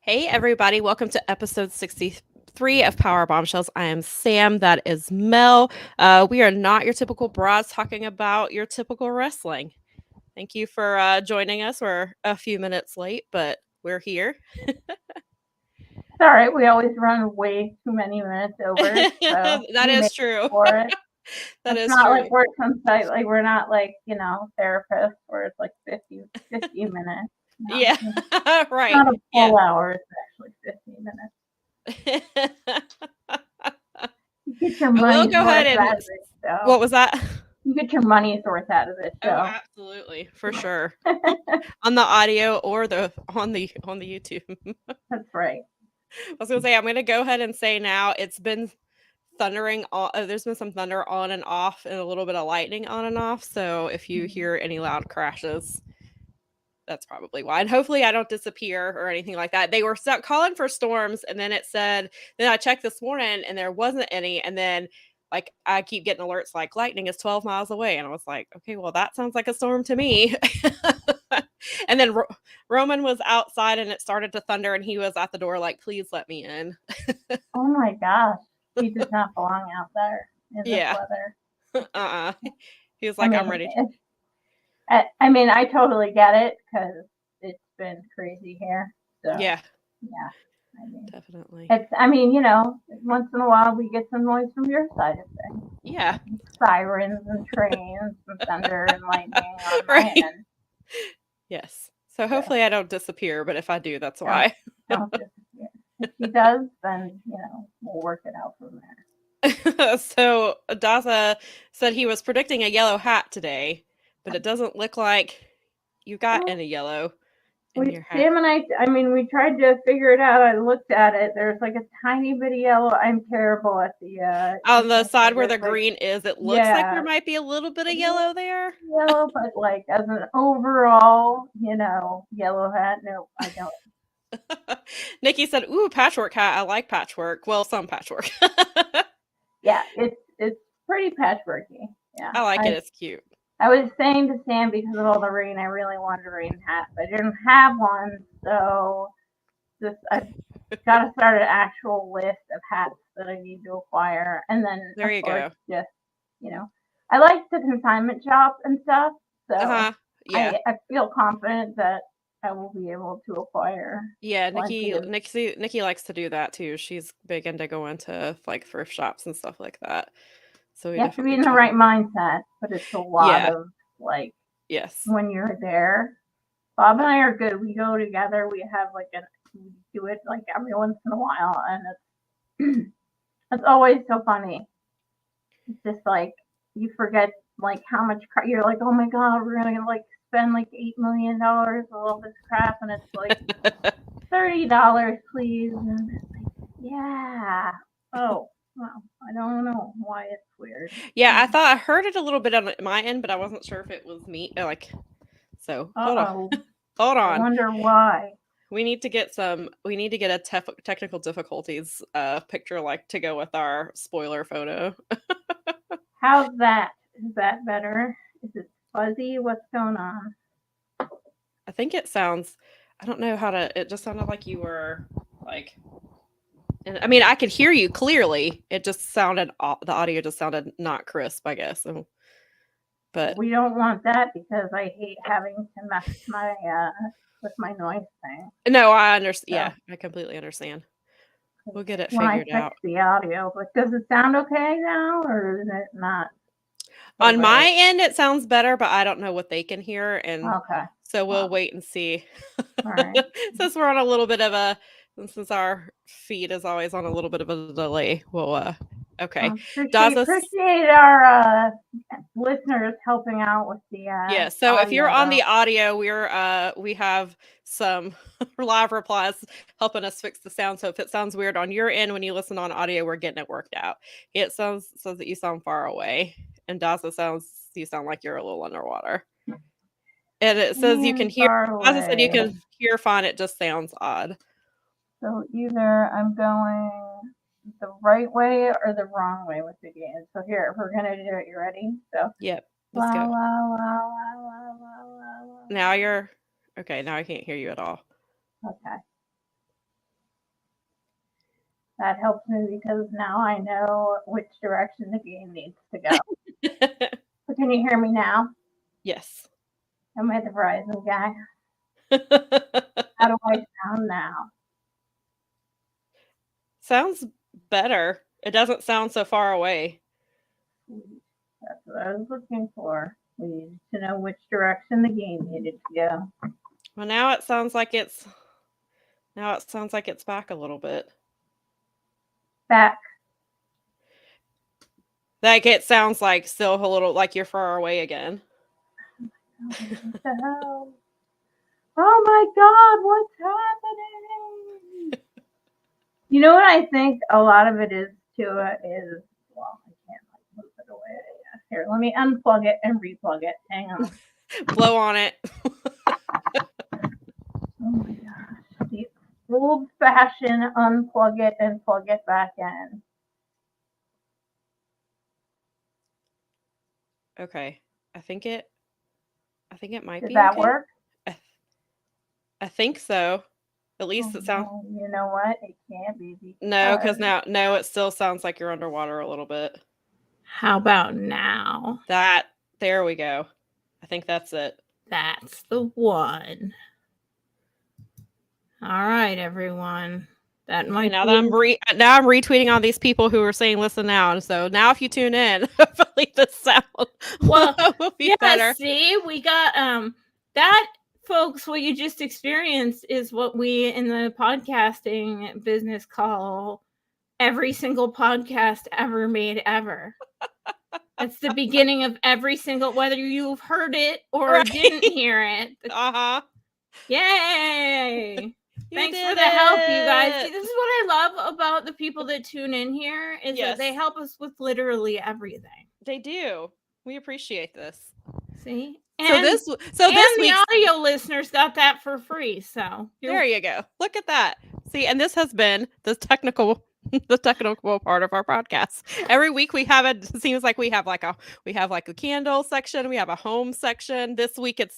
Hey, everybody. Welcome to episode 63 of Power Bombshells. I am Sam. That is Mel. We are not your typical bras talking about your typical wrestling. Thank you for joining us. We're a few minutes late, but we're here. It's all right. We always run way too many minutes over, so That we make is true. for it. That It's is not like true. work on site. Like we're not like therapists where it's like 50 minutes. No, Yeah, it's right. not a Yeah. full hour. It's actually 15 minutes. You get your I will money's go worth ahead and. out of this show. What was that? You get your money's worth out of this Oh, show. absolutely, for sure. On the audio or the YouTube. That's right. I was gonna say I'm gonna go ahead and say now it's been thundering. There's been some thunder on and off, and a little bit of lightning on and off. So if you hear any loud crashes, that's probably why. And hopefully I don't disappear or anything like that. They were calling for storms, and then it said. Then I checked this morning, and there wasn't any. And then like I keep getting alerts like lightning is 12 miles away, and I was like, okay, well that sounds like a storm to me. And then Roman was outside, and it started to thunder, and he was at the door like, please let me in. Oh my gosh, he does not belong out there in this Yeah. weather. He was I like, mean, I'm ready to. I totally get it because it's been crazy here. So Yeah, yeah, I mean, definitely. once in a while we get some noise from your side of things, Yeah. sirens and trains and thunder and lightning on my Right. end. Yes. So So hopefully I don't disappear, but if I do, that's don't why. don't disappear. If he does, then we'll work it out from there. So Daza said he was predicting a yellow hat today, but it doesn't look like you got Well, any yellow in your hat. Sam and we tried to figure it out. I looked at it. There's like a tiny bit of yellow. I'm terrible at the On the side where there's the like green is, it looks like yeah, there might be a little bit of a little yellow there. yellow, but like as an overall, yellow hat. No, I don't. Nikki said, "Ooh, patchwork hat. I like patchwork. Well, some patchwork. Yeah, it's pretty patchworky. Yeah, I like it. It's cute." I was saying to Sam because of all the rain, I really wanted a rain hat, but I didn't have one, so just I've got to start an actual list of hats that I need to acquire, and then There of you course go. just I like the consignment shop and stuff, so Yeah. I feel confident that I will be able to acquire Yeah, plenty of. Nikki likes to do that too. She's big into going to like thrift shops and stuff like that. So we You have to be definitely in the check right it. mindset, but it's a lot Yeah. of like Yes. when you're there. Bob and I are good. We go together. We do it like every once in a while, and it's always so funny. It's just like you forget like how much you're like, oh my god, we're gonna like spend like $8 million on all this crap, and it's like $30, please, and it's like, yeah, oh, well, I don't know why it's weird. Yeah, I thought I heard it a little bit on my end, but I wasn't sure if it was me. Like, so Uh hold on, oh, hold I on. wonder why. We need to get some. We need to get a technical difficulties picture like to go with our spoiler photo. How's that? Is that better? Is it fuzzy? What's going on? I think it sounds. I don't know how to. It just sounded like you were like. And I mean, I could hear you clearly. It just sounded. The audio just sounded not crisp. I guess. But We don't want that because I hate having to mess with my noise thing. no, I understand. So Yeah, I completely understand. We'll get it when I figured fix out. the audio, but does it sound okay now, or is it not so On great? my end, it sounds better, but I don't know what they can hear, and Okay, so we'll well, wait and see. all right. Since we're on a little bit of a, since our feed is always on a little bit of a delay, we'll okay. Daza, Appreciate our listeners helping out with the yeah. So if you're audio on though. the audio, we have some live replies helping us fix the sound. So if it sounds weird on your end when you listen on audio, we're getting it worked out. It says that you sound far away, and Daza you sound like you're a little underwater. And it says you can hear. Far Daza said you away. can hear fine. It just sounds odd. So either I'm going the right way or the wrong way with the game. So here, we're gonna do it. You ready? So Yep. Let's la go. la la la la la la Now you're okay. Now I can't hear you at all. la. Okay. That helps me because now I know which direction the game needs to go. So can you hear me now? Yes. Am I the Verizon guy? How do I sound now? Sounds better. It doesn't sound so far away. That's what I was looking for. We needed to know which direction the game needed to go. Well, now it sounds like it's back a little bit. Back. Like it sounds like still a little like you're far away again. What the hell? Oh my god, what's happening? You know what I think a lot of it is to it is, well, I can't like move it away. Here, let me unplug it and replug it. Hang on. Blow on it. Oh my gosh. The old fashioned unplug it and plug it back in. Okay. I think it might be Did that okay. work? I think so. At least it sounds. No, you know what? It can't be. No, because now it still sounds like you're underwater a little bit. How about now? There we go. I think that's it. That's the one. All right, everyone. That might now that I'm retweeting all these people who are saying listen now, and so now if you tune in, hopefully the sound will be better. See, we got that, folks. What you just experienced is what we in the podcasting business call every single podcast ever made ever. It's the beginning of every single, whether you've heard it or didn't hear it. Yay! Thanks for the help, you guys. See, this is what I love about the people that tune in here is that they help us with literally everything. They do. We appreciate this. See? And this the audio listeners got that for free. So there you go. Look at that. See, and this has been the technical part of our podcast. Every week we have it seems like we have like a candle section, we have a home section. This week it's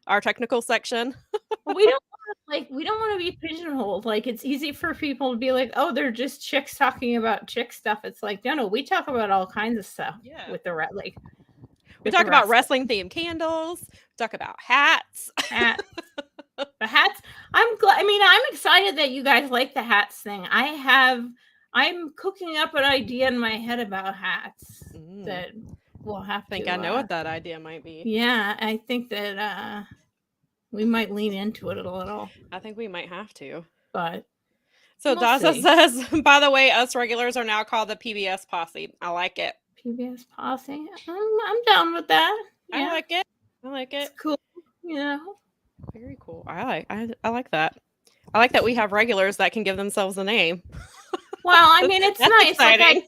our technical section. We don't want to be pigeonholed. Like, it's easy for people to be like, oh, they're just chicks talking about chick stuff. It's like, no, we talk about all kinds of stuff with the like. We talk about wrestling themed candles. We talk about hats. The hats. I'm glad. I mean, I'm excited that you guys like the hats thing. I'm cooking up an idea in my head about hats that we'll have to. I know what that idea might be. Yeah, I think that we might lean into it a little. I think we might have to. But so Daza says, by the way, us regulars are now called the PBS Posse. I like it. PBS Posse. I'm down with that. Yeah. I like it. It's cool. You know. Very cool. I like that. I like that we have regulars that can give themselves a name. Well, I mean, it's nice. Exciting.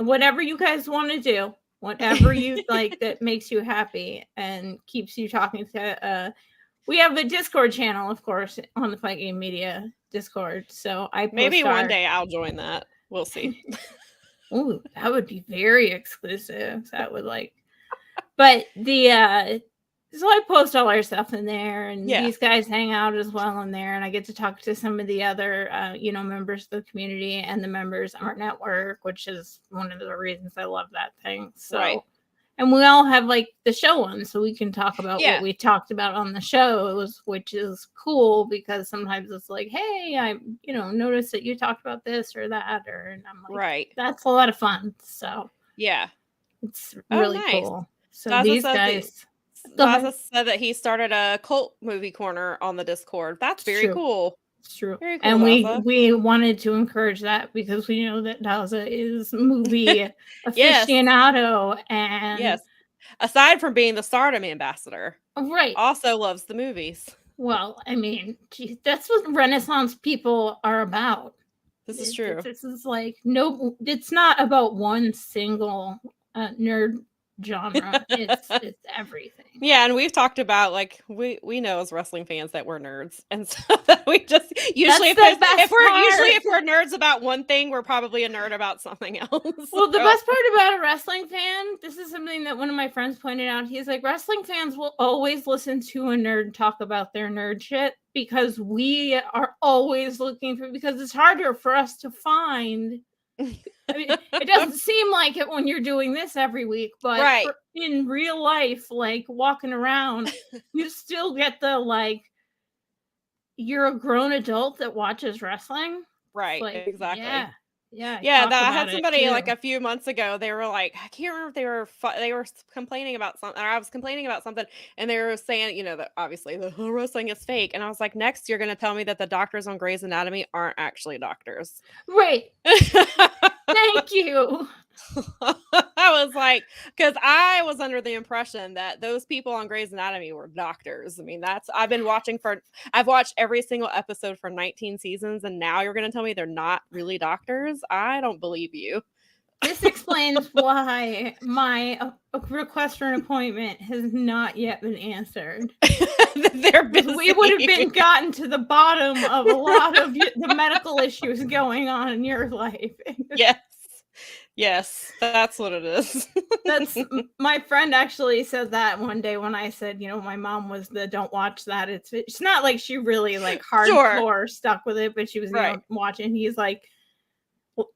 Whatever you guys want to do, whatever you like that makes you happy and keeps you talking to. We have a Discord channel, of course, on the Fight Game Media Discord. So maybe one day I'll join that. We'll see. Ooh, that would be very exclusive. That would but so I post all our stuff in there, and these guys hang out as well in there, and I get to talk to some of the other, members of the community and the members of our network, which is one of the reasons I love that thing. So, and we all have the show on, so we can talk about what we talked about on the show, which is cool because sometimes it's like, hey, I, noticed that you talked about this or that, and I'm like, that's a lot of fun. So it's really cool. So Daza these guys. Daza said that he started a cult movie corner on the Discord. That's very cool. It's true. Very cool, and Daza. we wanted to encourage that because we know that Daza is movie aficionado and aside from being the Stardom ambassador, also loves the movies. Well, I mean, that's what Renaissance people are about. This is true. This is it's not about one single nerd genre. It's everything. Yeah, and we've talked about like we know as wrestling fans that we're nerds, and so that we just usually if we're nerds about one thing, we're probably a nerd about something else. Well, the best part about a wrestling fan, this is something that one of my friends pointed out. He's like, wrestling fans will always listen to a nerd talk about their nerd shit because we are always looking for, because it's harder for us to find. I mean, it doesn't seem like it when you're doing this every week, but in real life, like walking around, you still get the like, you're a grown adult that watches wrestling. Right, like, exactly. Yeah. I had somebody like a few months ago. They were like, I can't remember if they were complaining about something, or I was complaining about something, and they were saying, you know, that obviously the wrestling is fake. And I was like, next, you're going to tell me that the doctors on Grey's Anatomy aren't actually doctors, right? Thank you. I was like, because I was under the impression that those people on Grey's Anatomy were doctors. I mean, I've watched every single episode for 19 seasons, and now you're going to tell me they're not really doctors? I don't believe you. This explains why my request for an appointment has not yet been answered. We would have been gotten to the bottom of a lot of the medical issues going on in your life. Yes, that's what it is. That's my friend actually said that one day when I said, you know, my mom was the don't watch that. It's not like she really like hardcore stuck with it, but she was you know, watching. He's like,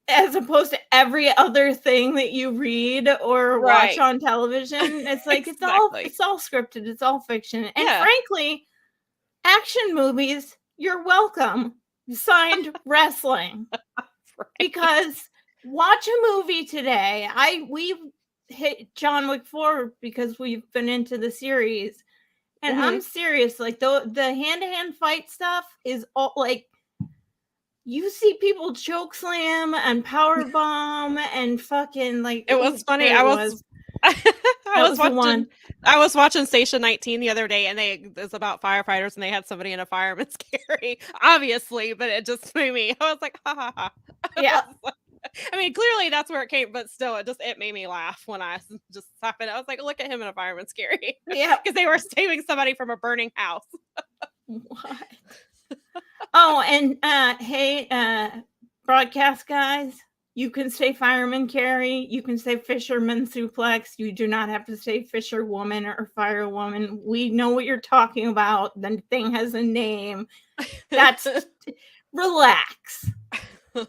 as opposed to every other thing that you read or watch on television, it's like it's all scripted, it's all fiction, and frankly, action movies, you're welcome. Signed wrestling, because. Watch a movie today. We hit John Wick 4 because we've been into the series. And I'm serious. Like the hand-to-hand fight stuff is all like you see people choke slam and power bomb and fucking like it was funny. I was watching Station 19 the other day, and it's about firefighters, and they had somebody in a fireman's carry, obviously, but it just made me. I was like, ha ha ha. Yeah. I mean, clearly that's where it came, but still, it made me laugh when I just happened. I was like, look at him in a fireman's carry. Yeah. Because they were saving somebody from a burning house. What? Oh, and hey, broadcast guys, you can say fireman carry, you can say fisherman suplex. You do not have to say fisherwoman or firewoman. We know what you're talking about. The thing has a name. That's relax.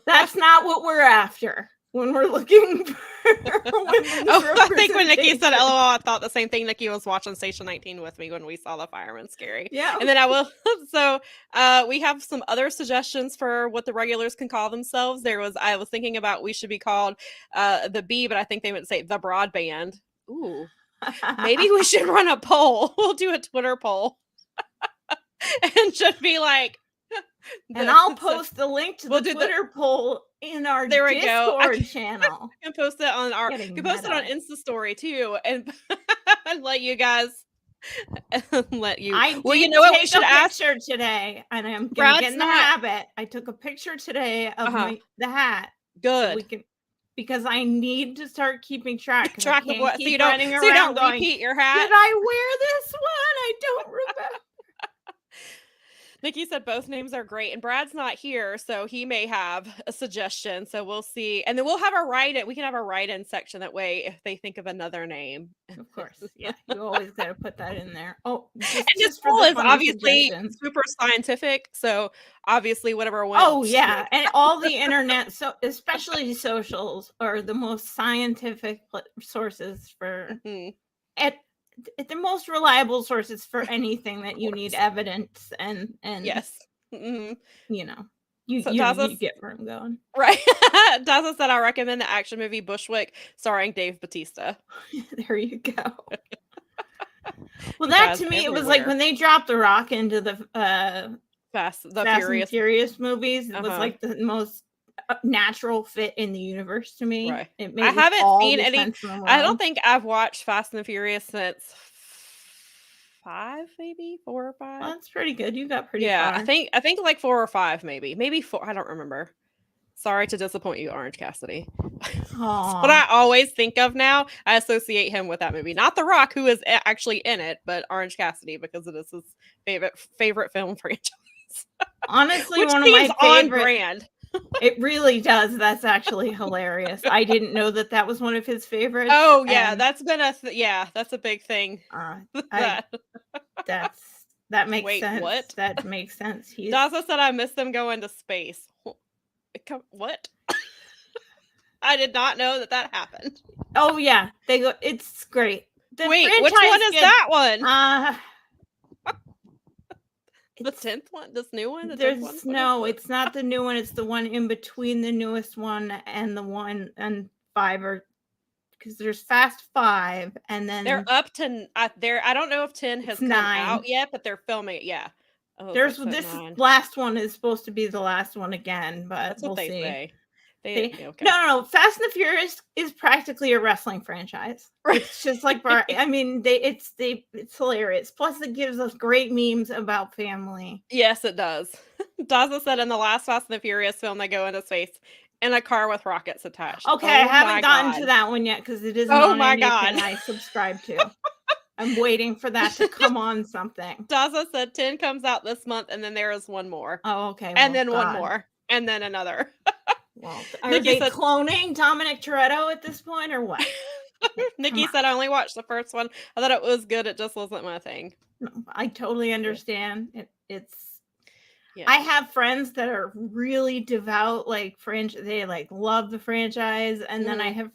That's not what we're after when we're looking for I think when Nikki said LOL, I thought the same thing. Nikki was watching Station 19 with me when we saw the fireman scary. Yeah. And then we have some other suggestions for what the regulars can call themselves. I was thinking about we should be called the B, but I think they would say the broadband. Ooh. Maybe we should run a poll. We'll do a Twitter poll. And just be like, and I'll post the link to the Twitter poll in our Discord channel. I can post it on Insta story too, and let you guys. You know what we should ask today, and I'm gonna get in the habit. I took a picture today of the hat. Good. So because I need to start keeping track of what, so you don't repeat your hat. Did I wear this one? I don't remember. Nikki said both names are great, and Brad's not here, so he may have a suggestion. So we'll see, and then we'll have a write-in. We can have a write-in section that way if they think of another name. Of course, yeah, you always got to put that in there. Oh, and this poll is obviously super scientific, so obviously whatever one. Oh yeah, and all the internet, so especially socials, are the most scientific sources for the most reliable sources for anything that you need evidence and yes, you know, you get where I'm going. Right. Daza said I recommend the action movie Bushwick starring Dave Bautista. There you go. Well, that to me, it was like when they dropped The Rock into the Fast and Furious movies. It was like the most natural fit in the universe to me. Right. I haven't seen any. I don't think I've watched Fast and the Furious since 4 or 5. Well, that's pretty good. You got pretty far. I think like 4 or 5, maybe 4. I don't remember. Sorry to disappoint you, Orange Cassidy. That's what I always think of now. I associate him with that movie. Not The Rock, who is actually in it, but Orange Cassidy, because it is his favorite film franchise. Honestly, Which one of my seems on favorite. brand. It really does. That's actually hilarious. I didn't know that was one of his favorites. Oh yeah, that's been that's a big thing. That makes Wait, sense. what? That makes sense. Daza said I miss them going to space. What? I did not know that happened. Oh yeah, they go. It's great. Wait, which one is that one? The 10th one? This new one? It's not the new one. It's the one in between the newest one and the one and 5, or because there's Fast 5, and then they're up to I don't know if 10 has come out yet, but they're filming it. Yeah. Oh, this last one is supposed to be the last one again, but that's what we'll see. Say. Okay. No. Fast and the Furious is practically a wrestling franchise. It's just like, I mean, it's hilarious. Plus, it gives us great memes about family. Yes, it does. Daza said in the last Fast and the Furious film, they go into space in a car with rockets attached. Okay, I haven't gotten to that one yet because it isn't on anything I subscribe to. I'm waiting for that to come on something. Daza said 10 comes out this month, and then there is one more. Oh, okay. And then one more, and then another. Well, are they cloning Dominic Toretto at this point, or what? Nikki said I only watched the first one. I thought it was good. It just wasn't my thing. No, I totally understand. I have friends that are really devout, like they like love the franchise, and then I have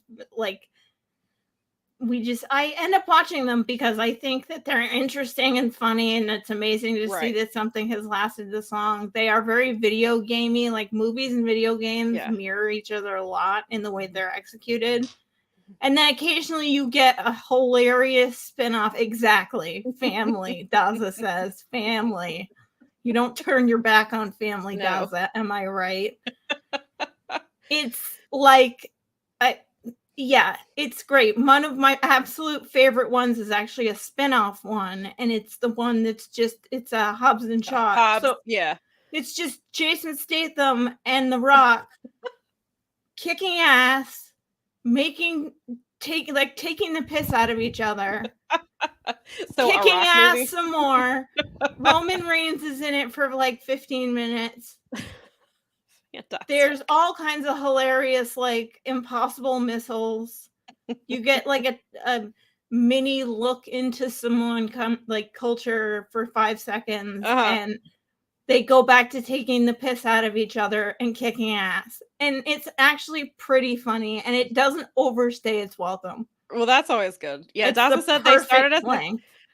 I end up watching them because I think that they're interesting and funny, and it's amazing to see that something has lasted this long. They are very video gamey, like movies and video games mirror each other a lot in the way they're executed. And then occasionally you get a hilarious spin-off. Exactly. Family. Daza says family. You don't turn your back on family, Daza. Am I right? It's like it's great. One of my absolute favorite ones is actually a spin-off one, and it's the one that's it's a Hobbs and Shaw. It's just Jason Statham and The Rock kicking ass, taking the piss out of each other. Kicking ass movie. Some more. Roman Reigns is in it for like 15 minutes. Fantastic. There's all kinds of hilarious, like, impossible missiles. You get like a mini look into Samoan culture for 5 seconds, and they go back to taking the piss out of each other and kicking ass. And it's actually pretty funny, and it doesn't overstay its welcome. Well, that's always good. Yeah, Daza said they started as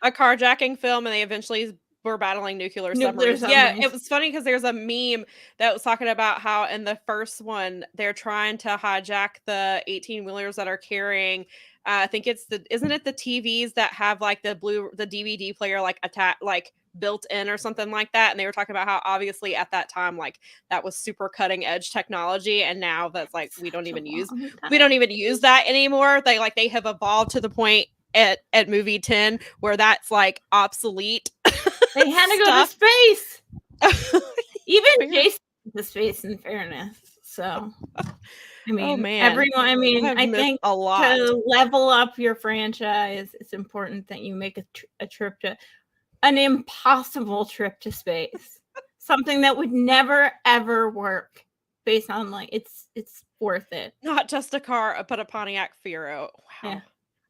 a carjacking film, and they eventually were battling nuclear submarines. Yeah, it was funny because there's a meme that was talking about how in the first one they're trying to hijack the 18-wheelers that are carrying. I think isn't it the TVs that have like the DVD player built in or something like that? And they were talking about how obviously at that time that was super cutting edge technology, and now that's we don't even use that anymore. They have evolved to the point at movie 10 where that's obsolete. They had to go to space. Even Jason went to space, in fairness. So, I mean, everyone. I mean, I think a lot to level up your franchise, it's important that you make a trip to an impossible trip to space. Something that would never ever work, based on it's worth it. Not just a car, but a Pontiac Fiero. Wow. Yeah.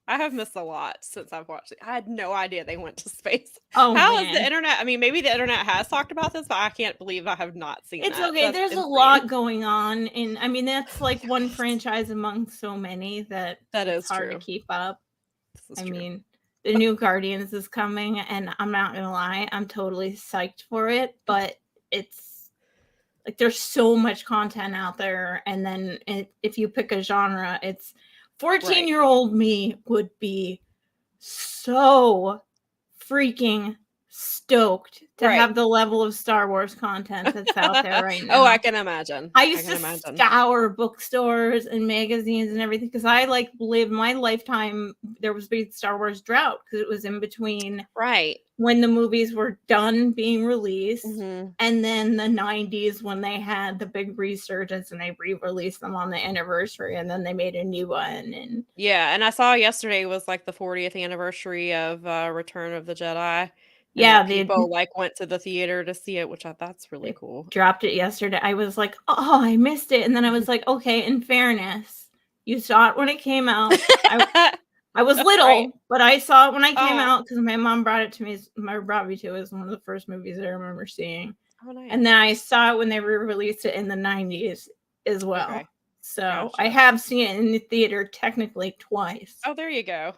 I have missed a lot since I've watched it. I had no idea they went to space. How is the internet? I mean, maybe the internet has talked about this, but I can't believe I have not seen it. It's okay. There's a lot going on. And I mean, that's one franchise among so many that is hard to keep up. I mean, the new Guardians is coming, and I'm not going to lie, I'm totally psyched for it. But it's there's so much content out there. And then if you pick a genre, it's 14-year-old me would be so freaking stoked to Right. have the level of Star Wars content that's out there right now. Oh, I can imagine. I used to scour bookstores and magazines and everything because I like lived my lifetime. There was a big Star Wars drought because it was in between Right. when the movies were done being released Mhm. and then the 90s when they had the big resurgence and they re-released them on the anniversary and then they made a new one. And Yeah, and I saw yesterday was like the 40th anniversary of Return of the Jedi. yeah, And people like went to the theater to see it, which that's really cool. Dropped it yesterday. I was like, oh, I missed it. And then I was like, okay, in fairness, you saw it when it came out. I was little, Right. but I saw it when I came out because my mom brought it to me. Brought me to it. It was one of the first movies I remember seeing. Oh, nice. And then I saw it when they re-released it in the 90s as well. Okay. So Gotcha. I have seen it in the theater technically twice. Oh, there you go.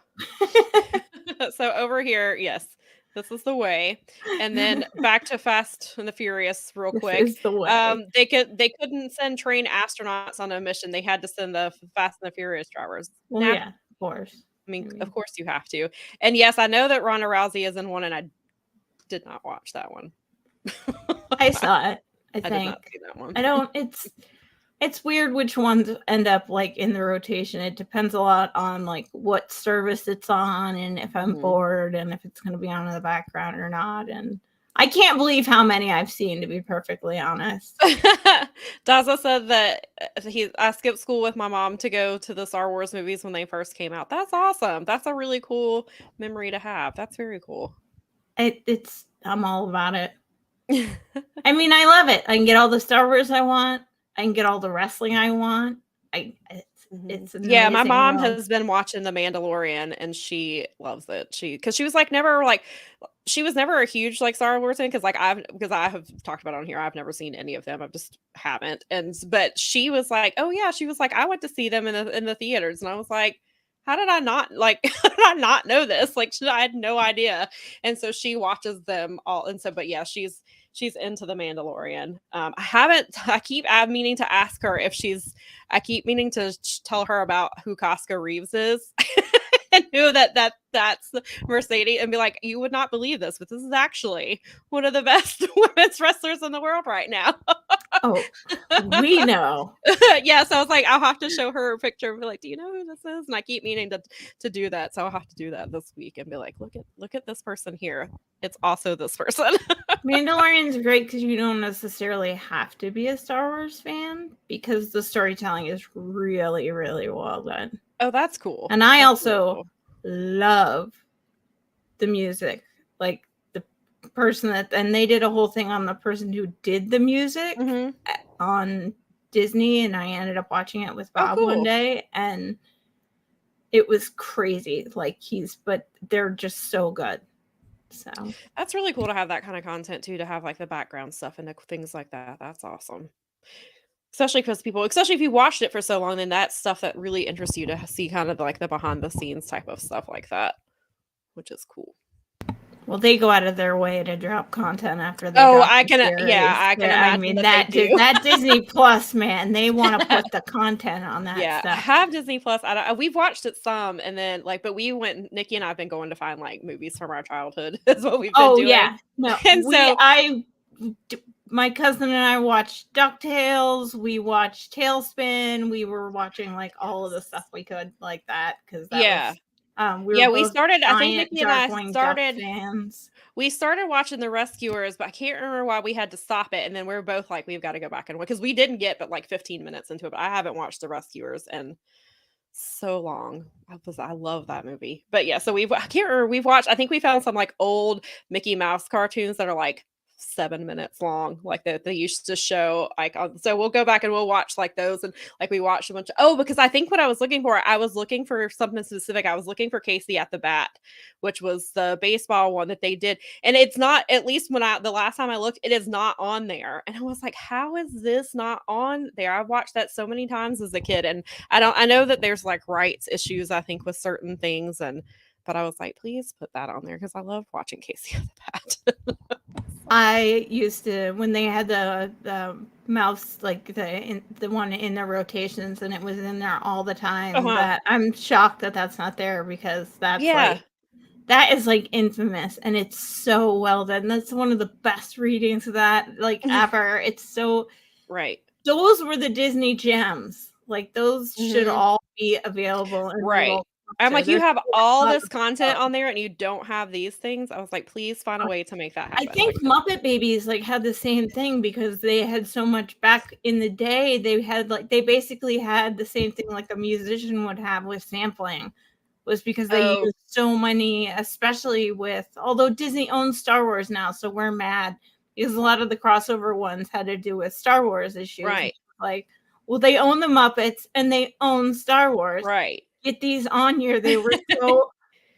So over here, yes, this is the way. And then back to Fast and the Furious real quick. This is the way. They couldn't send trained astronauts on a mission. They had to send the Fast and the Furious drivers. Well, yeah, of course. I mean, of course you have to. And yes, I know that Ronda Rousey is in one, and I did not watch that one. I saw it. I did think. not see that one. I don't. It's weird which ones end up like in the rotation. It depends a lot on like what service it's on and if I'm bored and if it's going to be on in the background or not. And I can't believe how many I've seen, to be perfectly honest. Daza said that I skipped school with my mom to go to the Star Wars movies when they first came out. That's awesome. That's a really cool memory to have. That's very cool. I'm all about it. I mean, I love it. I can get all the Star Wars I want. I can get all the wrestling I want. It's an yeah. My mom world. has been watching The Mandalorian and she loves it. Because she was like she was never a huge like Star Wars fan because I have talked about it on here. I've never seen any of them. I just haven't. But she was like, oh yeah, she was like, I went to see them in the theaters, and I was like, how did I not know this? Like, I had no idea. And so she watches them all. And so, but yeah, she's into The Mandalorian. I keep meaning to ask her I keep meaning to tell her about who Casca Reeves is and who that's Mercedes, and be like, you would not believe this, but this is actually one of the best women's wrestlers in the world right now. Oh, we know. Yeah, so I was like, I'll have to show her a picture and be like, do you know who this is? And I keep meaning to do that, so I'll have to do that this week and be like, look at this person here. It's also this person. Mandalorian's great because you don't necessarily have to be a Star Wars fan because the storytelling is really, really well done. Oh, that's cool. And I also love the music. Like the person and they did a whole thing on the person who did the music on Disney, and I ended up watching it with Bob one day, and it was crazy. But they're just so good. So that's really cool to have that kind of content too, to have like the background stuff and things like that. That's awesome. Especially if you watched it for so long, then that's stuff that really interests you to see kind of like the behind the scenes type of stuff like that, which is cool. Well, they go out of their way to drop content after they. I can imagine. I mean that Disney Plus, man, they want to put the content on that. Yeah, stuff. I have Disney Plus. We've watched it some, and then but Nikki and I've been going to find like movies from our childhood. Is what we've been doing. Oh yeah, no, and my cousin and I watched DuckTales. We watched Tailspin. We were watching like all of the stuff we could like that because we started. I think Nikki and I started. Fans. We started watching The Rescuers, but I can't remember why we had to stop it. And then we were both like, we've got to go back and because we didn't get but like 15 minutes into it. But I haven't watched The Rescuers in so long. I love that movie. But yeah, so I can't remember. We've watched. I think we found some like old Mickey Mouse cartoons that are like 7 minutes long, like that they used to show like so we'll go back and we'll watch like those, and like we watched a bunch of because I think what I was looking for something specific. I was looking for Casey at the Bat, which was the baseball one that they did, and it's not, at least the last time I looked, it is not on there, and I was like, how is this not on there? I've watched that so many times as a kid, and I know that there's like rights issues I think with certain things, but I was like, please put that on there because I love watching Casey at the Bat. I used to, when they had the mouse, like the one in the rotations, and it was in there all the time. But I'm shocked that that's not there because that's That is like infamous, and it's so well done. That's one of the best readings of that like ever. It's so right. Those were the Disney gems. Like those should all be available. In Right. I'm like, you have all this content on there, and you don't have these things. I was like, please find a way to make that happen. I think Muppet Babies like had the same thing because they had so much back in the day. They had like they basically had the same thing like a musician would have with sampling. Was because they used so many, especially with, although Disney owns Star Wars now, so we're mad because a lot of the crossover ones had to do with Star Wars issues. Right. Like, well, they own the Muppets and they own Star Wars. Right. Get these on here. They were so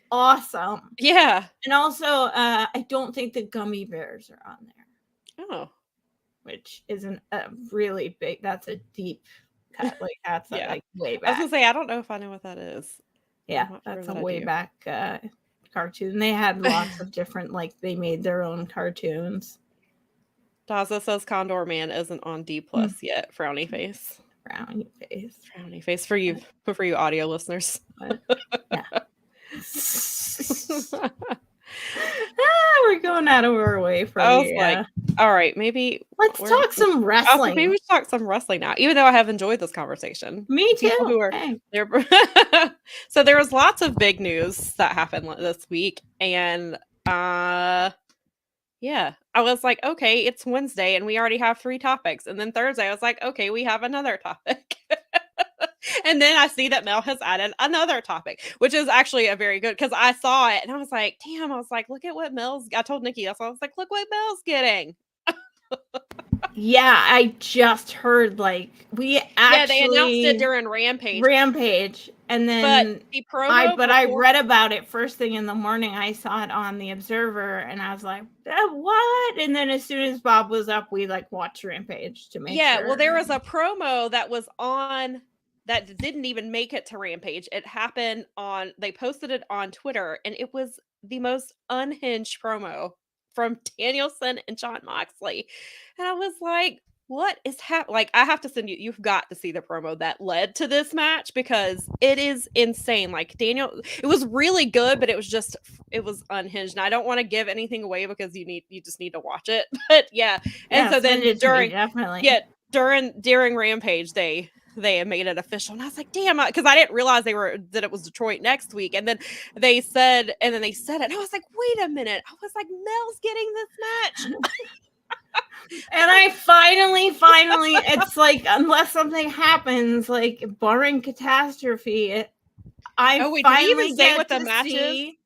awesome. Yeah. And also, I don't think the gummy bears are on there. Oh. Which isn't a really big, that's a deep cut. Like, that's like way back. I was going to say, I don't know if I know what that is. Yeah, that's a way back cartoon. They had lots of different, like, they made their own cartoons. Daza says Condor Man isn't on D+ yet. Frowny face. Frowny face. Frowny face for you audio listeners. Yeah. We're going out of our way from I was like, all right, maybe let's talk some wrestling. Maybe we should talk some wrestling now, even though I have enjoyed this conversation. Me too. People who are so there was lots of big news that happened this week, and I was like, okay, it's Wednesday and we already have 3 topics, and then Thursday I was like, okay, we have another topic. And then I see that Mel has added another topic, which is actually a very good, because I saw it and I was like, damn, I was like, look at what I told Nikki, that's why I was like, look what Mel's getting. Yeah, I just heard like they announced it during Rampage, and then but the promo I read about it first thing in the morning. I saw it on the Observer, and I was like, what? And then as soon as Bob was up, we like watched Rampage to make sure. Well, there was a promo that was on that didn't even make it to Rampage. It happened they posted it on Twitter, and it was the most unhinged promo from Danielson and Jon Moxley. And I was like, what is happening? Like, I have to send you've got to see the promo that led to this match, because it is insane. Like, Daniel, it was really good, but it was unhinged. And I don't want to give anything away because you just need to watch it. But yeah. And so then during Rampage, they made it official, and I was like, damn, because I didn't realize that it was Detroit next week, and then they said it, and I was like, wait a minute, I was like, Mel's getting this match. And I finally, it's like, unless something happens, like barring catastrophe, I finally get to see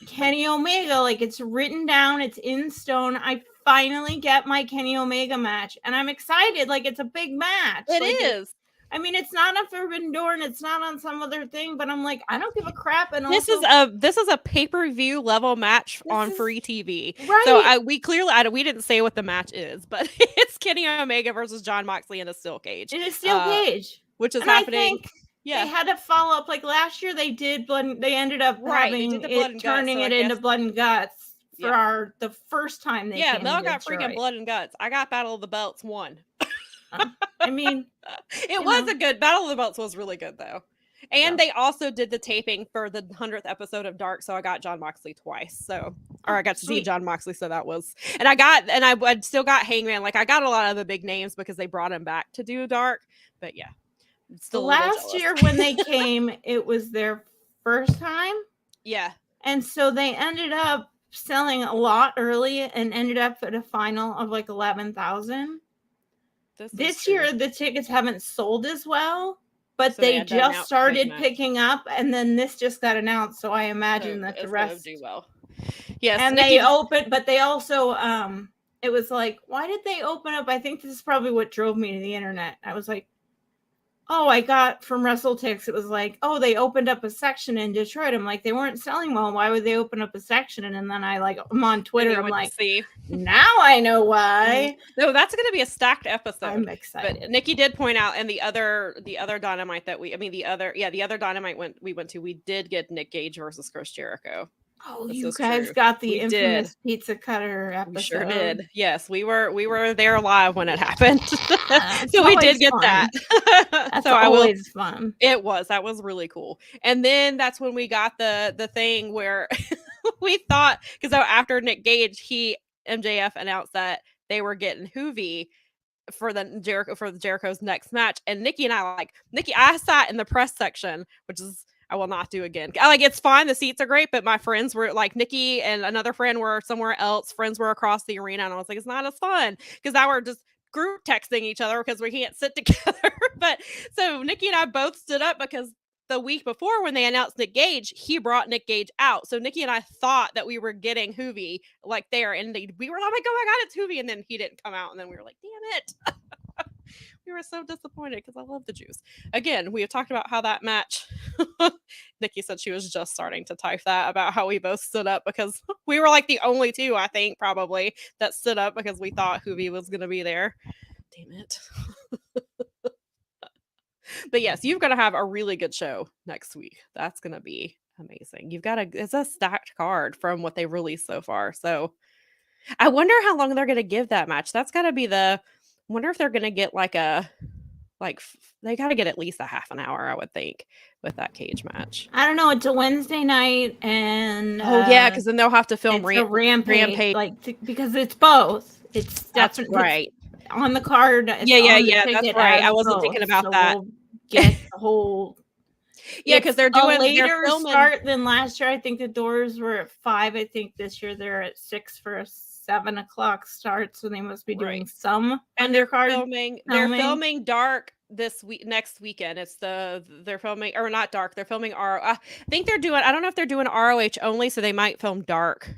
Kenny Omega. Like, it's written down, it's in stone. I finally get my Kenny Omega match, and I'm excited. Like, it's a big match. It is. I mean, it's not on Forbidden Door and it's not on some other thing, but I'm like, I don't give a crap. And this is a pay-per-view level match on free TV. Right. So we didn't say what the match is, but it's Kenny Omega versus Jon Moxley in a steel cage. In a steel cage, which is happening. I think they had to follow up. Like last year, they did blood. They ended up turning it into Blood and Guts for the first time they came. Mel got freaking Blood and Guts. I got Battle of the Belts 1. I mean, it was a good Battle of the Belts was really good though. And they also did the taping for the 100th episode of Dark, so I got Jon Moxley twice. I got to see Jon Moxley, so that was, and I still got Hangman. Like, I got a lot of the big names because they brought him back to do Dark. But yeah, still last year when they came, it was their first time. Yeah, and so they ended up selling a lot early and ended up at a final of like 11,000. This year, the tickets haven't sold as well, but so they just started picking up, and then this just got announced. So I imagine that the rest do well. Yes, and they opened, but they also it was like, why did they open up? I think this is probably what drove me to the internet. I was like, oh, I got from WrestleTix. It was like, oh, they opened up a section in Detroit. I'm like, they weren't selling well. Why would they open up a section? And then I'm on Twitter. I'm like, now I know why. No, that's going to be a stacked episode. I'm excited. But Nikki did point out, and the other Dynamite that the other Dynamite we went to, we did get Nick Gage versus Chris Jericho. Oh, you guys got the infamous pizza cutter episode. We sure did. Yes, we were there live when it happened. So we did get that. That's always fun. It was. That was really cool. And then that's when we got the thing where we thought, because after Nick Gage, MJF announced that they were getting Hoovy for Jericho's next match, and Nikki and I sat in the press section, which is I will not do again. It's fine, the seats are great, but my friends were like Nikki and another friend were somewhere else. Friends were across the arena, and I was like, it's not as fun because now we're just group texting each other because we can't sit together. But so Nikki and I both stood up because the week before when they announced Nick Gage, he brought Nick Gage out. So Nikki and I thought that we were getting Hoovy there, and we were like, oh my God, it's Hoovy. And then he didn't come out, and then we were like, damn it. We were so disappointed because I love the Jews. Again, we have talked about how that match, Nikki said she was just starting to type that about how we both stood up because we were like the only two, I think, probably, that stood up because we thought Hoovy was going to be there. Damn it. But yes, you've got to have a really good show next week. That's going to be amazing. It's a stacked card from what they've released so far. So I wonder how long they're going to give that match. That's got to be wonder if they're going to get they got to get at least a half an hour, I would think, with that cage match. I don't know. It's a Wednesday night, and yeah, because then they'll have to film Rampage, because it's both. It's definitely right on the card. Yeah, that's right. I wasn't thinking about that. We'll get the whole. Yeah, because they're doing a later start than last year. I think the doors were at 5. I think this year they're at 6 for a 7 o'clock start, so they must be doing some undercard. They're filming dark next weekend. They're filming, or not dark. They're filming I think they're doing. I don't know if they're doing ROH only, so they might film dark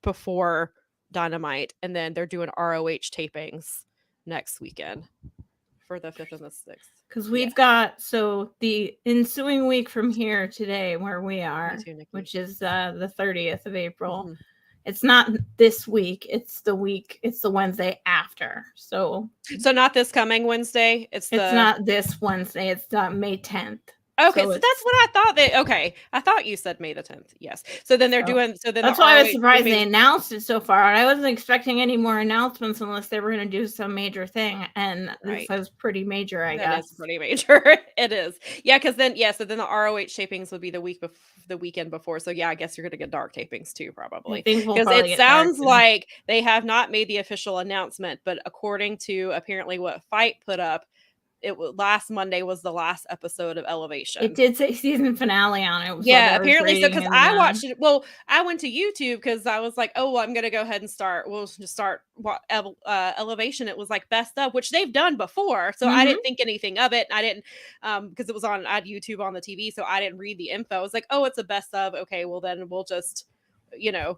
before Dynamite, and then they're doing ROH tapings next weekend for the 5th and the 6th. Because we've got the ensuing week from here today, where we are, which is the 30th of April. Mm-hmm. It's not this week. It's the Wednesday after. So not this coming Wednesday. It's not this Wednesday. It's May 10th. Okay, so that's what I thought. I thought you said May the 10th. Yes. So then they're doing. So then that's why I was surprised they announced it so far. I wasn't expecting any more announcements unless they were going to do some major thing, and this was pretty major. I guess it's pretty major. It is. Yeah, because then So then the ROH tapings would be the weekend before. So yeah, I guess you're going to get dark tapings too, probably. Because it sounds like they have not made the official announcement, but according to apparently what Fight put up, last Monday was the last episode of Elevation. It did say season finale on it. Yeah, apparently so, because I watched it. Well, I went to YouTube because I was like, oh, I'm going to go ahead and we'll just start Elevation. It was like best of, which they've done before. So I didn't think anything of it. I didn't, because it was I had YouTube on the TV, so I didn't read the info. I was like, oh, it's a best of. Okay, well then we'll just,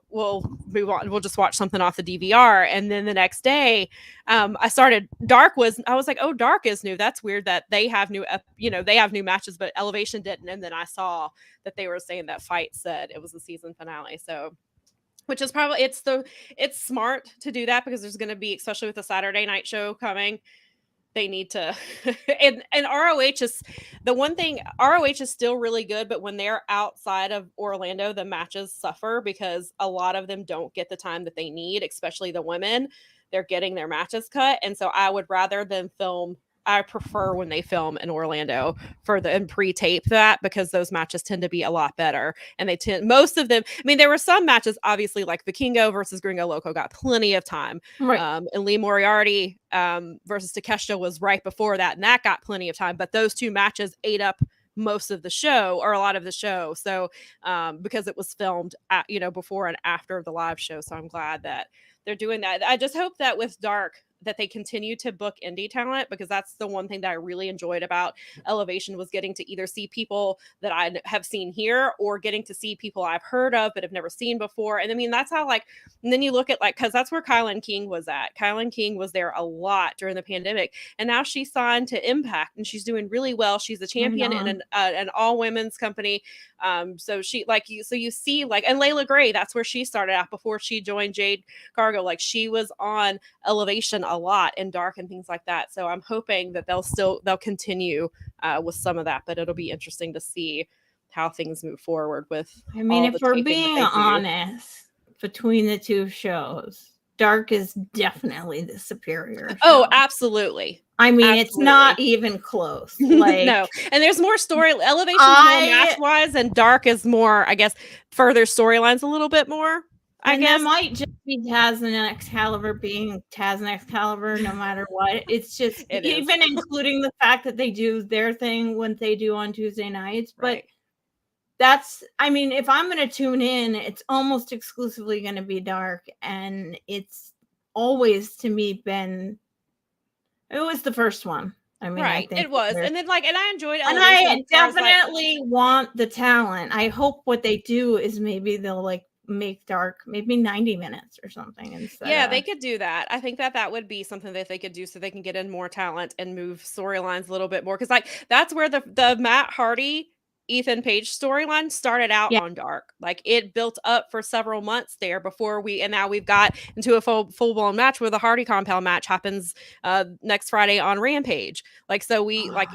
we'll move on. We'll just watch something off the DVR. And then the next day, I started I was like, oh, Dark is new. That's weird that they have new, they have new matches, but Elevation didn't. And then I saw that they were saying that Fight said it was the season finale. So, which is probably, it's smart to do that because there's going to be, especially with the Saturday night show coming, they need to, and ROH is the one thing. ROH is still really good, but when they're outside of Orlando, the matches suffer because a lot of them don't get the time that they need, especially the women. They're getting their matches cut, and so I would rather them film. I prefer when they film in Orlando and pre-tape that because those matches tend to be a lot better. And most of them, I mean, there were some matches, obviously, like Vikingo versus Gringo Loco got plenty of time. Right. And Lee Moriarty versus Takeshita was right before that, and that got plenty of time. But those two matches ate up most of the show, or a lot of the show. So because it was filmed before and after the live show. So I'm glad that they're doing that. I just hope that with Dark that they continue to book indie talent, because that's the one thing that I really enjoyed about Elevation was getting to either see people that I have seen here or getting to see people I've heard of but have never seen before. And I mean, that's how and then you look at because that's where Kylan King was at. Kylan King was there a lot during the pandemic, and now she's signed to Impact and she's doing really well. She's a champion in an all women's company. So she you see and Layla Gray, that's where she started out before she joined Jade Cargo. She was on Elevation a lot in Dark and things like that. So I'm hoping that they'll continue with some of that, but it'll be interesting to see how things move forward with. I mean, if we're being honest, between the two shows, Dark is definitely the superior Oh, show. absolutely. I mean, Absolutely. it's not even close. Like, no, and there's more story. Elevation's more match wise, and Dark is more, I guess, further storylines a little bit more. I guess that might just be Taz and Excalibur being Taz and Excalibur, no matter what. It's just even including the fact that they do their thing when they do on Tuesday nights, but. Right. That's, I mean, if I'm going to tune in, it's almost exclusively going to be Dark. And it's always, to me, it was the first one. I mean, right. I think it was. And then, like, and I enjoyed it. And I definitely want the talent. I hope what they do is maybe they'll, like, make Dark maybe 90 minutes or something instead. Yeah, they could do that. I think that would be something that they could do so they can get in more talent and move storylines a little bit more. Because, like, that's where the Matt Hardy Ethan Page storyline started out on Dark. Like, it built up for several months there before and now we've got into a full-blown match where the Hardy compound match happens next Friday on Rampage. Like, so I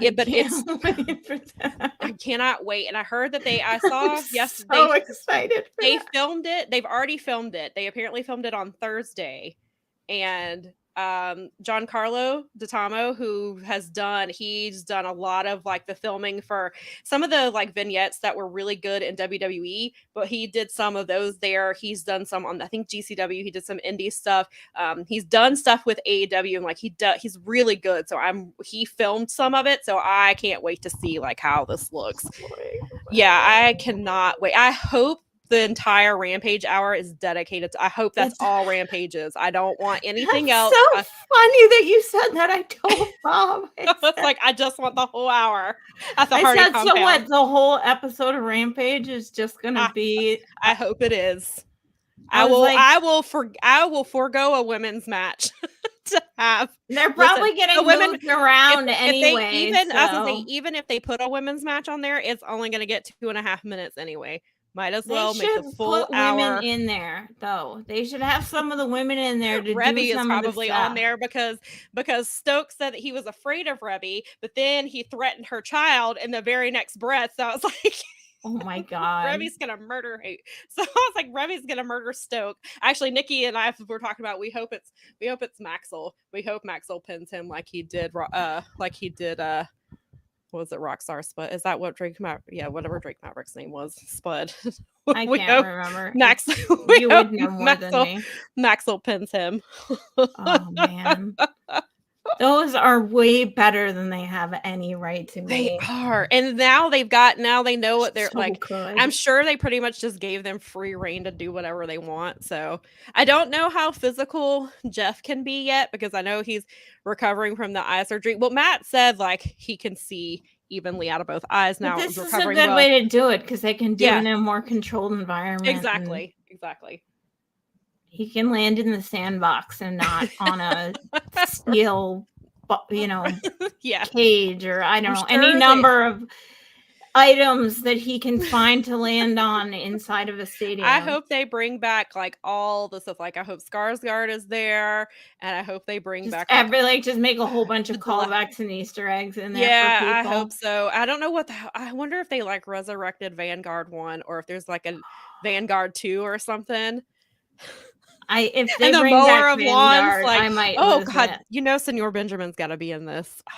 cannot wait. And I heard that I saw excited. They filmed it. They've already filmed it. They apparently filmed it on Thursday. And Giancarlo D'Atamo, he's done a lot of like the filming for some of the like vignettes that were really good in WWE, but he did some of those there. He's done some on, I think, GCW. He did some indie stuff. He's done stuff with AEW, and like he's really good. So he filmed some of it. So I can't wait to see like how this looks. Yeah, I cannot wait. I hope the entire Rampage hour is dedicated to. I hope that's all Rampages. I don't want anything else. So funny that you said that. I told Bob. It's like I just want the whole hour at the Hardy compound. So what? The whole episode of Rampage is just gonna be. I hope it is. I will forego a women's match to have. They're probably getting moved around anyway. Even if they put a women's match on there, it's only going to get 2.5 minutes anyway. Might as well make the full put hour. Women in there, though. They should have some of the women in there to Reby do some is probably of the stuff. on there because Stokes said that he was afraid of Reby, but then he threatened her child in the very next breath. So I was like, oh my god, Reby's gonna murder her. So I was like, Reby's gonna murder Stoke. Actually, Nikki and I were talking about we hope it's Maxwell. We hope Maxwell pins him like he did what was it, Rockstar Spud? Is that what Drake Maverick? Yeah, whatever Drake Maverick's name was, Spud. I can't remember. You would know more than me. Maxwell pins him. Oh man. Those are way better than they have any right to be. They are. And now they know what they're like. Good. I'm sure they pretty much just gave them free reign to do whatever they want. So I don't know how physical Jeff can be yet because I know he's recovering from the eye surgery. Well, Matt said like he can see evenly out of both eyes now. But this is a good way to do it because they can do it in a more controlled environment. Exactly. He can land in the sandbox and not on a steel, cage or I don't know, any number of items that he can find to land on inside of a stadium. I hope they bring back like all the stuff. Like I hope Skarsgård is there, and I hope they bring back just make a whole bunch of callbacks and Easter eggs in there. Yeah, for people. I hope so. I don't know I wonder if they like resurrected Vanguard 1 or if there's like a Vanguard 2 or something. If they bring back Vanguard, like, I might. Oh God, Senor Benjamin's got to be in this. Oh,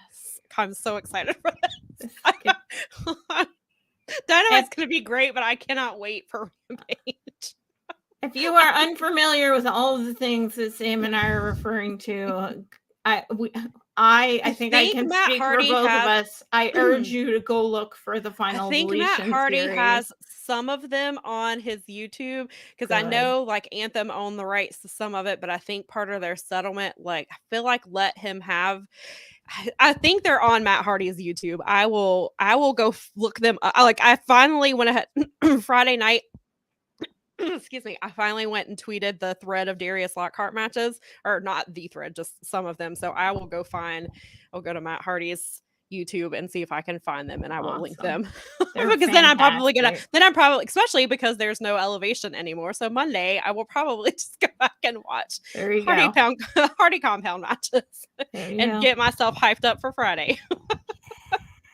yes, I'm so excited for this. Dynamite's going to be great, but I cannot wait for Rampage. If you are unfamiliar with all of the things that Sam and I are referring to, I think I can speak for both of us. I urge you to go look for the final. I think Matt Hardy has some of them on his YouTube because I know like Anthem owned the rights to some of it, but I think part of their settlement, like I feel like let him have. I think they're on Matt Hardy's YouTube. I will go look them up. I finally went ahead Friday night. Excuse me. I finally went and tweeted the thread of Darius Lockhart matches, or not the thread, just some of them. So I will go to Matt Hardy's YouTube and see if I can find them, and I will link them because then I'm probably especially because there's no Elevation anymore. So Monday I will probably just go back and watch Hardy compound matches and get myself hyped up for Friday.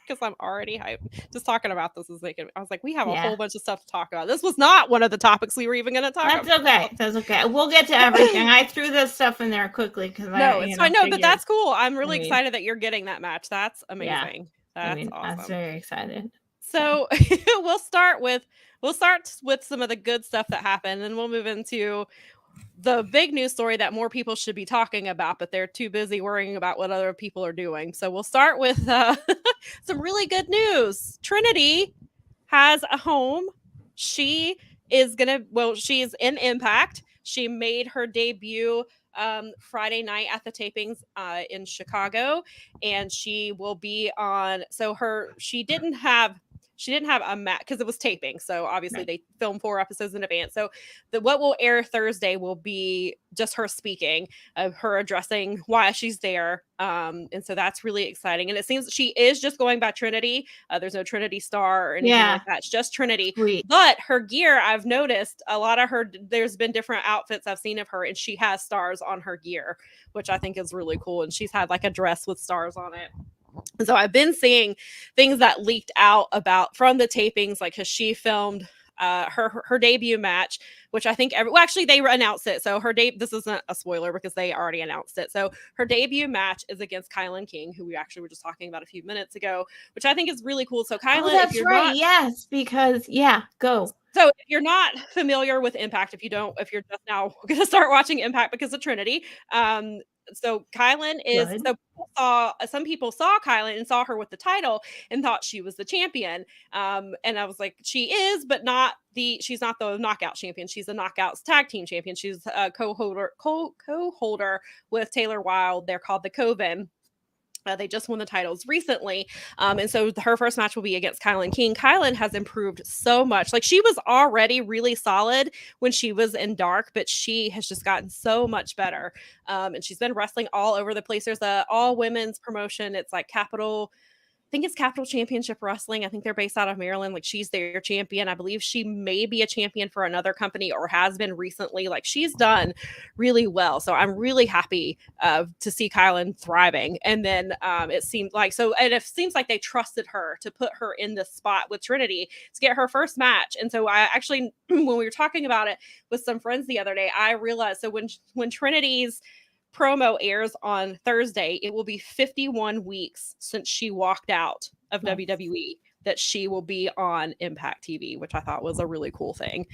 because I'm already hyped. Just talking about this is like, I was like, we have a Yeah. whole bunch of stuff to talk about. This was not one of the topics we were even going to talk That's about. okay. That's okay. We'll get to everything. I threw this stuff in there quickly because It's fine. No, but figured- that's cool. I'm really I mean- excited that you're getting that match. That's amazing. That's awesome. I was very excited. So we'll start with some of the good stuff that happened, and we'll move into the big news story that more people should be talking about, but they're too busy worrying about what other people are doing. So we'll start with some really good news. Trinity has a home. She is she's in Impact. She made her debut Friday night at the tapings in Chicago, and she will be on. So she didn't have a match because it was taping. So obviously they filmed 4 episodes in advance. So what will air Thursday will be just her speaking, of her addressing why she's there. And so that's really exciting. And it seems she is just going by Trinity. There's no Trinity Star or anything like that. It's just Trinity. Sweet. But her gear, I've noticed a lot of there's been different outfits I've seen of her, and she has stars on her gear, which I think is really cool. And she's had like a dress with stars on it. So I've been seeing things that leaked out from the tapings, like because she filmed her debut match, which I think actually they announced it. So this isn't a spoiler because they already announced it. So her debut match is against Kylan King, who we actually were just talking about a few minutes ago, which I think is really cool. So Kylan, that's right. Yes, because go. So if you're not familiar with Impact, if you're just now going to start watching Impact because of Trinity, so Kylan is Good. some people saw Kylan and saw her with the title and thought she was the champion. And I was like, she is, but she's not the knockout champion. She's the knockouts tag team champion. She's a co-holder with Taylor Wilde. They're called the Coven. They just won the titles recently. And so her first match will be against Kylan King. Kylan has improved so much. Like, she was already really solid when she was in Dark, but she has just gotten so much better. And she's been wrestling all over the place. There's a all women's promotion. It's like Capital Championship Wrestling. I think they're based out of Maryland. Like, she's their champion. I believe she may be a champion for another company or has been recently. Like, she's done really well. So I'm really happy to see Kylan thriving. And then it seems like they trusted her to put her in this spot with Trinity to get her first match. And so I actually, when we were talking about it with some friends the other day, I realized, so when Trinity's promo airs on Thursday, it will be 51 weeks since she walked out of WWE that she will be on Impact TV, which I thought was a really cool thing.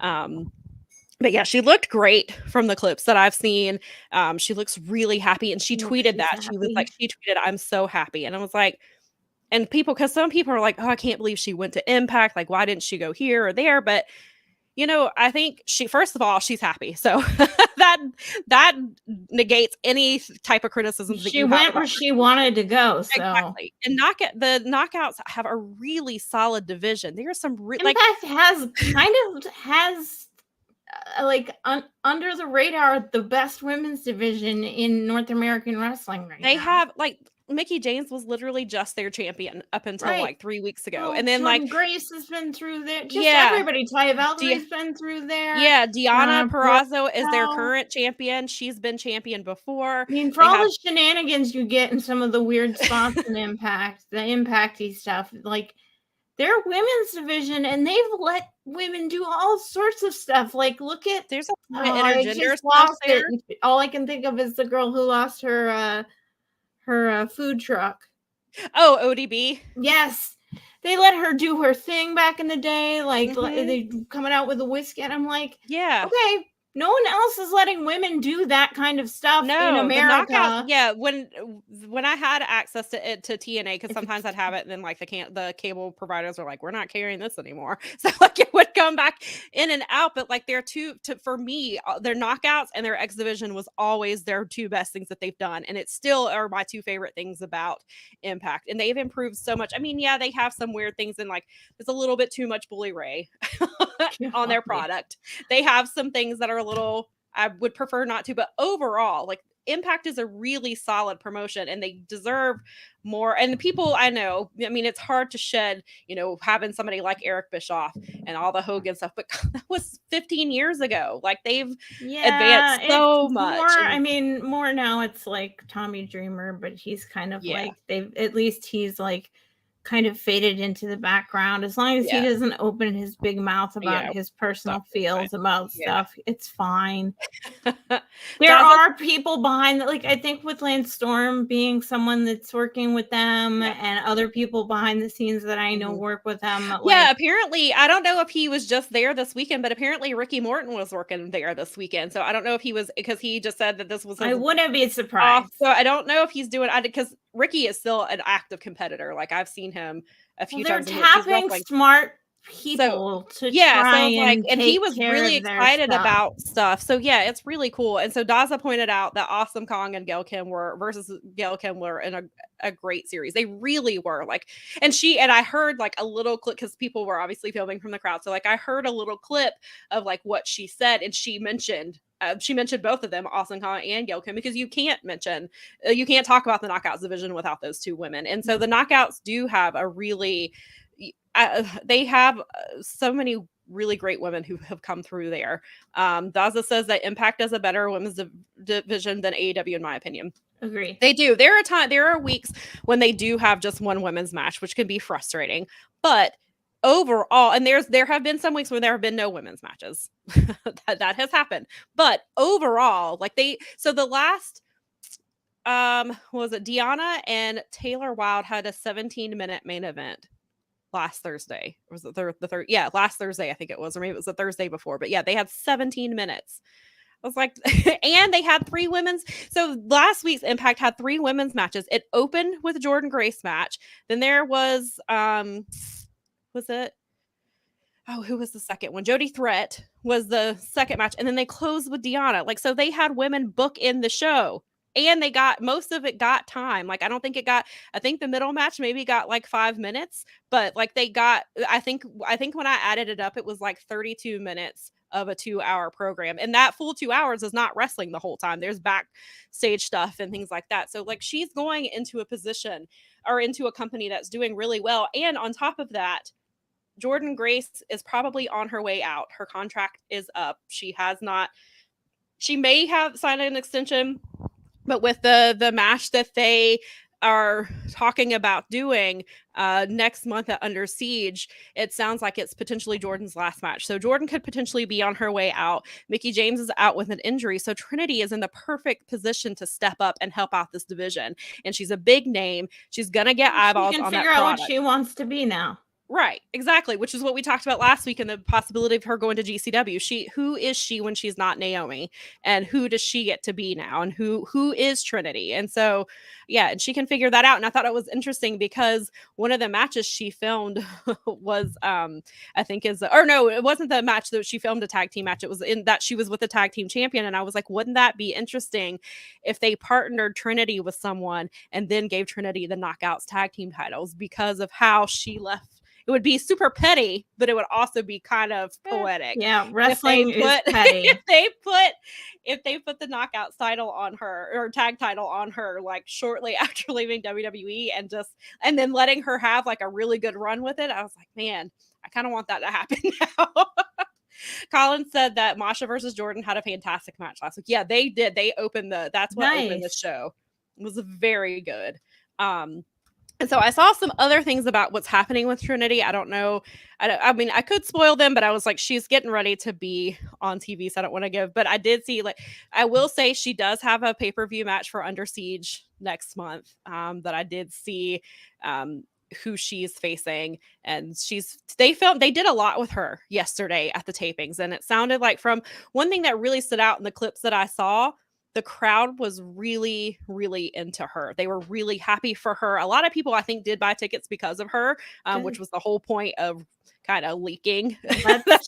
But yeah, she looked great from the clips that I've seen. She looks really happy, and she tweeted that. Happy. She was like, "I'm so happy," and I was like, because some people are like, "Oh, I can't believe she went to Impact. Like, why didn't she go here or there?" But I think first of all, she's happy. So that negates any type of criticism. She went where she wanted to go. So exactly. And the knockouts have a really solid division. There are some Impact has under the radar the best women's division in North American wrestling right now. They have Mickie James was literally just their champion up until like 3 weeks ago. And then Jordan Grace has been through there. Everybody. Taya Valkyrie's been through there. Yeah, Deonna Purrazzo is their current champion. She's been champion before. I mean, for all the shenanigans you get in some of the weird spots in Impact, the Impacty stuff, like, their women's division, and they've let women do all sorts of stuff. Like, look at there's a intergender stuff there. All I can think of is the girl who lost her food truck. Oh, ODB. Yes, they let her do her thing back in the day, like they coming out with a whiskey, and I'm like, yeah, okay. No one else is letting women do that kind of stuff in America. When I had access to it to TNA, because sometimes I'd have it, and then like the cable providers are like, we're not carrying this anymore. So like it would come back in and out. But like for me, their knockouts and their X Division was always their two best things that they've done, and it still are my two favorite things about Impact. And they've improved so much. I mean, yeah, they have some weird things, and like there's a little bit too much Bully Ray on their product. They have some things that are a little, I would prefer not to, but overall, like, Impact is a really solid promotion, and they deserve more. And the people I know, I mean, it's hard to shed, having somebody like Eric Bischoff and all the Hogan stuff, but that was 15 years ago. Like, they've advanced so much. More now it's like Tommy Dreamer, but he's kind of like, at least he's like kind of faded into the background. As long as he doesn't open his big mouth about his personal feels about stuff, it's fine. There are people behind that, like I think with Lance Storm being someone that's working with them and other people behind the scenes that I know work with them. Apparently, I don't know if he was just there this weekend, but apparently Ricky Morton was working there this weekend. So I don't know if he was, because he just said that this was. I wouldn't be surprised. So I don't know if he's doing, because Ricky is still an active competitor. Like I've seen him a few times. They're tapping smart people to try and he was really excited about stuff. So yeah, it's really cool. And so Daza pointed out that Awesome Kong and Gail Kim were in a great series. They really were, like, and I heard like a little clip, because people were obviously filming from the crowd. So like I heard a little clip of like what she said, and she mentioned both of them, Awesome Kong and Gail Kim, because you can't talk about the Knockouts division without those two women. And so the Knockouts do have a really they have so many really great women who have come through there. Daza says that Impact does a better women's division than AEW, in my opinion. Agree. They do. There are weeks when they do have just one women's match, which can be frustrating. But overall, and there have been some weeks where there have been no women's matches. that has happened. But overall, like the last was it Deanna and Taylor Wilde had a 17-minute main event last Thursday. Or was it the third? Yeah, last Thursday, I think it was, or maybe it was the Thursday before. But yeah, they had 17 minutes. I was like, and they had 3 women's. So last week's Impact had 3 women's matches. It opened with a Jordan Grace match. Then there was, who was the second one? Jody Threat was the second match. And then they closed with Deanna. Like, so they had women book in the show. And they got, most of it got time. Like, I think the middle match maybe got like 5 minutes, but like they got, I think when I added it up, it was like 32 minutes of a 2-hour program. And that full 2 hours is not wrestling the whole time. There's backstage stuff and things like that. So like she's going into a position or into a company that's doing really well. And on top of that, Jordan Grace is probably on her way out. Her contract is up. She may have signed an extension. But with the match that they are talking about doing next month at Under Siege, it sounds like it's potentially Jordan's last match. So Jordan could potentially be on her way out. Mickie James is out with an injury. So Trinity is in the perfect position to step up and help out this division. And she's a big name. She's going to get eyeballs on that product. She can figure out what she wants to be now. Right, exactly, which is what we talked about last week, and the possibility of her going to GCW. Who is she when she's not Naomi, and who does she get to be now, and who is Trinity? And so, yeah, and she can figure that out. And I thought it was interesting because one of the matches she filmed was, it wasn't the match that she filmed, a tag team match. It was in that she was with the tag team champion, and I was like, wouldn't that be interesting if they partnered Trinity with someone and then gave Trinity the Knockouts tag team titles because of how she left. It would be super petty, but it would also be kind of poetic. Yeah, wrestling is petty. If they put the Knockouts title on her, or tag title on her, like shortly after leaving WWE, and then letting her have like a really good run with it, I was like, man, I kind of want that to happen now. Colin said that Masha versus Jordan had a fantastic match last week. Yeah, they did. They opened opened the show. It was very good. And so I saw some other things about what's happening with Trinity. I don't know. I mean, I could spoil them, but I was like, she's getting ready to be on TV, so I don't want to give. But I did see, I will say she does have a pay-per-view match for Under Siege next month that I did see who she's facing. And they did a lot with her yesterday at the tapings. And it sounded like, from one thing that really stood out in the clips that I saw, the crowd was really, really into her. They were really happy for her. A lot of people, I think, did buy tickets because of her, which was the whole point of kind of leaking that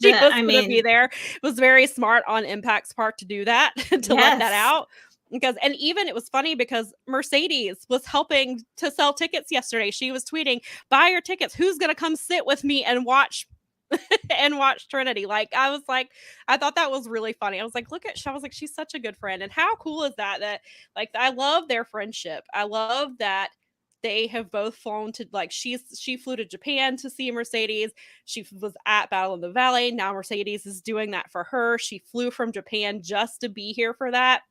she was going to be there. It was very smart on Impact's part to do that, to let that out. And even it was funny because Mercedes was helping to sell tickets yesterday. She was tweeting, "Buy your tickets. Who's going to come sit with me and watch Trinity?" Like, I thought that was really funny. I was like, she's such a good friend. And how cool is that like, I love their friendship. I love that they have both flown to, like, she flew to Japan to see Mercedes. She was at Battle in the Valley. Now Mercedes is doing that for her. She flew from Japan just to be here for that.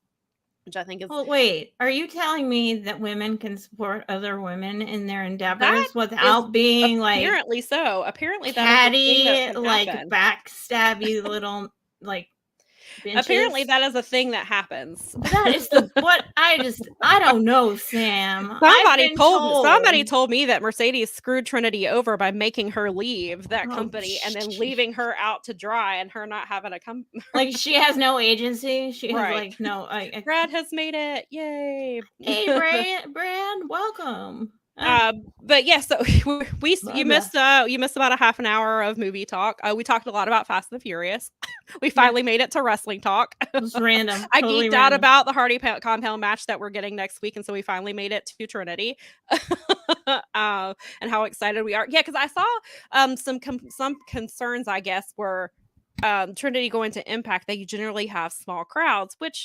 which I think is Well, wait, are you telling me that women can support other women in their that endeavors is without being like apparently so. Apparently that is a thing that catty, can like happen. backstabby little like Apparently bitches? that is a thing that happens. That is I don't know, Sam. I've Somebody been told me that Mercedes screwed Trinity over by making her leave that Oh, company and then leaving her out to dry and her not having a like she has no agency. She has Right. like no. Brad has made it. Yay. Hey, Brad, welcome. But yeah, so you missed blah. you missed about a half an hour of movie talk. We talked a lot about Fast and the Furious. We finally made it to wrestling talk. It's random. I Totally geeked out random. about the Hardy compound match that we're getting next week, and so we finally made it to Trinity. And how excited we are! Yeah, because I saw some concerns. I guess were Trinity going to Impact. They generally have small crowds, but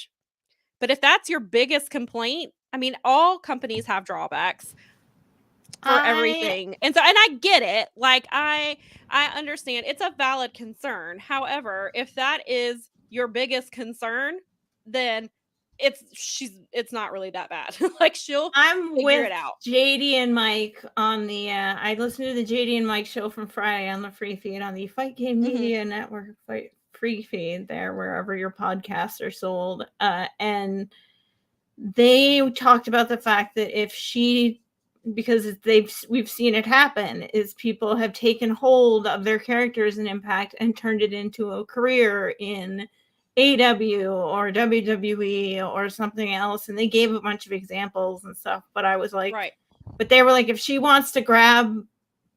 if that's your biggest complaint, I mean, all companies have drawbacks for everything. And I get it. Like I understand it's a valid concern. However, if that is your biggest concern, then it's not really that bad. Like I'm figure with it out. JD and Mike on the I listened to the JD and Mike show from Friday on the free feed on the Fight Game Media Network free feed there wherever your podcasts are sold. And they talked about the fact that if she, because we've seen it happen, is people have taken hold of their characters in Impact and turned it into a career in AW or WWE or something else, and they gave a bunch of examples and stuff. But I was like, right. But they were like, if she wants to grab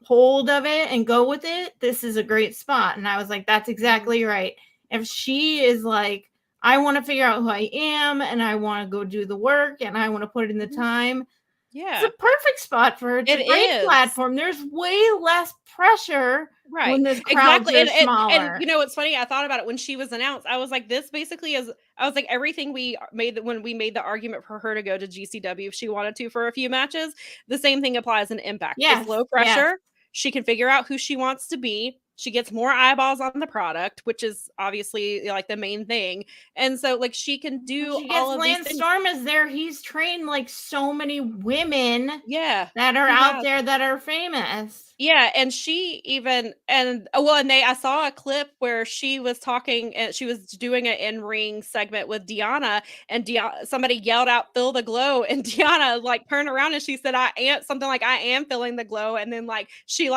hold of it and go with it, this is a great spot. And I was like, that's exactly right. If she is like, I want to figure out who I am and I want to go do the work and I want to put in the time. Yeah. It's a perfect spot for her. It's a great platform. There's way less pressure when this crowds are smaller. And you know, it's funny. I thought about it when she was announced. I was like, this basically is, I was like, everything we made when we made the argument for her to go to GCW if she wanted to for a few matches, the same thing applies in Impact. Yes, it's low pressure. Yes. She can figure out who she wants to be. She gets more eyeballs on the product, which is obviously like the main thing. And so like she can do all of Lance these things. Storm is there. He's trained like so many women that are out there that are famous. Yeah, and she even I saw a clip where she was talking and she was doing an in-ring segment with Deanna, and somebody yelled out "Feel the glow," and Deanna like turned around and she said, "I am feeling the glow," and then like she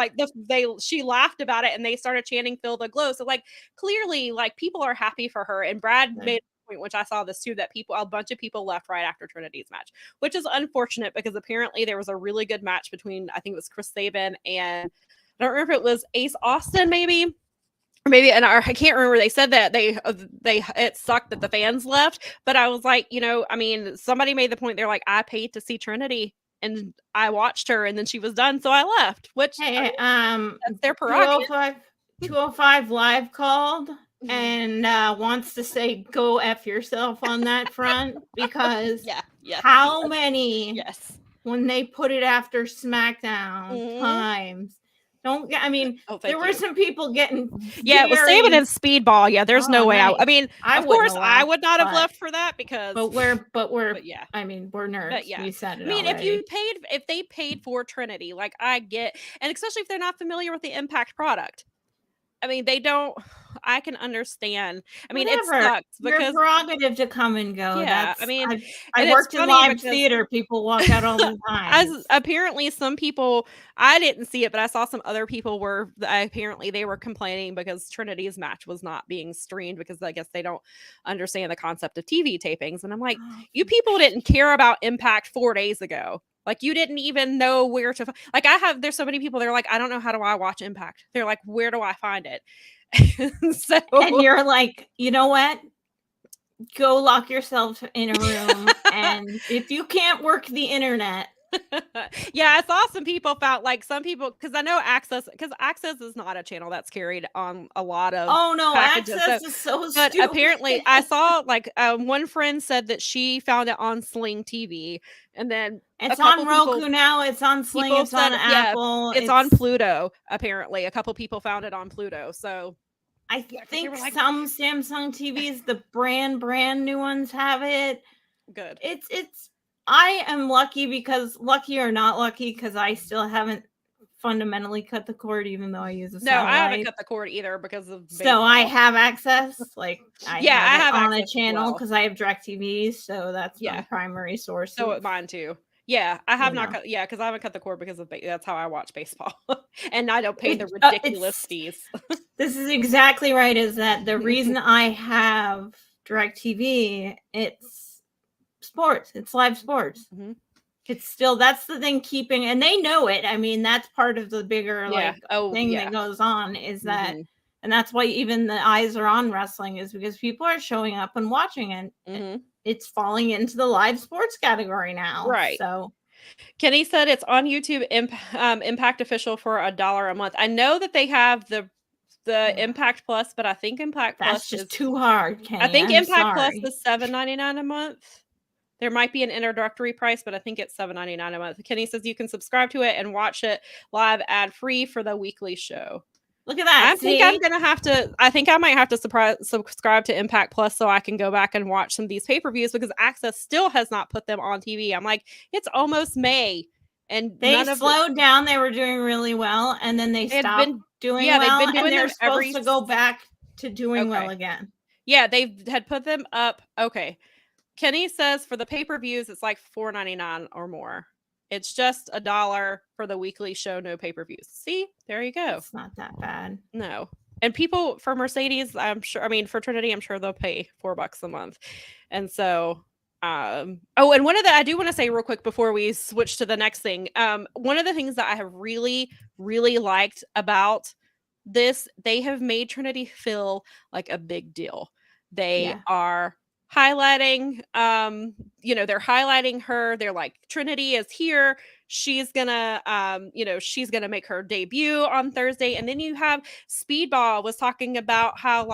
she laughed about it and they started chanting "Feel the glow." So like clearly like people are happy for her, and Brad made which I saw this too, that a bunch of people left right after Trinity's match, which is unfortunate because apparently there was a really good match between, I think it was Chris Sabin and I don't remember if it was Ace Austin maybe, and I can't remember. They said that it sucked that the fans left, but I was like, I mean, somebody made the point. They're like, I paid to see Trinity and I watched her and then she was done, so I left. Which that's their prerogative. 205 Live called and wants to say go F yourself on that front because how many when they put it after SmackDown times there were some people getting it was Sabin and Speedball. Yeah, there's no way. Nice. I mean, of course, I would not have left for that because. But we're I mean, we're nerds. But yeah, we said it. I mean, already. if they paid for Trinity, like I get, and especially if they're not familiar with the Impact product. I mean, they don't. I can understand. I mean, it sucks because your prerogative to come and go. Yeah, I mean, I worked in live theater. People walk out all the time. Apparently, some people. I didn't see it, but I saw some other people were. Apparently, they were complaining because Trinity's match was not being streamed because I guess they don't understand the concept of TV tapings. And I'm like, you people didn't care about Impact 4 days ago. Like you didn't even know where to like there's so many people they're like, I don't know how do I watch Impact. They're like, where do I find it? And you're like, you know what? Go lock yourself in a room. And if you can't work the internet. Yeah, I saw some people found like some people because I know Access is not a channel that's carried on a lot of packages. Access is so but stupid. Apparently I saw like one friend said that she found it on Sling TV, and then it's on Roku now, it's on Sling, it's on Apple, it's on Pluto. Apparently a couple people found it on Pluto, so I think some Samsung TVs, the brand new ones have it. Good. It's I am lucky or not lucky because I still haven't fundamentally cut the cord, even though I use a satellite. No, I haven't cut the cord either because of baseball. So I have access. Like I have it on a channel because I have DirecTV, so that's my primary source. So mine too. Yeah, I have not cut. Yeah, because I haven't cut the cord because of that's how I watch baseball, and I don't pay the ridiculous fees. This is exactly right. Is that the reason I have DirecTV? It's sports. It's live sports. Mm-hmm. It's still, that's the thing keeping, and they know it. I mean, that's part of the bigger thing that goes on is that, and that's why even the eyes are on wrestling is because people are showing up and watching it. It's falling into the live sports category now. Right. So Kenny said it's on YouTube Impact Official for $1 a month. I know that they have the Impact Plus, but I think Impact Plus that's just too hard, Kenny. I think Impact Plus is $7.99 a month. There might be an introductory price, but I think it's $7.99 a month. Kenny says you can subscribe to it and watch it live ad-free for the weekly show. Look at that. I think I might have to subscribe to Impact Plus so I can go back and watch some of these pay-per-views because Access still has not put them on TV. I'm like, it's almost May. And they slowed down. They were doing really well, and then they stopped doing well. They've been doing and they're supposed to go back to doing well again. Yeah, they had put them up. Okay. Kenny says for the pay-per-views, it's like $4.99 or more. It's just $1 for the weekly show, no pay-per-views. See, there you go. It's not that bad. No. And people for Mercedes, for Trinity, I'm sure they'll pay $4 a month. And so, and I do want to say real quick before we switch to the next thing. One of the things that I have really, really liked about this, they have made Trinity feel like a big deal. They are highlighting, they're highlighting her. They're like, Trinity is here. She's gonna, she's gonna make her debut on Thursday. And then you have Speedball was talking about how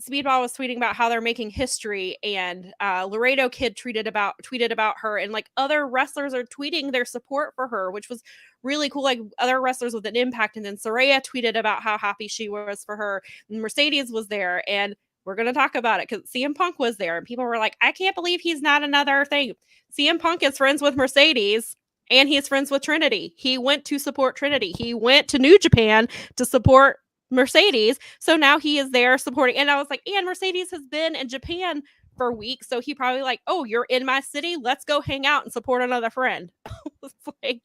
Speedball was tweeting about how they're making history, and Laredo Kid tweeted about her, and like other wrestlers are tweeting their support for her, which was really cool. Like other wrestlers with an impact, and then Saraya tweeted about how happy she was for her. And Mercedes was there, and we're going to talk about it because CM Punk was there, and people were like, I can't believe he's not another thing. CM Punk is friends with Mercedes, and he's friends with Trinity. He went to support Trinity. He went to New Japan to support Mercedes. So now he is there supporting. And I was like, and Mercedes has been in Japan for weeks. So he probably like, oh, you're in my city. Let's go hang out and support another friend. It's like,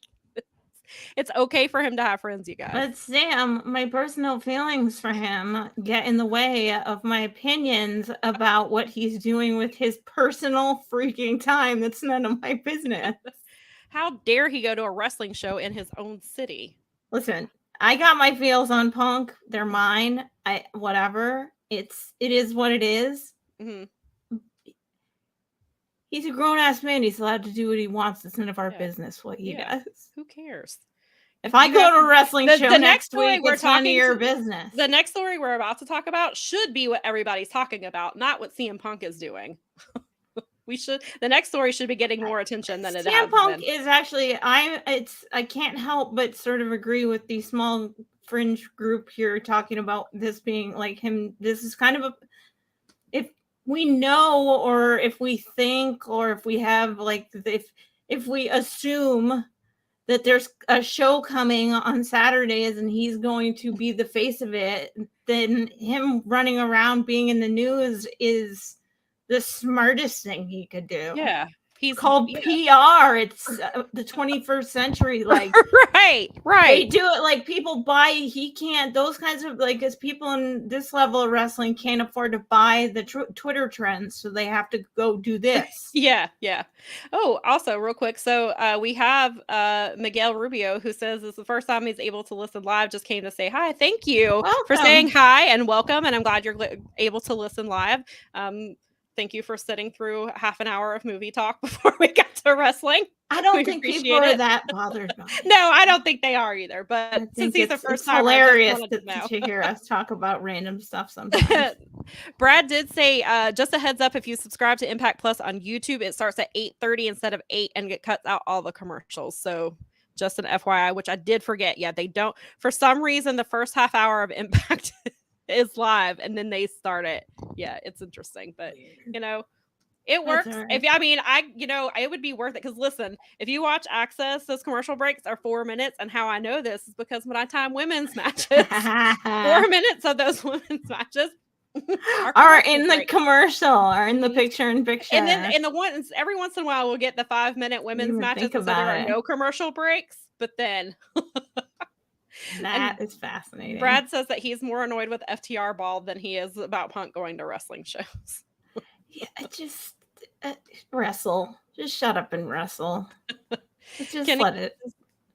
it's okay for him to have friends, you guys. But Sam, my personal feelings for him get in the way of my opinions about what he's doing with his personal freaking time. That's none of my business. How dare he go to a wrestling show in his own city? Listen, I got my feels on Punk. They're mine. Whatever. It is what it is. Mm-hmm. He's a grown-ass man. He's allowed to do what he wants. It's none of our business what he does. Who cares? If I go to a wrestling show next week, it's none of your business. The next story we're about to talk about should be what everybody's talking about, not what CM Punk is doing. The next story should be getting more attention than it has. CM Punk is actually, I can't help but sort of agree with the small fringe group here talking about this being like him. This is kind of if we know, or if we think, or if we have if we assume that there's a show coming on Saturdays and he's going to be the face of it, then him running around being in the news is the smartest thing he could do. Yeah. He's called PR. It's the 21st century. Like, right. They do it like people buy. He can't. Those kinds of because people in this level of wrestling can't afford to buy the Twitter trends, so they have to go do this. Yeah. Oh, also real quick. So we have Miguel Rubio who says this is the first time he's able to listen live. Just came to say hi. Thank you for saying hi and welcome. And I'm glad you're able to listen live. Thank you for sitting through half an hour of movie talk before we got to wrestling. I don't think people are that bothered by it. No, I don't think they are either. But since he's the first time, hilarious to hear us talk about random stuff sometimes. Brad did say, just a heads up, if you subscribe to Impact Plus on YouTube, it starts at 8:30 instead of 8 and it cuts out all the commercials. So just an FYI, which I did forget. Yeah, they don't. For some reason, the first half hour of Impact is live and then they start it. Yeah, it's interesting, but It works. That's all If right. I mean, it would be worth it because listen, if you watch Access, those commercial breaks are 4 minutes, and how I know this is because when I time women's matches, 4 minutes of those women's matches Are in the breaks. commercial, or in the Mhm. picture-in-picture. And then in the ones, every once in a while, we'll get the 5-minute women's even matches, think and so there about are it. no commercial breaks. But then That is fascinating. Brad says that he's more annoyed with FTR bald than he is about Punk going to wrestling shows. Yeah, just wrestle. Just shut up and wrestle. Just Kenny, let it.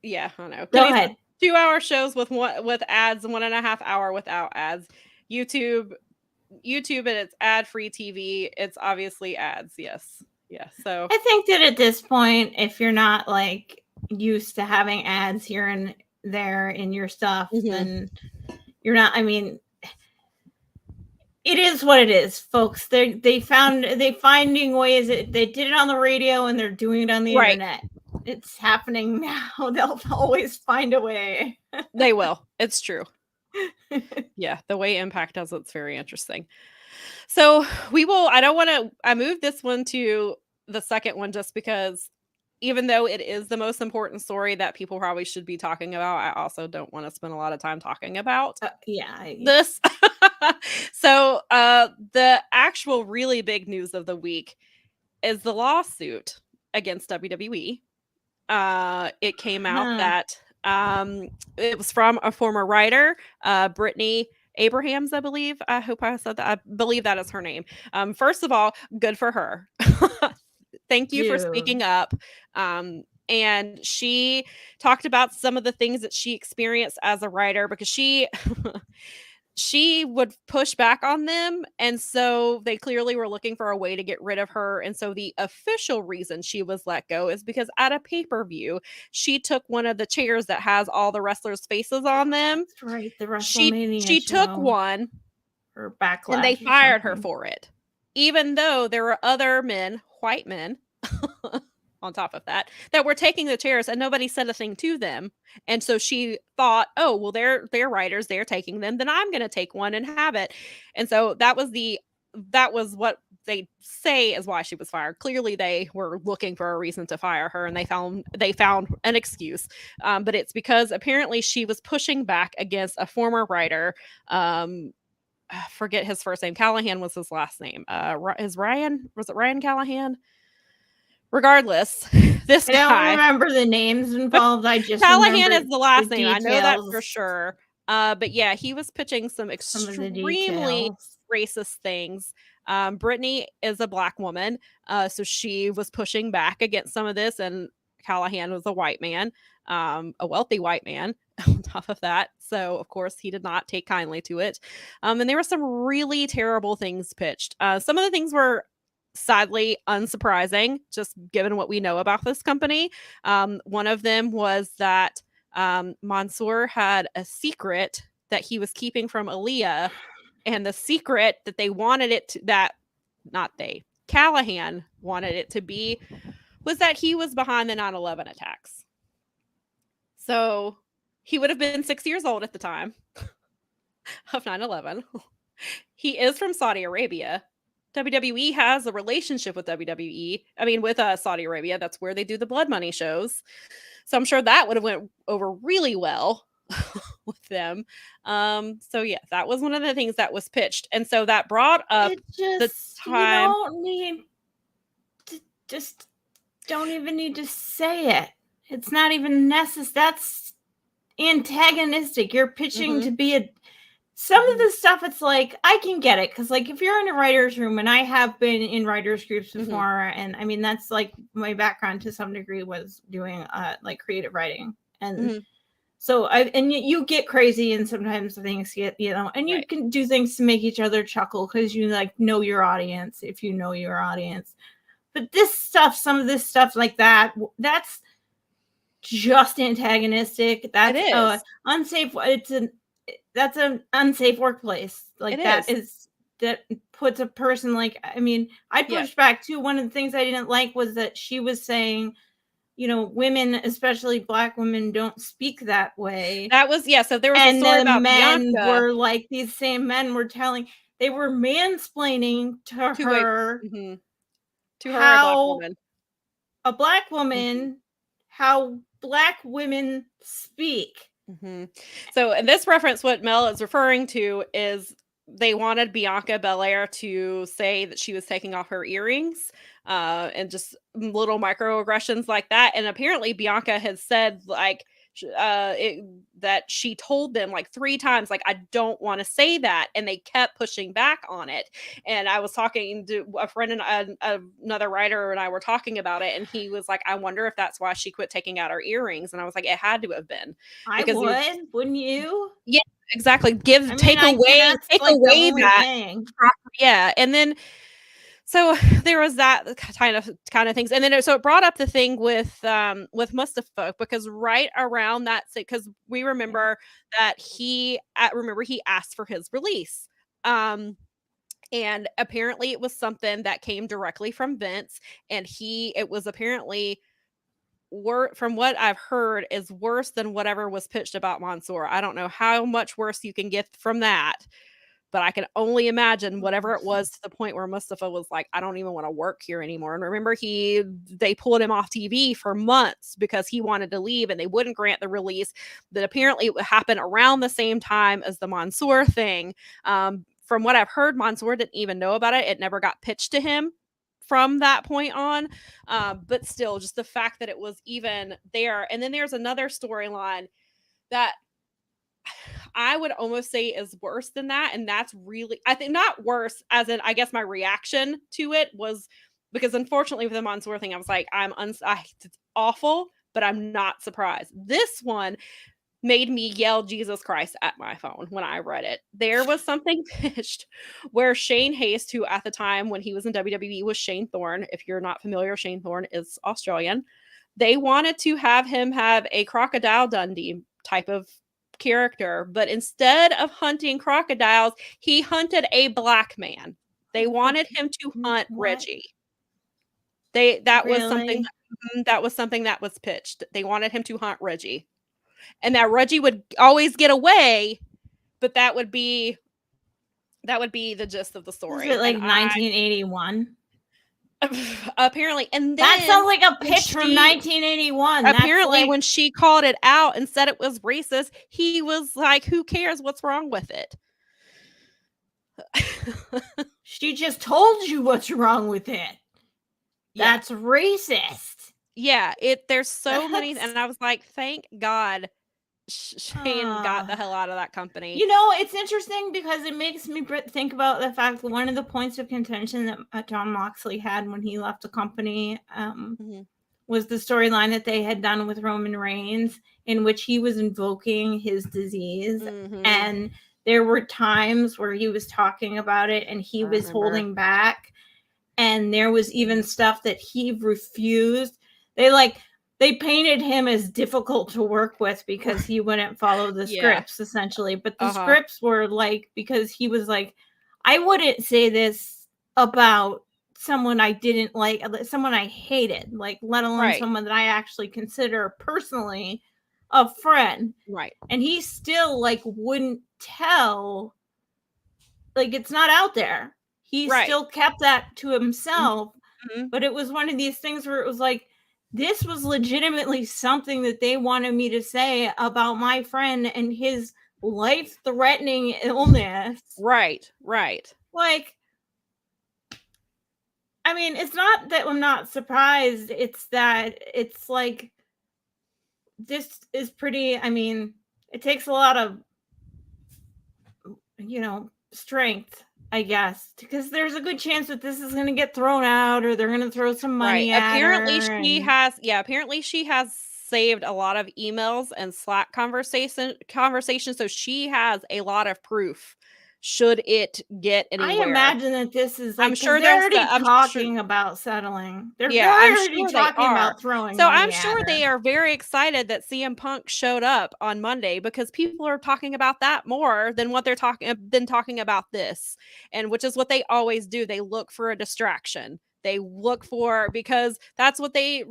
yeah, I know. Go Kenny says ahead. 2-hour shows with ads, 1.5 hour without ads. YouTube and it's ad-free TV. It's obviously ads. Yes. Yeah. So I think that at this point, if you're not like used to having ads here and there in your stuff, then you're not. I mean, it is what it is, folks. They finding ways. They did it on the radio, and they're doing it on the internet. It's happening now. They'll always find a way. They will. It's true. Yeah, the way Impact does it's very interesting. So I moved this one to the second one just because even though it is the most important story that people probably should be talking about, I also don't want to spend a lot of time talking about this. So the actual really big news of the week is the lawsuit against WWE. It came out that it was from a former writer, Brittany Abrahams, I believe. I hope I said that. I believe that is her name. First of all, good for her. Thank you for speaking up. And she talked about some of the things that she experienced as a writer because she would push back on them. And so they clearly were looking for a way to get rid of her. And so the official reason she was let go is because at a pay-per-view, she took one of the chairs that has all the wrestlers' faces on them. That's right. The WrestleMania She took one or Backlash, and they fired her for it. Even though there were other men, white men, on top of that were taking the chairs and nobody said a thing to them. And so she thought, oh, well, they're writers, they're taking them, then I'm going to take one and have it. And so that was what they say is why she was fired. Clearly they were looking for a reason to fire her and they found an excuse. But it's because apparently she was pushing back against a former writer. I forget his first name. Callahan was his last name. Was it Ryan Callahan? Regardless, this guy. I don't remember the names involved. I just Callahan is the last name. Details. I know that for sure. But yeah, he was pitching some extremely racist things. Brittany is a Black woman, so she was pushing back against some of this, and Callahan was a white man, a wealthy white man on top of that. So of course he did not take kindly to it. And there were some really terrible things pitched. Some of the things were sadly unsurprising, just given what we know about this company. One of them was that Mansoor had a secret that he was keeping from Aaliyah, and the secret that they wanted it to, Callahan wanted it to be, was that he was behind the 9/11 attacks. So he would have been 6 years old at the time of 9/11. He is from Saudi Arabia. WWE has a relationship with with Saudi Arabia. That's where they do the blood money shows. So I'm sure that would have went over really well with them. So yeah, that was one of the things that was pitched. And so that brought up the time. Don't even need to say it. It's not even necessary. That's antagonistic. You're pitching to be some of the stuff, it's like, I can get it. Because, like, if you're in a writer's room, and I have been in writer's groups before, and I mean, that's like my background to some degree was doing like creative writing. And so you get crazy, and sometimes things get, and you can do things to make each other chuckle because you like know your audience if you know your audience. But some of this stuff like that's just antagonistic. That's unsafe. That's an unsafe workplace. Like that puts a person like, I mean, I pushed back too. One of the things I didn't like was that she was saying, women, especially Black women, don't speak that way. That was, so there was a story about men Bianca. were like, these same men were they were mansplaining to her to her, a black woman. A black woman, how black women speak. So in this reference, what Mel is referring to is they wanted Bianca Belair to say that she was taking off her earrings, and just little microaggressions like that. And apparently Bianca had said like that she told them like 3 times, like, I don't want to say that, and they kept pushing back on it. And I was talking to a friend and another writer, and I were talking about it, and he was like, I wonder if that's why she quit taking out her earrings. And I was like, it had to have been. I would, wouldn't you? Yeah, exactly. Take away that. Yeah, and then so there was that kind of things, and then so it brought up the thing with Mustafa, because right around that, because we remember that he asked for his release, and apparently it was something that came directly from Vince, and it was apparently from what I've heard is worse than whatever was pitched about Mansoor. I don't know how much worse you can get from that, but I can only imagine whatever it was, to the point where Mustafa was like, I don't even want to work here anymore. And remember, they pulled him off TV for months because he wanted to leave, and they wouldn't grant the release. That apparently it happened around the same time as the Mansoor thing. From what I've heard, Mansoor didn't even know about it. It never got pitched to him from that point on. But still, just the fact that it was even there. And then there's another storyline that I would almost say is worse than that. And that's really, I think, not worse as in, I guess my reaction to it was, because unfortunately with the Mansoor thing, I was like, it's awful, but I'm not surprised. This one made me yell Jesus Christ at my phone when I read it. There was something pitched where Shane Haste, who at the time when he was in WWE was Shane Thorne. If you're not familiar, Shane Thorne is Australian. They wanted to have him have a Crocodile Dundee type of character, but instead of hunting crocodiles, he hunted a black man. They wanted him to hunt Reggie. That was something that was pitched. They wanted him to hunt Reggie. And that Reggie would always get away, but that would be the gist of the story. Is it like 1981? Apparently, and then that sounds like a pitch from 1981. Apparently, when she called it out and said it was racist, he was like, "Who cares? What's wrong with it?" She just told you what's wrong with it. That's racist. Yeah, there's so many, and I was like, thank God Shane got the hell out of that company. You know, it's interesting because it makes me think about the fact that one of the points of contention that Jon Moxley had when he left the company was the storyline that they had done with Roman Reigns, in which he was invoking his disease. And there were times where he was talking about it and he was holding back. And there was even stuff that he refused. They painted him as difficult to work with because he wouldn't follow the scripts, essentially. But the scripts were like, because he was like, I wouldn't say this about someone I didn't like, someone I hated, like, let alone someone that I actually consider personally a friend. Right. And he still, like, wouldn't tell, like, it's not out there. He still kept that to himself. But it was one of these things where it was like, this was legitimately something that they wanted me to say about my friend and his life-threatening illness. Right. Like, I mean, it's not that I'm not surprised. It's that it's like, this is pretty, I mean, it takes a lot of, strength, I guess, because there's a good chance that this is going to get thrown out, or they're going to throw some money at apparently her. Apparently she has saved a lot of emails and Slack conversations, so she has a lot of proof should it get anywhere. I imagine that this is like, I'm sure they're already talking about settling. They're already talking about throwing money I'm sure they are very excited that CM Punk showed up on Monday, because people are talking about that more than what they're talking about this, and which is what they always do. They look for a distraction. They look for, because that's what they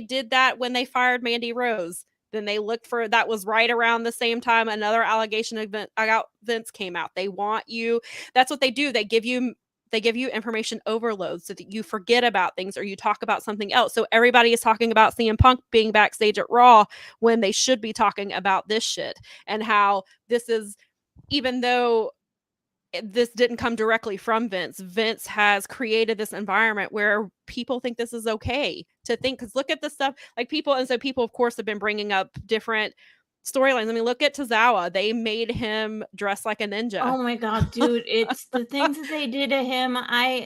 did that when they fired Mandy Rose. Then they looked for, that was right around the same time another allegation about Vince came out. They want you. That's what they do. They give you they give you information overload so that you forget about things or you talk about something else. So everybody is talking about CM Punk being backstage at Raw when they should be talking about this shit, and how this is, even though this didn't come directly from Vince has created this environment where people think this is okay to think, because look at the stuff like people, and so people of course have been bringing up different storylines. I mean, look at Tozawa. They made him dress like a ninja. Oh my god, dude, it's the things that they did to him.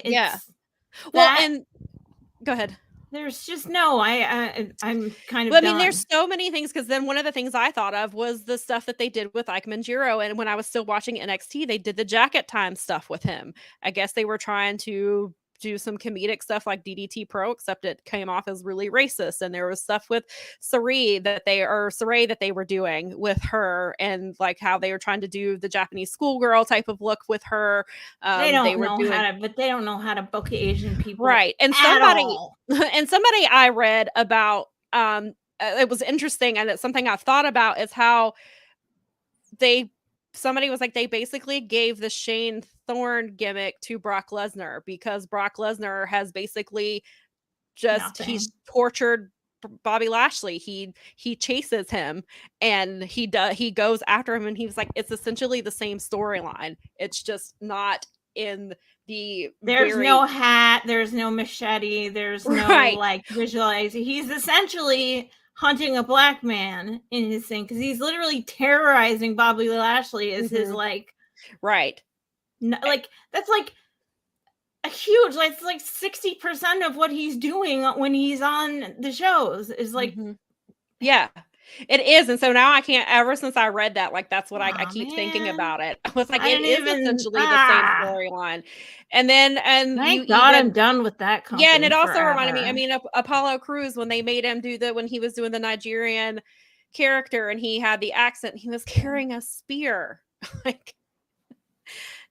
Yeah. That, well, and go ahead. There's just no, I'm kind of But I done. mean, there's so many things, because then one of the things I thought of was the stuff that they did with Ike Manjiro. And when I was still watching NXT, they did the jacket time stuff with him. I guess they were trying to do some comedic stuff like DDT Pro, except it came off as really racist. And there was stuff with Sarai that they were doing with her, and like how they were trying to do the Japanese schoolgirl type of look with her. They don't know how to book Asian people, right? And somebody I read about, it was interesting, and it's something I've thought about, is how somebody was like, they basically gave the Shane Thorne gimmick to Brock Lesnar, because Brock Lesnar has basically he's tortured Bobby Lashley. He chases him and he goes after him, and he was like, it's essentially the same storyline. It's just not in the no hat, there's no machete, there's no like visualizing. He's essentially hunting a black man in his thing, because he's literally terrorizing Bobby Lashley as his like like that's like a huge, like it's like 60% of what he's doing when he's on the shows is like yeah, it is. And so now I can't, ever since I read that, like that's what I keep thinking about it. I was like, it is essentially the same storyline. And then thank God I'm done with that. Yeah, and it also reminded me, I mean, Apollo Crews, when they made him do when he was doing the Nigerian character and he had the accent, he was carrying a spear. Like,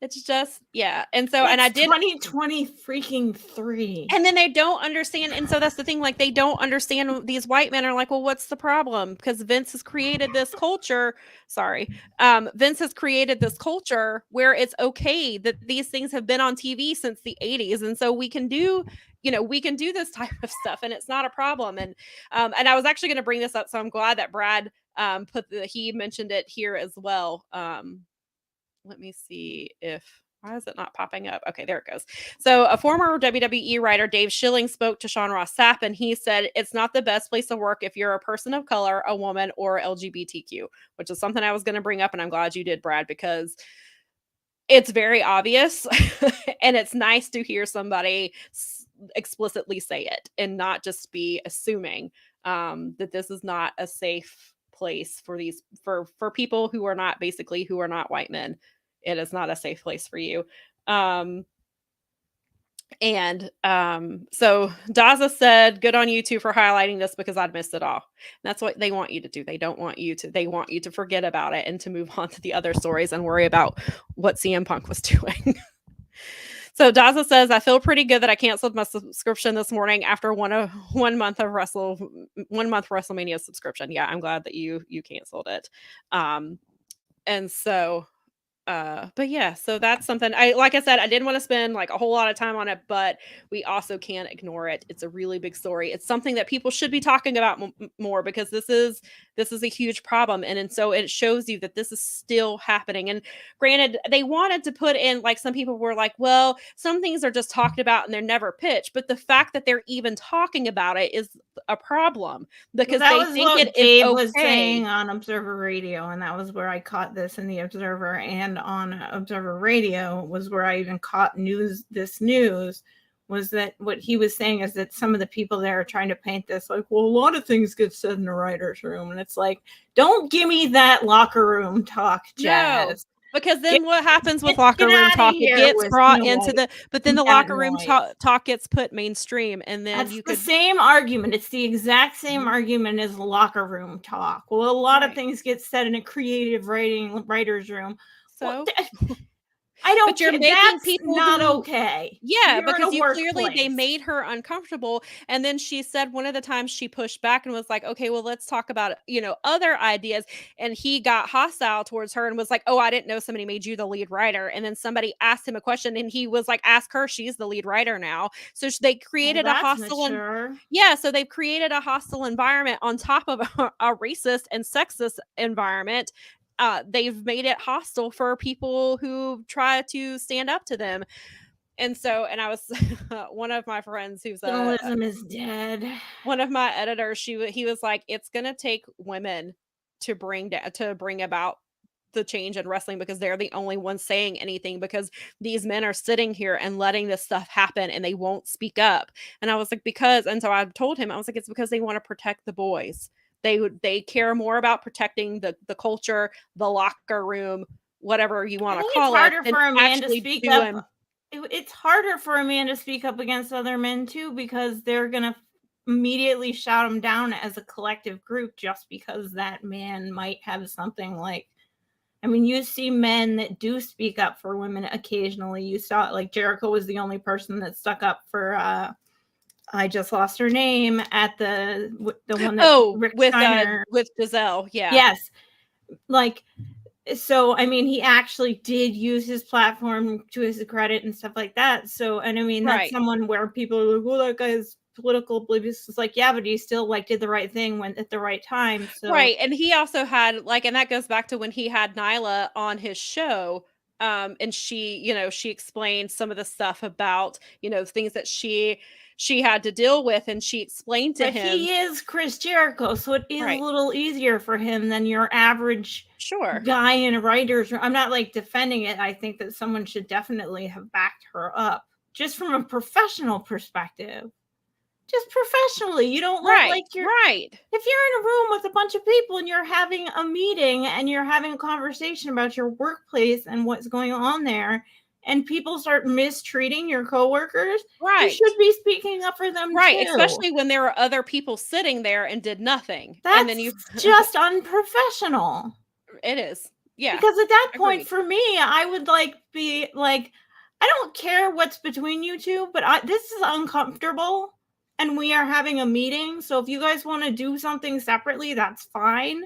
it's just, yeah. And so, and I did 2020 freaking 3. And then they don't understand. And so that's the thing, like, they don't understand. These white men are like, well, what's the problem? Because Vince has created this culture. Vince has created this culture where it's okay that these things have been on TV since the 80s. And so we can do this type of stuff, and it's not a problem. And I was actually going to bring this up, so I'm glad that Brad he mentioned it here as well. Let me see why is it not popping up? Okay, there it goes. So a former WWE writer, Dave Schilling, spoke to Sean Ross Sapp, and he said, it's not the best place to work if you're a person of color, a woman, or LGBTQ, which is something I was going to bring up. And I'm glad you did, Brad, because it's very obvious and it's nice to hear somebody explicitly say it and not just be assuming that this is not a safe place for people who are not white men. It is not a safe place for you. So Daza said, good on you two for highlighting this, because I'd missed it all. And that's what they want you to do. They want you to forget about it and to move on to the other stories and worry about what CM Punk was doing. So Daza says, I feel pretty good that I canceled my subscription this morning after 1 month of WrestleMania subscription. Yeah, I'm glad that you canceled it. And so but yeah, so that's something like I said, I didn't want to spend like a whole lot of time on it, but we also can't ignore it. It's a really big story. It's something that people should be talking about more, because this is a huge problem. And so it shows you that this is still happening. And granted, they wanted to put in, like, some people were like, well, some things are just talked about and they're never pitched. But the fact that they're even talking about it is a problem, because they think it is okay. Was saying on Observer Radio, and that was where I caught this in the Observer, and on Observer Radio was where I even caught this news, was that what he was saying is that some of the people there are trying to paint this like, well, a lot of things get said in the writer's room. And it's like, don't give me that locker room talk, Jazz. No, because then what happens with locker room talk? It gets brought into but then the locker room talk gets put mainstream, and then that's the same argument. It's the exact same argument as locker room talk. Well, a lot of things get said in a creative writer's room. So I don't But you're care. making That's people not who- okay. Yeah, You're in because a you clearly they workplace. made her uncomfortable. And then she said one of the times she pushed back and was like, okay, well, let's talk about, other ideas. And he got hostile towards her and was like, oh, I didn't know somebody made you the lead writer. And then somebody asked him a question and he was like, ask her, she's the lead writer now. So they created a That's hostile mature. yeah, so they've created a hostile environment on top of a racist and sexist environment. They've made it hostile for people who try to stand up to them. And so, and I was one of my friends who's Journalism is dead. one of my editors. He was like, it's gonna take women to bring about the change in wrestling because they're the only ones saying anything because these men are sitting here and letting this stuff happen and they won't speak up. And I was like, and so I told him, I was like, it's because they want to protect the boys. They care more about protecting the culture, the locker room, whatever you want to call it. It's harder for a man to speak up. It's harder for a man to speak up against other men too because they're gonna immediately shout him down as a collective group just because that man might have something like. I mean, you see men that do speak up for women occasionally. You saw like Jericho was the only person that stuck up for. I just lost her name at the one that Rick Steiner with Giselle. Yeah. Yes, like. So, I mean, he actually did use his platform to his credit and stuff like that. So, and I mean, that's someone where people are like, well, that guy's political oblivious. It's like, yeah, but he still like did the right thing when at the right time. So. Right. And he also had and that goes back to when he had Nyla on his show. And she explained some of the stuff about, things that she had to deal with. And she explained to him. He is Chris Jericho. So it is a little easier for him than your average guy in a writer's room. I'm not like defending it. I think that someone should definitely have backed her up just from a professional perspective. Just professionally. You don't let if you're in a room with a bunch of people and you're having a meeting and you're having a conversation about your workplace and what's going on there and people start mistreating your coworkers, you should be speaking up for them too. Especially when there are other people sitting there and did nothing. That's and then just unprofessional. It is. Yeah. Because at that point for me, I would be like, I don't care what's between you two, but this is uncomfortable. And we are having a meeting. So if you guys want to do something separately, that's fine.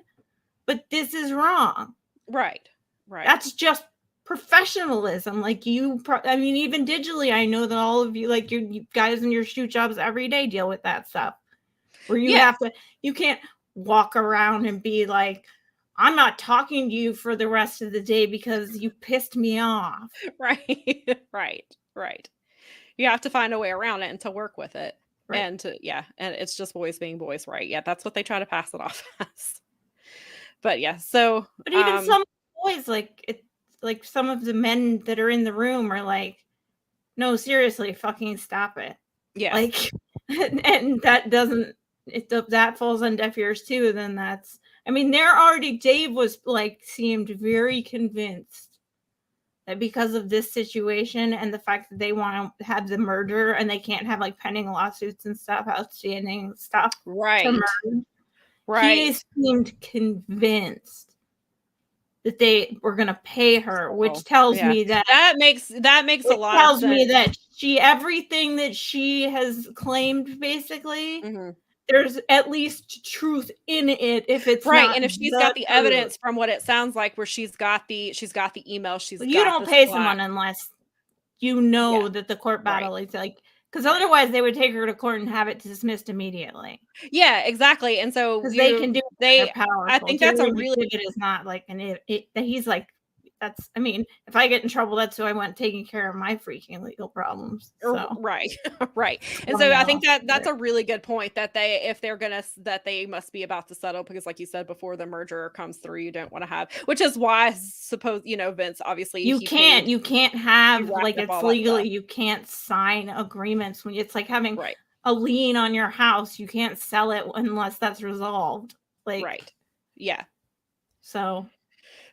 But this is wrong. Right. That's just professionalism. Like even digitally, I know that all of you, like you guys in your shoot jobs every day deal with that stuff. Where you can't walk around and be like, I'm not talking to you for the rest of the day because you pissed me off. Right. You have to find a way around it and to work with it. Right. And and it's just boys being boys, right? Yeah, that's what they try to pass it off as. But yeah, so but even some boys, like some of the men that are in the room are like, no, seriously, fucking stop it. Yeah. Like, and that doesn't that falls on deaf ears too. Then Dave was seemed very convinced that because of this situation and the fact that they want to have the merger and they can't have pending lawsuits and stuff, outstanding stuff. Right. He seemed convinced that they were going to pay her, which tells me that makes a lot of sense. Tells me that everything that she has claimed, basically, there's at least truth in it. If it's not and if she's got the evidence from what it sounds like, where she's got the email, you don't pay someone unless you know that the court battle is because otherwise they would take her to court and have it dismissed immediately. Yeah, exactly. And so they can do it. I think that's a really it is not that he's that's, if I get in trouble, that's who I want taking care of my freaking legal problems. So. Right. And so I think that's a really good point that they must be about to settle because like you said before the merger comes through, you don't want to have, which is why I suppose, Vince, obviously you can't have it's legally, you can't sign agreements when it's like having a lien on your house. You can't sell it unless that's resolved. Right. Yeah. So.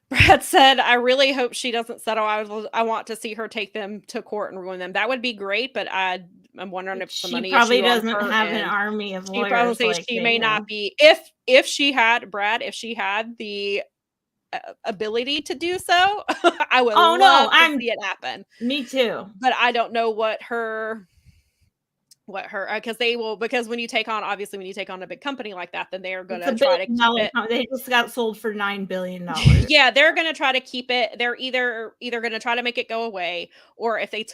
Brad said, I really hope she doesn't settle. I want to see her take them to court and ruin them. That would be great, but I'm wondering if the money probably doesn't have an army of lawyers. She probably she may not be. If she had, Brad, if she had the ability to do so, I would Oh, love no, to see it happen. Me too. But I don't know what her because when you take on a big company like that, then they're going to try to keep it. They just got sold for $9 billion. Yeah, they're going to try to keep it. They're either going to try to make it go away, or if they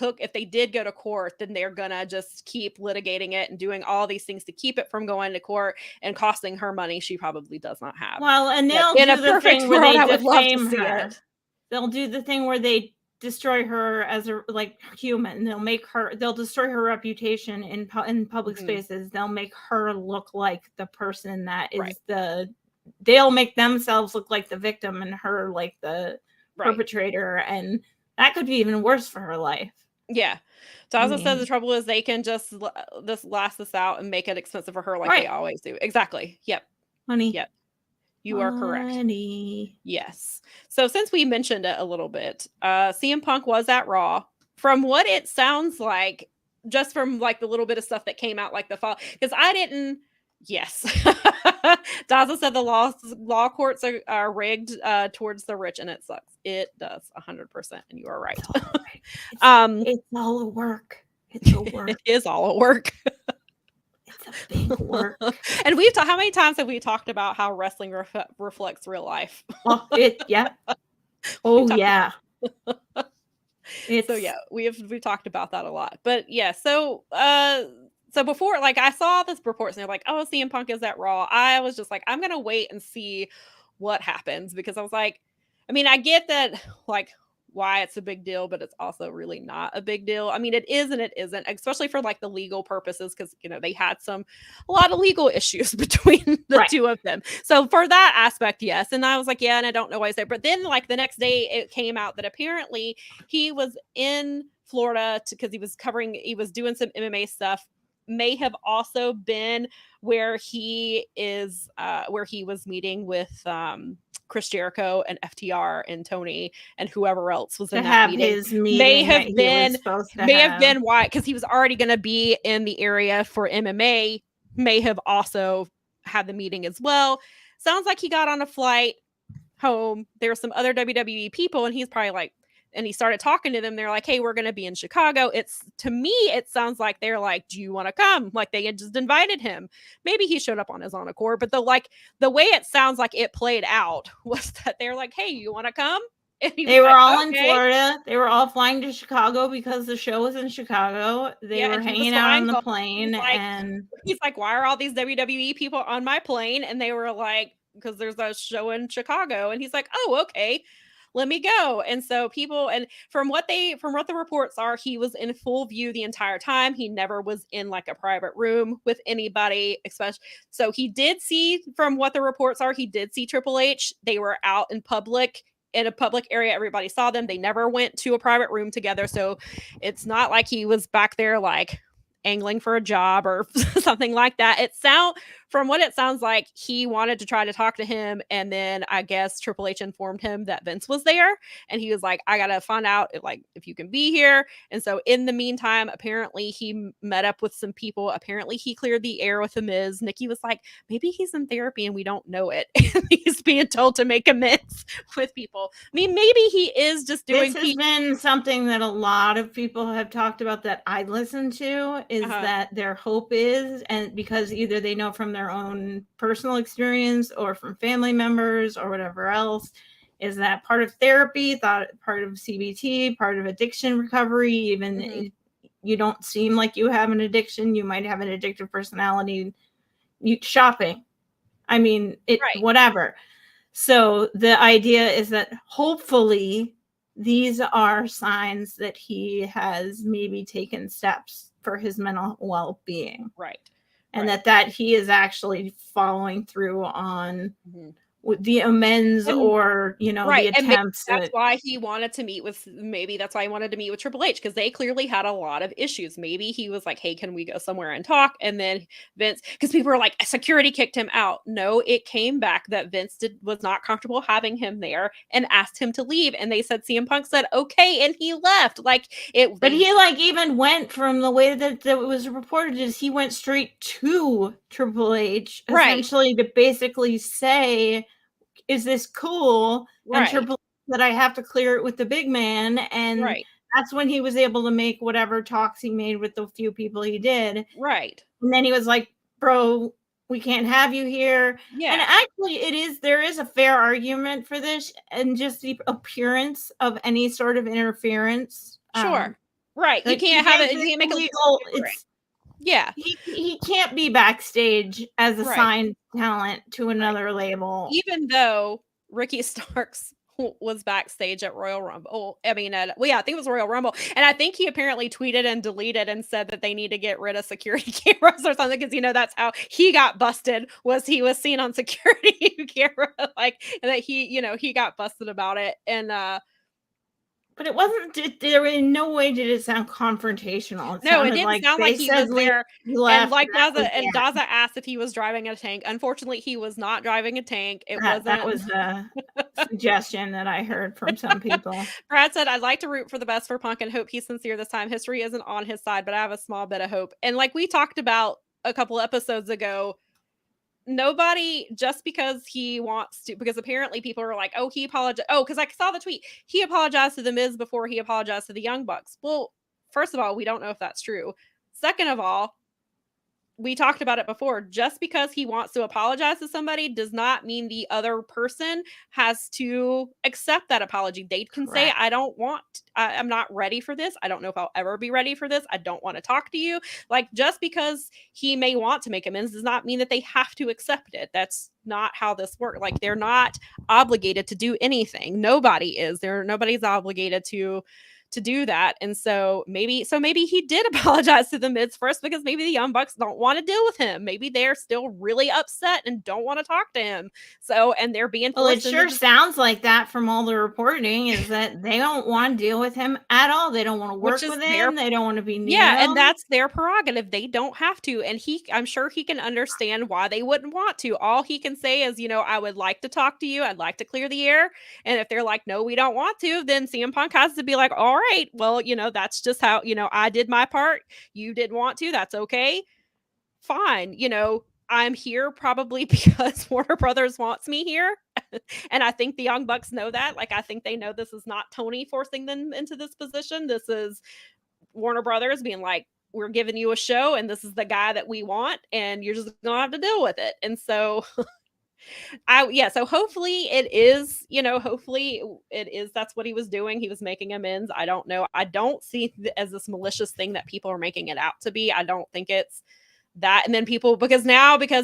did go to court, then they're going to just keep litigating it and doing all these things to keep it from going to court and costing her money she probably does not have. Well, and they'll in do a the perfect thing where world, they I would love to defame see her. it. They'll do the thing where they destroy her as a human. They'll destroy her reputation in public spaces. They'll make her look like the person that is they'll make themselves look like the victim and her like the perpetrator, and that could be even worse for her life. Yeah. So as I said, the trouble is they can just last this out and make it expensive for her like they always do. Exactly. Yep. Honey. Yep. You are correct. Honey. Yes. So since we mentioned it a little bit, CM Punk was at Raw. From what it sounds like, just from like the little bit of stuff that came out like the fall, because I didn't. Yes. Daza said the law courts are rigged towards the rich, and it sucks. It does 100%, and you are right. It's all a work. It's a work. It is all a work. It's a big work. And how many times have we talked about how wrestling reflects real life? Oh, yeah. Oh, yeah. So yeah, we've talked about that a lot. But yeah, so before, like, I saw this reports and they're like, oh, CM Punk is at Raw. I was just like, I'm gonna wait and see what happens, because I was like, I mean, I get that like why it's a big deal, but it's also really not a big deal. I mean, it is and it isn't, especially for like the legal purposes, because they had a lot of legal issues between the two of them. So for that aspect, yes. And I was like, yeah, and I don't know why he's there. But then like the next day it came out that apparently he was in Florida because he was doing some MMA stuff. May have also been where he was meeting with Chris Jericho and FTR and Tony and whoever else was in that meeting. His meeting may have been why, because he was already going to be in the area for MMA. May have also had the meeting as well. Sounds like he got on a flight home. There were some other WWE people, and he's probably like, and he started talking to them. They're like, hey, we're going to be in Chicago. To me, it sounds like they're like, do you want to come? Like they had just invited him. Maybe he showed up on his own accord, but the way it sounds like it played out was that they're like, hey, you want to come? They were all in Florida. They were all flying to Chicago because the show was in Chicago. They were hanging out on the plane. And he's like, why are all these WWE people on my plane? And they were like, because there's a show in Chicago. And he's like, oh, okay, let me go. And so and from what the reports are, he was in full view the entire time. He never was in like a private room with anybody, especially. So he did see, from what the reports are, he did see Triple H. They were out in public. In a public area, everybody saw them. They never went to a private room together. So it's not like he was back there like angling for a job or something like that. From what it sounds like, he wanted to try to talk to him, and then I guess Triple H informed him that Vince was there, and he was like, I gotta find out if you can be here. And so in the meantime, apparently he met up with some people. Apparently he cleared the air with the Miz. Nikki was like, maybe he's in therapy and we don't know it. He's being told to make amends with people. I mean, maybe he is just doing. This has been something that a lot of people have talked about that I listen to, is that their hope is, and because either they know from their own personal experience or from family members or whatever else, is that part of therapy, part of CBT, part of addiction recovery, even you don't seem like you have an addiction, you might have an addictive personality, shopping. I mean, whatever. So the idea is that hopefully these are signs that he has maybe taken steps for his mental well-being. Right. And that he is actually following through on the amends or, the attempts. And that's why he wanted to meet with Triple H, because they clearly had a lot of issues. Maybe he was like, hey, can we go somewhere and talk? And then Vince, because people were like, security kicked him out. No, it came back that Vince was not comfortable having him there and asked him to leave. And they said, CM Punk said, okay. And he left. But he even went, from the way that it was reported, is he went straight to Triple H, essentially to basically say, is this cool? And Right. Triple H that I have to clear it with the big man. And Right. that's when he was able to make whatever talks he made with the few people he did. Right. And then he was like, bro, we can't have you here. Yeah. And actually there is a fair argument for this, and just the appearance of any sort of interference. Sure. Right. Like, you can't have it. You can't make it illegal. It's yeah. He can't be backstage as a Right. signed talent to another label. Even though Ricky Starks was backstage at Royal Rumble. I mean, I think it was Royal Rumble. And I think he apparently tweeted and deleted and said that they need to get rid of security cameras or something, because, you know, that's how he got busted, was he was seen on security camera, like, and that he, you know, he got busted about it. And but it wasn't, there in no way did it sound confrontational. No, it didn't sound like he was there. And like Daza asked if he was driving a tank. Unfortunately, he was not driving a tank. That was a suggestion that I heard from some people. Brad said, I'd like to root for the best for Punk and hope he's sincere this time. History isn't on his side, but I have a small bit of hope. And like we talked about a couple episodes ago, nobody, just because he wants to, because apparently people are like, oh, he apologized. Oh, because I saw the tweet. He apologized to the Miz before he apologized to the Young Bucks. Well, first of all, we don't know if that's true. Second of all, we talked about it before. Just because he wants to apologize to somebody does not mean the other person has to accept that apology. They can say, I'm not ready for this. I don't know if I'll ever be ready for this. I don't want to talk to you. Like, just because he may want to make amends does not mean that they have to accept it. That's not how this works. Like, they're not obligated to do anything. Nobody is. Nobody's obligated to do that. And so maybe he did apologize to the Miz first, because maybe the Young Bucks don't want to deal with him. Maybe they're still really upset and don't want to talk to him. So, and they're being forced. Well, it sure sounds like that from all the reporting, is that they don't want to deal with him at all. They don't want to work with him. They don't want to be near him. And that's their prerogative. They don't have to. And I'm sure he can understand why they wouldn't want to. All he can say is, you know, I would like to talk to you. I'd like to clear the air. And if they're like, no, we don't want to, then CM Punk has to be like, all right, well, you know, that's just how, you know, I did my part. You didn't want to. That's okay. Fine. You know, I'm here probably because Warner Brothers wants me here. And I think the Young Bucks know that. Like, I think they know this is not Tony forcing them into this position. This is Warner Brothers being like, we're giving you a show and this is the guy that we want, and you're just gonna have to deal with it. And so so hopefully it is, you know, that's what he was doing. He was making amends. I don't know. I don't see it as this malicious thing that people are making it out to be. I don't think it's that. And then people, because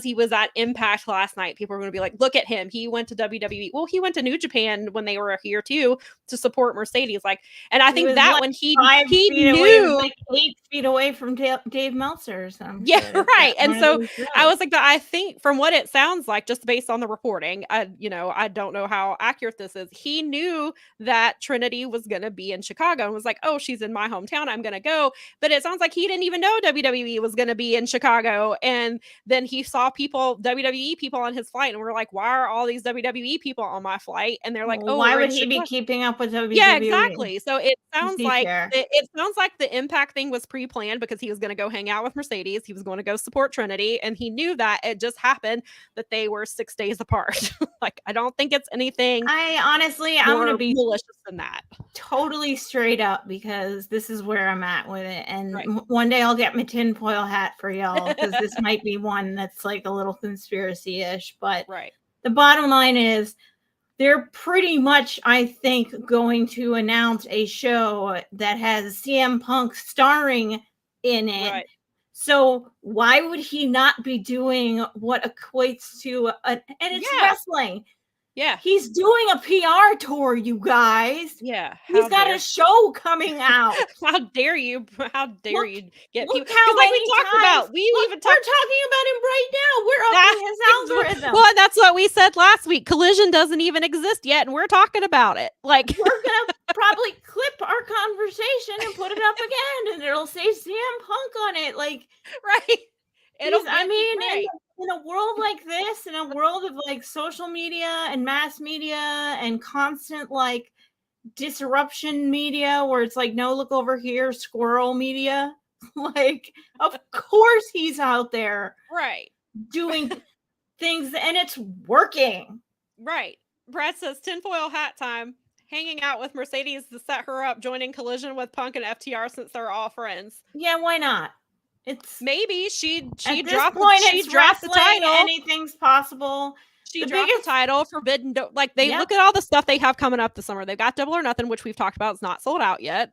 he was at Impact last night, people are going to be like, look at him. He went to WWE. Well, he went to New Japan when they were here too, to support Mercedes. Like, and I think that like when he knew, like 8 feet away from Dave Meltzer or something. Yeah, right. And so I was like, I think from what it sounds like, just based on the reporting, I don't know how accurate this is. He knew that Trinity was going to be in Chicago and was like, oh, she's in my hometown, I'm going to go. But it sounds like he didn't even know WWE was going to be in Chicago. And then he saw WWE people on his flight, and we're like, why are all these WWE people on my flight? And they're like, oh, why would he be keeping up with WWE? Yeah, exactly. So it sounds like the Impact thing was pre-planned, because he was going to go hang out with Mercedes. He was going to go support Trinity, and he knew that. It just happened that they were 6 days apart. Like, I don't think it's anything. I'm going to be malicious than that. Totally straight up, because this is where I'm at with it. And one day I'll get my tinfoil hat for y'all, because this might be one that's like a little conspiracy-ish. But the bottom line is, they're pretty much, I think, going to announce a show that has CM Punk starring in it. Right. So why would he not be doing what equates to and it's wrestling? Yeah. He's doing a PR tour, you guys. Yeah. He's got a show coming out. How dare you? How dare you get people? How many we talked about. We're talking about him right now. We're up in his algorithm. Well, that's what we said last week. Collision doesn't even exist yet, and we're talking about it. Like, we're gonna probably clip our conversation and put it up again, and it'll say CM Punk on it. Like, right. In a world like this, in a world of like social media and mass media and constant like disruption media, where it's like, no, look over here, squirrel media, like, of course he's out there right doing things, and it's working. Right. Brad says tinfoil hat time. Hanging out with Mercedes to set her up, joining Collision with Punk and FTR since they're all friends. Yeah, why not? It's maybe she at this dropped point, she it's dropped the wrestling. title. Anything's possible. She dropped the title. Forbidden like they Yep. look at all the stuff they have coming up this summer. They've got Double or Nothing, which we've talked about. It's not sold out yet.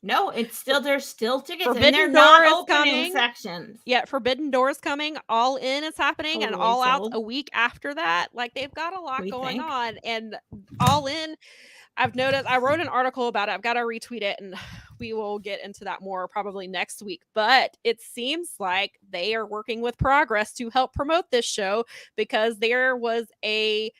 No, it's still there's still tickets Forbidden and they're Door not is opening coming. sections. Yeah, Forbidden Door is coming. All In is happening, and All Out a week after that. Like they've got a lot going on, and All In. I've noticed. I wrote an article about it. I've got to retweet it, and we will get into that more probably next week. But it seems like they are working with Progress to help promote this show because there was a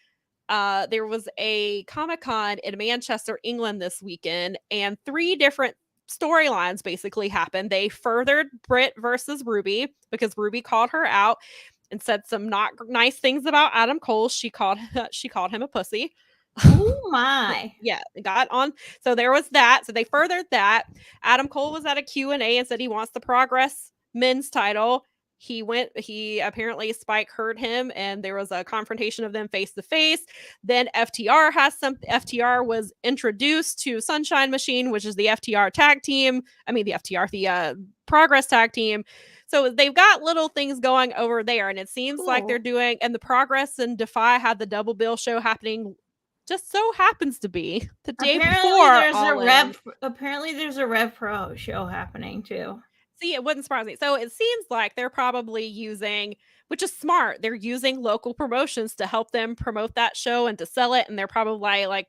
Comic-Con in Manchester, England this weekend, and 3 different storylines basically happened. They furthered Britt versus Ruby because Ruby called her out and said some not nice things about Adam Cole. She called him a pussy. Oh my. Yeah, got on. So there was that. So they furthered that. Adam Cole was at a Q&A and said he wants the Progress men's title. He apparently Spike heard him and there was a confrontation of them face to face. Then FTR was introduced to Sunshine Machine, which is the FTR tag team. I mean, the Progress tag team. So they've got little things going over there, and it seems like they're doing, and the Progress and Defy had the double bill show happening. Just so happens to be the day before. Apparently there's a Rev Pro show happening too. See, it wouldn't surprise me. So it seems like they're probably using, which is smart, they're using local promotions to help them promote that show and to sell it. And they're probably like,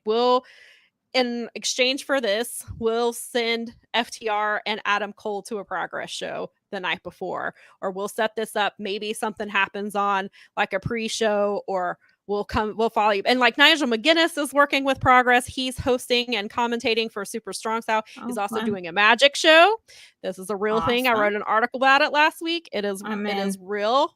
in exchange for this, we'll send FTR and Adam Cole to a Progress show the night before, or we'll set this up. Maybe something happens on like a pre-show, or we'll follow you. And like Nigel McGuinness is working with Progress. He's hosting and commentating for Super Strong Style. He's also doing a magic show. This is a real thing. I wrote an article about it last week. It is real.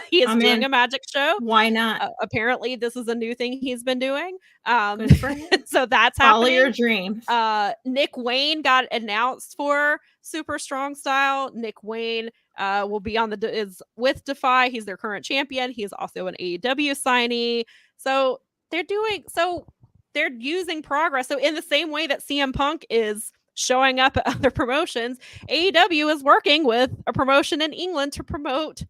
He is doing a magic show. Why not? Apparently this is a new thing he's been doing. So that's happening. Follow your dreams. Nick Wayne got announced for Super Strong Style. Nick Wayne will be is with Defy. He's their current champion. He is also an AEW signee. So they're using Progress. So in the same way that CM Punk is showing up at other promotions, AEW is working with a promotion in England to promote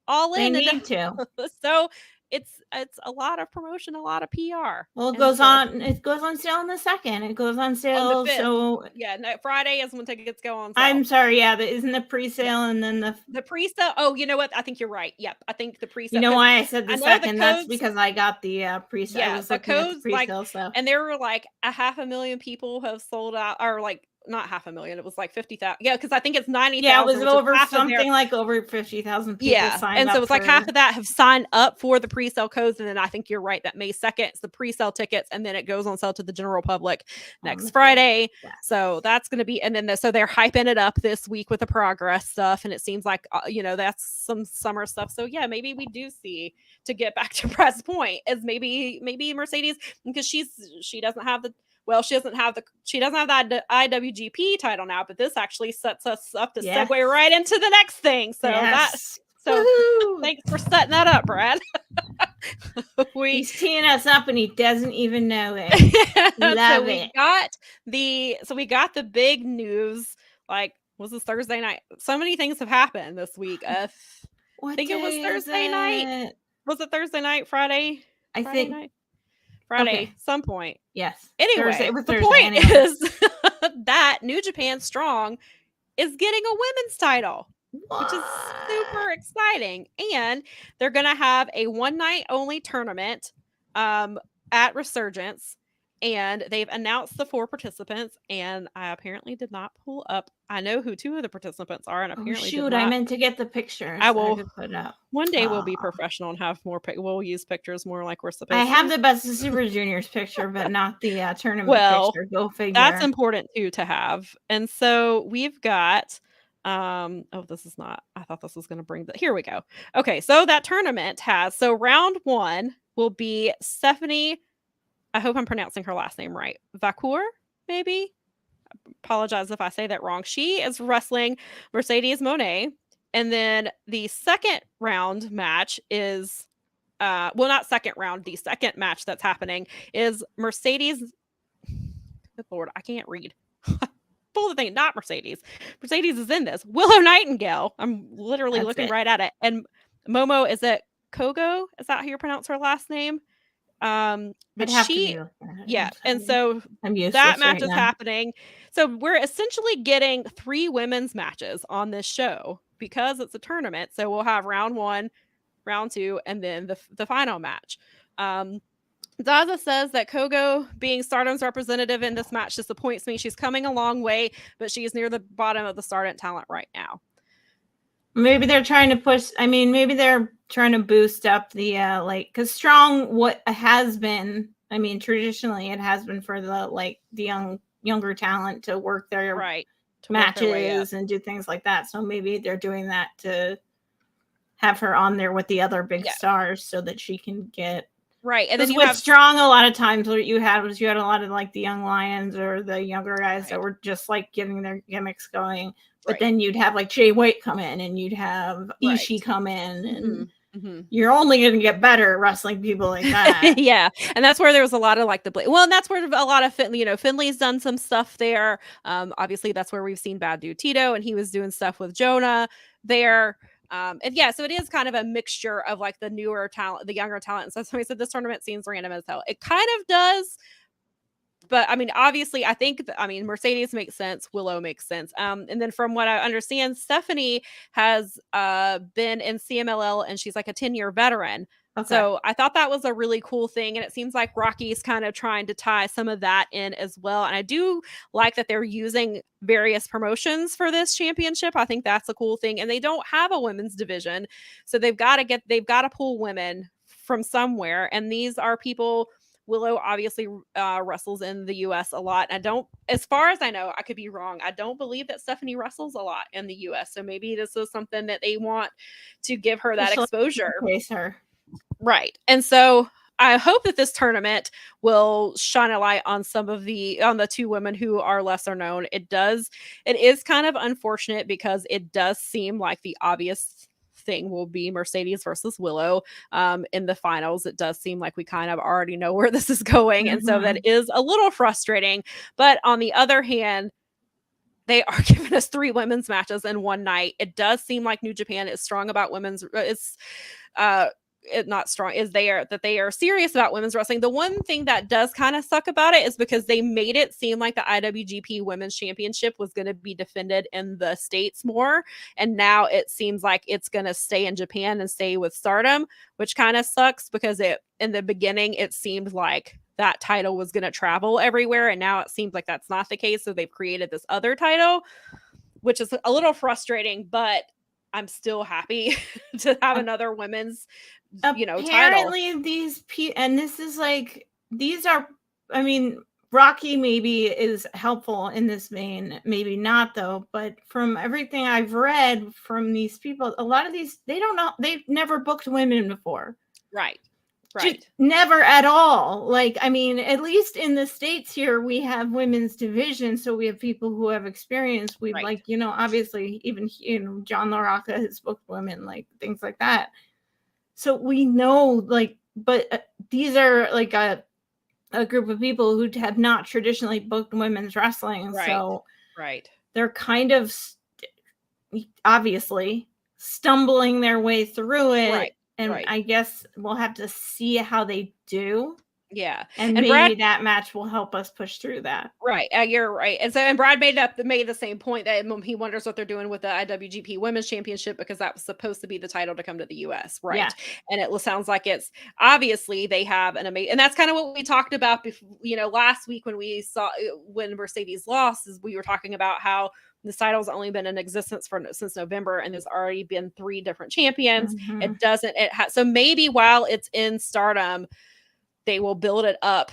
All In. They need to. So it's a lot of promotion, a lot of PR. Well, it goes on sale on the 2nd. It goes on sale on the 5th. So Friday is when tickets go on sale. I'm sorry, isn't the pre-sale and then the pre-sale? Oh, you know what? I think you're right. Yep, I think the pre-sale. You know why I said the 2nd? That's because I got the pre-sale. Yeah, I was looking at the pre-sale, and there were like 500,000 people have sold out, or like not 500,000. It was like 50,000. Yeah, because I think it's 90,000. Yeah, it was over something like over 50,000 people. Yeah, and so it's like half of that have signed up for the pre-sale codes, and then I think you're right that May 2nd is the pre-sale tickets, and then it goes on sale to the general public next Friday. Yeah. So that's going to be, and then so they're hyping it up this week with the Progress stuff, and it seems like that's some summer stuff. So yeah, maybe we do see, to get back to Brad's point, is maybe Mercedes, because she doesn't have the. Well, she doesn't have that IWGP title now, but this actually sets us up to segue right into the next thing. So thanks for setting that up, Brad. He's teeing us up and he doesn't even know it. Love it. We got the big news. Like, was this Thursday night? So many things have happened this week. I think it was Thursday night. Was it Thursday night? Friday? Friday, some point. Yes. Anyway, the point is that New Japan Strong is getting a women's title, which is super exciting. And they're going to have a one-night only tournament at Resurgence. And they've announced the 4 participants, and I apparently did not pull up. I know who 2 of the participants are, and apparently I meant to get the pictures. I will put it up. One day we'll be professional and have more. We'll use pictures more like we're supposed to. I have the Best of Super Juniors picture, but not the tournament picture. Go figure. That's important too to have. And so we've got. This is not. I thought this was going to bring here we go. Okay, so that tournament has round 1 will be Stephanie. I hope I'm pronouncing her last name right. Vacour, maybe? Apologize if I say that wrong. She is wrestling Mercedes Moné. And then the second round match is well, not second round, the second match that's happening is Mercedes. Good Lord, I can't read. Pull the thing, not Mercedes. Mercedes is in this. Willow Nightingale. I'm literally looking right at it. And Momo, is it Kogo? Is that how you pronounce her last name? But she, yeah. And so that match is happening. So we're essentially getting 3 women's matches on this show because it's a tournament. So we'll have round 1, round 2, and then the final match. Zaza says that Kogo being Stardom's representative in this match disappoints me. She's coming a long way, but she's near the bottom of the Stardom talent right now. Maybe they're trying to push. I mean, maybe they're trying to boost up the because Strong what has been. I mean, traditionally it has been for the younger talent to work their matches and do things like that. So maybe they're doing that to have her on there with the other big stars so that she can get. Right. And then you have Strong, a lot of times what you had a lot of like the young lions or the younger guys that were just like getting their gimmicks going. But then you'd have like Jay White come in and you'd have Ishii come in and you're only going to get better wrestling people like that. Yeah. And that's where there was a lot of like and that's where a lot of Finley's done some stuff there. Obviously that's where we've seen Bad Dude Tito, and he was doing stuff with Jonah there. And yeah, so it is kind of a mixture of like the newer talent, the younger talent. And so somebody said this tournament seems random as hell. It kind of does. But I mean, obviously, I think, Mercedes makes sense. Willow makes sense. And then from what I understand, Stephanie has been in CMLL and she's like a 10-year veteran. Okay. So I thought that was a really cool thing. And it seems like Rocky's kind of trying to tie some of that in as well. And I do like that they're using various promotions for this championship. I think that's a cool thing. And they don't have a women's division. So they've got to pull women from somewhere. And these are people. Willow obviously wrestles in the U.S. a lot. As far as I know, I could be wrong. I don't believe that Stephanie wrestles a lot in the U.S. So maybe this is something that they want to give her that exposure. Her. Right. And so I hope that this tournament will shine a light on on the 2 women who are lesser known. It is kind of unfortunate because it does seem like the obvious thing will be Mercedes versus Willow in the finals. It does seem like we kind of already know where this is going. And so that is a little frustrating. But on the other hand, they are giving us 3 women's matches in one night. It does seem like New Japan is strong about women's. Not strong is they are serious about women's wrestling. The one thing that does kind of suck about it is because they made it seem like the IWGP Women's Championship was going to be defended in the States more, and now it seems like it's going to stay in Japan and stay with Stardom, which kind of sucks because in the beginning it seemed like that title was going to travel everywhere, and now it seems like that's not the case. So they've created this other title, which is a little frustrating, but I'm still happy to have another women's apparently title. These and this is like Rocky maybe is helpful in this vein, maybe not though, but from everything I've read from these people, a lot of these they've never booked women before. Right. Just never at all. At least in the States here, we have women's division. So we have people who have experience. We've obviously even, John LaRocca has booked women, things like that. So we know, but these are a group of people who have not traditionally booked women's wrestling. Right. So they're kind of obviously stumbling their way through it. Right. And I guess we'll have to see how they do. Yeah. And maybe that match will help us push through that. Right. You're right. And Brad made the same point that he wonders what they're doing with the IWGP Women's Championship because that was supposed to be the title to come to the US. Right. Yeah. And it sounds like it's obviously they have an amazing, and that's kind of what we talked about before, last week when Mercedes lost, is we were talking about how the title's only been in existence since November, and there's already been 3 different champions. Mm-hmm. So maybe while it's in Stardom, they will build it up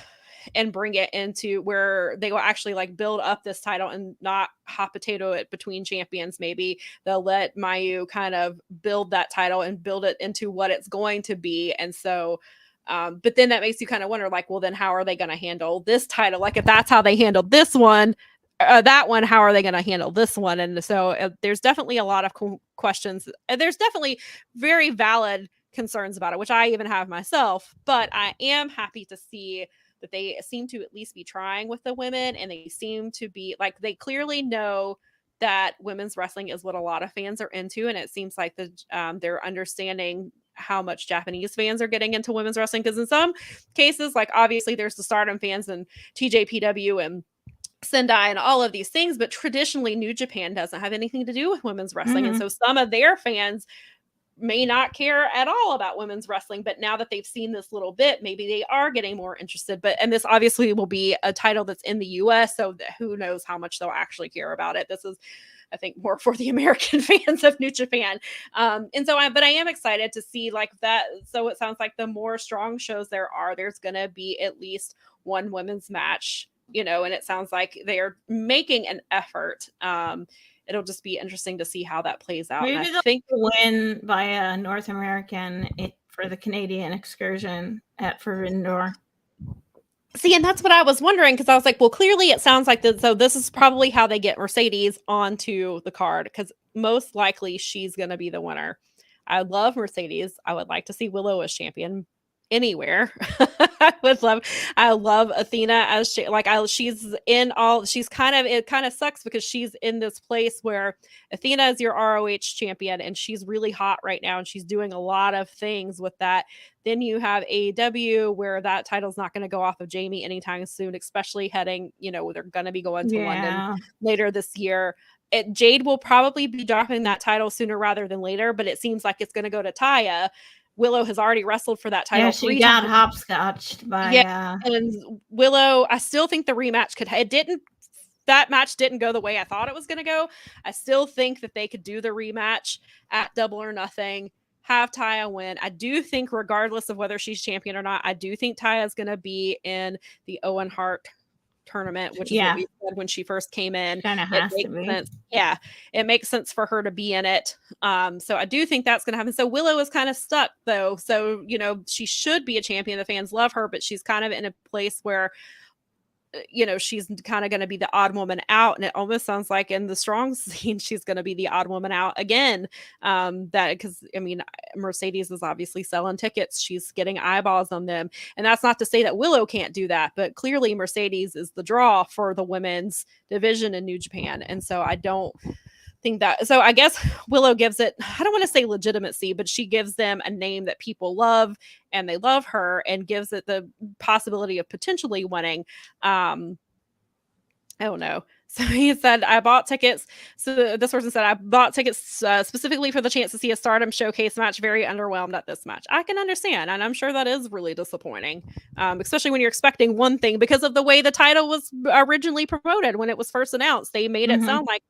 and bring it into where they will actually build up this title and not hot potato it between champions. Maybe they'll let Mayu kind of build that title and build it into what it's going to be. And so, but then that makes you kind of wonder, well, then how are they going to handle this title? If that's how they handled this one, that one, how are they going to handle this one? And so there's definitely a lot of questions. There's definitely very valid concerns about it, which I even have myself, but I am happy to see that they seem to at least be trying with the women, and they seem to be like, they clearly know that women's wrestling is what a lot of fans are into, and it seems like they're understanding how much Japanese fans are getting into women's wrestling, because in some cases, like obviously there's the Stardom fans and TJPW and Sendai and all of these things, but traditionally New Japan doesn't have anything to do with women's wrestling, and so some of their fans may not care at all about women's wrestling, but now that they've seen this little bit, maybe they are getting more interested. And this obviously will be a title that's in the US, so who knows how much they'll actually care about it. This is, I think, more for the American fans of New Japan. But I am excited to see like that. So it sounds like the more strong shows there's going to be at least one women's match, and it sounds like they're making an effort. It'll just be interesting to see how that plays out. Maybe they'll win by a North American for the Canadian excursion at Forbidden Door. See, and that's what I was wondering, because I was like, well, clearly it sounds like this. So this is probably how they get Mercedes onto the card, because most likely she's going to be the winner. I love Mercedes. I would like to see Willow as champion anywhere. I love Athena as she's in all, it kind of sucks because she's in this place where Athena is your ROH champion and she's really hot right now and she's doing a lot of things with that. Then you have AEW where that title's not going to go off of Jamie anytime soon, especially heading, they're going to be going to London later this year. Jade will probably be dropping that title sooner rather than later, but it seems like it's going to go to Taya. Willow has already wrestled for that title. Yeah, she got hopscotched by. Yeah, and Willow, I still think the rematch that match didn't go the way I thought it was going to go. I still think that they could do the rematch at Double or Nothing, have Taya win. I do think, regardless of whether she's champion or not, I do think Taya is going to be in the Owen Hart tournament, which is what we said when she first came in. Kind of has to be. Sense. Yeah, it makes sense for her to be in it. So I do think that's going to happen. So Willow is kind of stuck though. So, she should be a champion. The fans love her, but she's kind of in a place where, she's kind of going to be the odd woman out. And it almost sounds like in the strong scene, she's going to be the odd woman out again. Because Mercedes is obviously selling tickets. She's getting eyeballs on them. And that's not to say that Willow can't do that, but clearly Mercedes is the draw for the women's division in New Japan. And so I don't think that, so I guess Willow gives it, I don't want to say legitimacy, but she gives them a name that people love and they love her, and gives it the possibility of potentially winning. I don't know. So he said, I bought tickets. So this person said, I bought tickets specifically for the chance to see a Stardom showcase match. Very underwhelmed at this match. I can understand. And I'm sure that is really disappointing, especially when you're expecting one thing because of the way the title was originally promoted when it was first announced. They made it sound like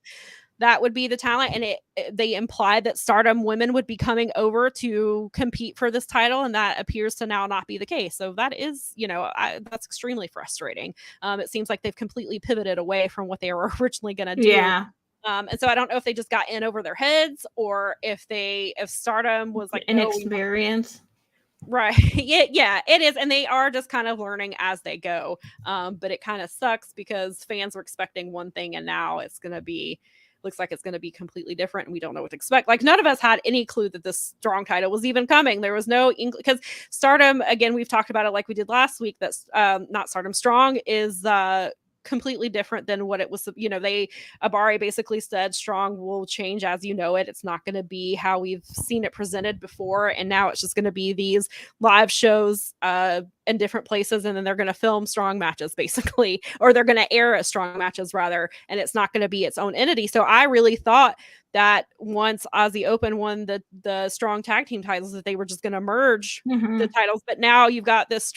that would be the talent, and they implied that Stardom women would be coming over to compete for this title, and that appears to now not be the case. So that is, that's extremely frustrating. It seems like they've completely pivoted away from what they were originally going to do. Yeah. And so I don't know if they just got in over their heads, or if Stardom was like inexperience. Right. Yeah, it is. And they are just kind of learning as they go. But it kind of sucks because fans were expecting one thing, and now looks like it's going to be completely different, and we don't know what to expect. Like, none of us had any clue that this strong title was even coming. There was no because Stardom, again, we've talked about it like we did last week, that's not Stardom, Strong is completely different than what it was. Abari basically said Strong will change as you know it. It's not going to be how we've seen it presented before, and now it's just going to be these live shows in different places, and then they're going to film Strong matches basically, or they're going to air as Strong matches rather, and it's not going to be its own entity. So I really thought that once Aussie Open won the Strong tag team titles, that they were just going to merge the titles, but now you've got this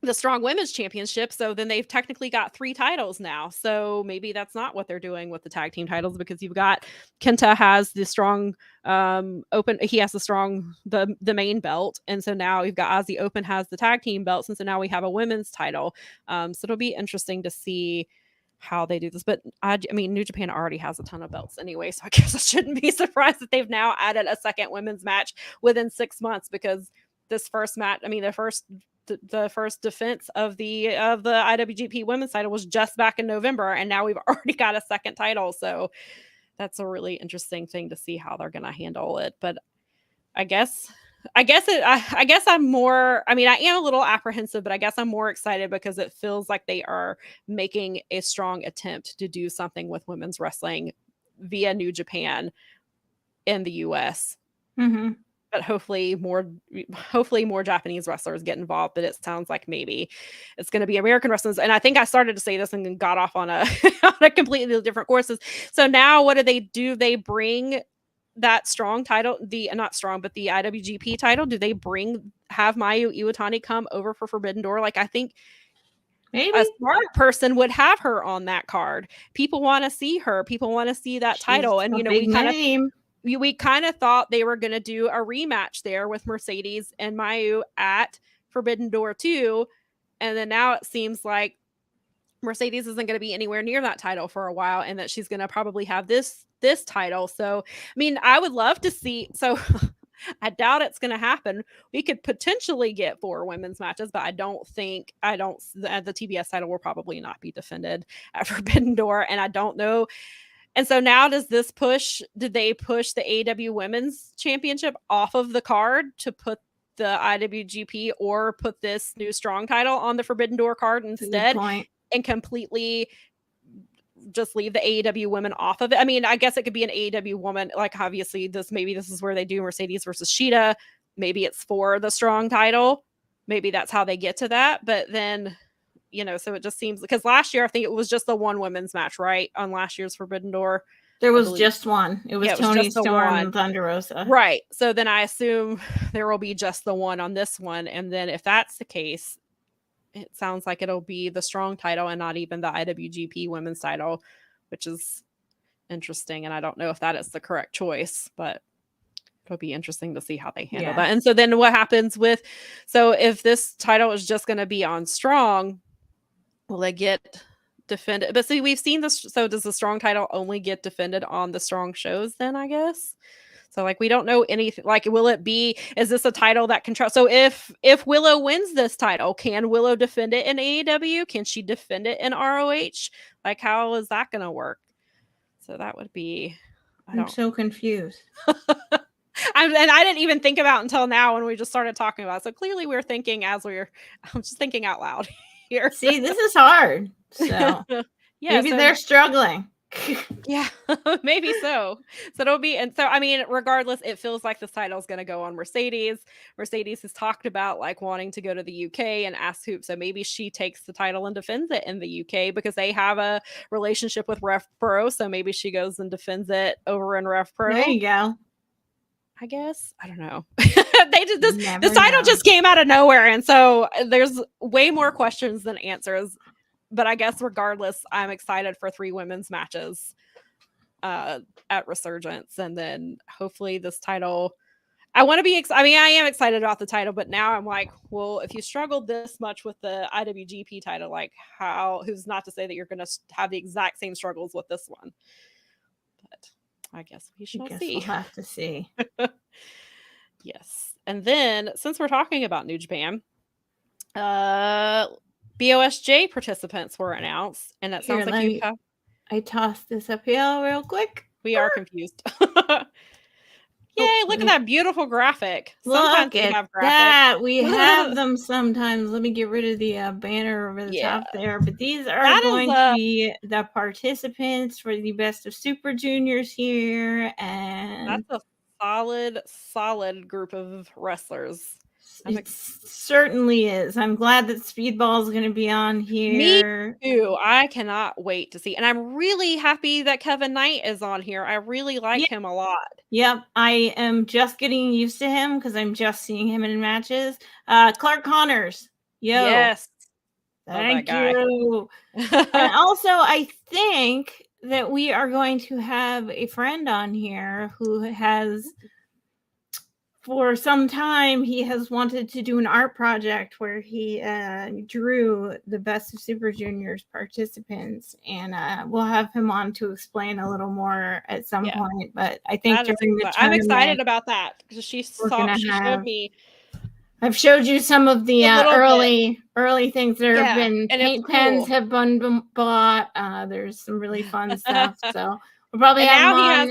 the Strong Women's Championship, so then they've technically got 3 titles now. So maybe that's not what they're doing with the tag team titles, because you've got Kenta has the Strong Open, he has the Strong the main belt, and so now you've got Aussie Open has the tag team belts, and so now we have a women's title. So it'll be interesting to see how they do this. But I mean, New Japan already has a ton of belts anyway, so I guess I shouldn't be surprised that they've now added a second women's match within 6 months, because this first match, the first defense of the IWGP women's title was just back in November, and now we've already got a second title. So that's a really interesting thing to see how they're going to handle it. But I guess I'm more, I mean, I am a little apprehensive, but I guess I'm more excited because it feels like they are making a strong attempt to do something with women's wrestling via New Japan in the US. Mm-hmm. But hopefully more Japanese wrestlers get involved. But it sounds like maybe it's going to be American wrestlers. And I think I started to say this and then got off on a on a completely different courses. So now what do? They bring that strong title, the not strong, but the IWGP title. Do they have Mayu Iwatani come over for Forbidden Door? Like, I think maybe a smart person would have her on that card. People want to see her. People want to see that title. And we kind of thought they were going to do a rematch there with Mercedes and Mayu at Forbidden Door 2. And then now it seems like Mercedes isn't going to be anywhere near that title for a while, and that she's going to probably have this title. So, I mean, I would love to see. So I doubt it's going to happen. We could potentially get 4 women's matches, but the TBS title will probably not be defended at Forbidden Door. And I don't know. And so now did they push the AEW Women's Championship off of the card to put the IWGP or put this new strong title on the Forbidden Door card instead and completely just leave the AEW women off of it? I mean, I guess it could be an AEW woman. Like, obviously this is where they do Mercedes versus Shida. Maybe it's for the strong title. Maybe that's how they get to that. But then, so it just seems, because last year I think it was just the one women's match, right? On last year's Forbidden Door. There was just one. It was Tony Storm and Thunder Rosa. Right. So then I assume there will be just the one on this one. And then if that's the case, it sounds like it'll be the strong title and not even the IWGP women's title, which is interesting. And I don't know if that is the correct choice, but it'll be interesting to see how they handle that. And so then what happens if this title is just going to be on strong, will they get defended? But see, we've seen this. So does the strong title only get defended on the strong shows then, I guess? So, like, we don't know anything. Like, is this a title that can so if Willow wins this title, can Willow defend it in AEW? Can she defend it in ROH? Like, how is that going to work? So that would be, I'm so confused. And I didn't even think about until now when we just started talking about it. So clearly we're thinking I'm just thinking out loud here. See, this is hard. So maybe they're struggling. Yeah, maybe so. So it'll be, and so I mean, regardless, it feels like this title is going to go on Mercedes. Mercedes has talked about like wanting to go to the UK and ask who. So maybe she takes the title and defends it in the UK because they have a relationship with Rev Pro. So maybe she goes and defends it over in Rev Pro. There you go. I guess, I don't know. This title just came out of nowhere, and so there's way more questions than answers. But I guess regardless, I'm excited for 3 women's matches at Resurgence. And then hopefully this title, I want to be, I am excited about the title, but now I'm like, well, if you struggled this much with the IWGP title, like who's not to say that you're going to have the exact same struggles with this one. But I guess we shall see. We'll have to see. Yes. And then since we're talking about New Japan, BOSJ participants were announced, and that sounds like you have. I tossed this up here real quick. We are confused. Yay! Look at that beautiful graphic. Sometimes we have graphics. That we have them sometimes. Let me get rid of the banner over the top there. But these are going to be the participants for the Best of Super Juniors here, and that's a solid group of wrestlers. It certainly is. I'm glad that Speedball is going to be on here. Me too. I cannot wait to see. And I'm really happy that Kevin Knight is on here. I really like him a lot. Yep. I am just getting used to him because I'm just seeing him in matches. Clark Connors. Yo. Yes. Thank you. And also, I think that we are going to have a friend on here who has... For some time, he has wanted to do an art project where he drew the Best of Super Juniors participants, and we'll have him on to explain a little more at some point. But I think during the tournament, I'm excited about that because she showed me. I've showed you some of the early things. There have been paint pens have been bought. There's some really fun stuff. So We'll probably And have now him he on.